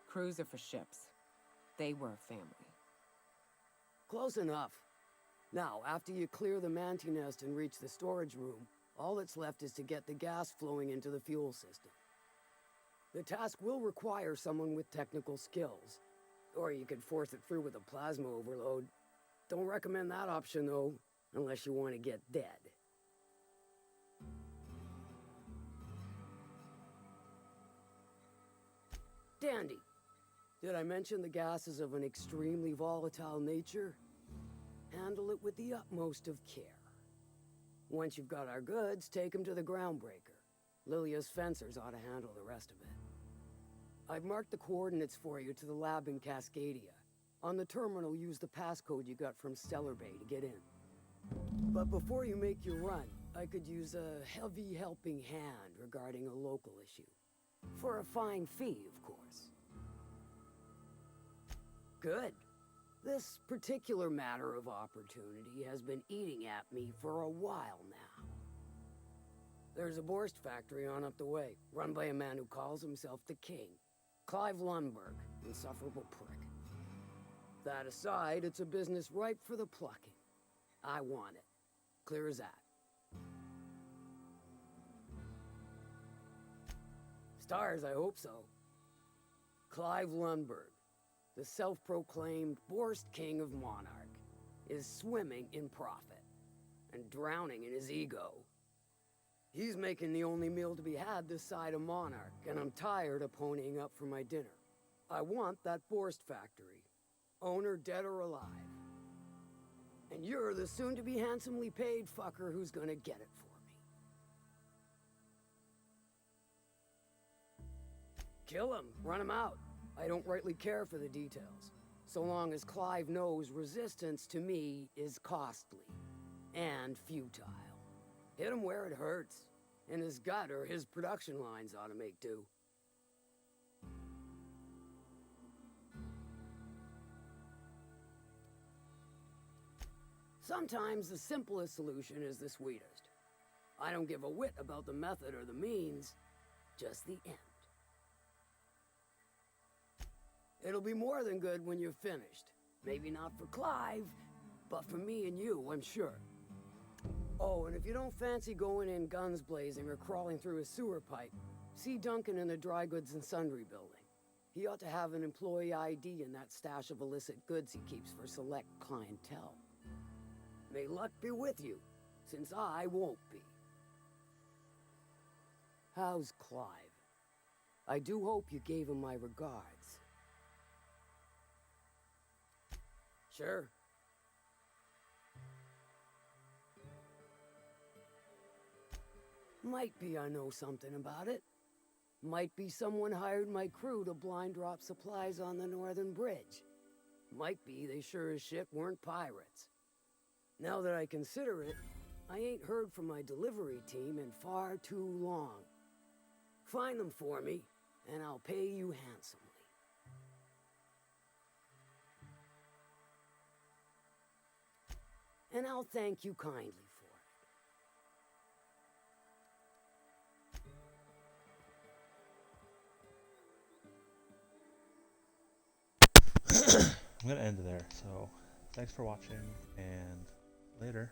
Crews are for ships. They were a family. Close enough. Now, after you clear the manti nest and reach the storage room, all that's left is to get the gas flowing into the fuel system. The task will require someone with technical skills. Or you could force it through with a plasma overload. Don't recommend that option, though, unless you want to get dead. Dandy. Did I mention the gas is of an extremely volatile nature? Handle it with the utmost of care. Once you've got our goods, take them to the groundbreaker. Lilia's fencers ought to handle the rest of it. I've marked the coordinates for you to the lab in Cascadia. On the terminal, use the passcode you got from Stellar Bay to get in. But before you make your run, I could use a heavy helping hand regarding a local issue. For a fine fee, of course. Good. This particular matter of opportunity has been eating at me for a while now. There's a Borst factory on up the way, run by a man who calls himself the King. Clive Lundberg, insufferable prick. That aside, it's a business ripe for the plucking. I want it. Clear as that. Stars, I hope so. Clive Lundberg, the self-proclaimed Borst King of Monarch, is swimming in profit and drowning in his ego. He's making the only meal to be had this side of Monarch, and I'm tired of ponying up for my dinner. I want that Borst factory, owner dead or alive. And you're the soon-to-be handsomely paid fucker who's gonna get it for me. Kill him, run him out. I don't rightly care for the details, so long as Clive knows resistance to me is costly and futile. Hit him where it hurts, and his gut or his production lines ought to make do. Sometimes the simplest solution is the sweetest. I don't give a whit about the method or the means, just the end. It'll be more than good when you're finished. Maybe not for Clive, but for me and you, I'm sure. Oh, and if you don't fancy going in guns blazing or crawling through a sewer pipe, see Duncan in the dry goods and sundry building. He ought to have an employee ID in that stash of illicit goods he keeps for select clientele. May luck be with you, since I won't be. How's Clive? I do hope you gave him my regards. Sure. Might be I know something about it. Might be someone hired my crew to blind drop supplies on the Northern Bridge. Might be they sure as shit weren't pirates. Now that I consider it, I ain't heard from my delivery team in far too long. Find them for me, and I'll pay you handsomely. And I'll thank you kindly for it. I'm gonna end there, so thanks for watching, and later.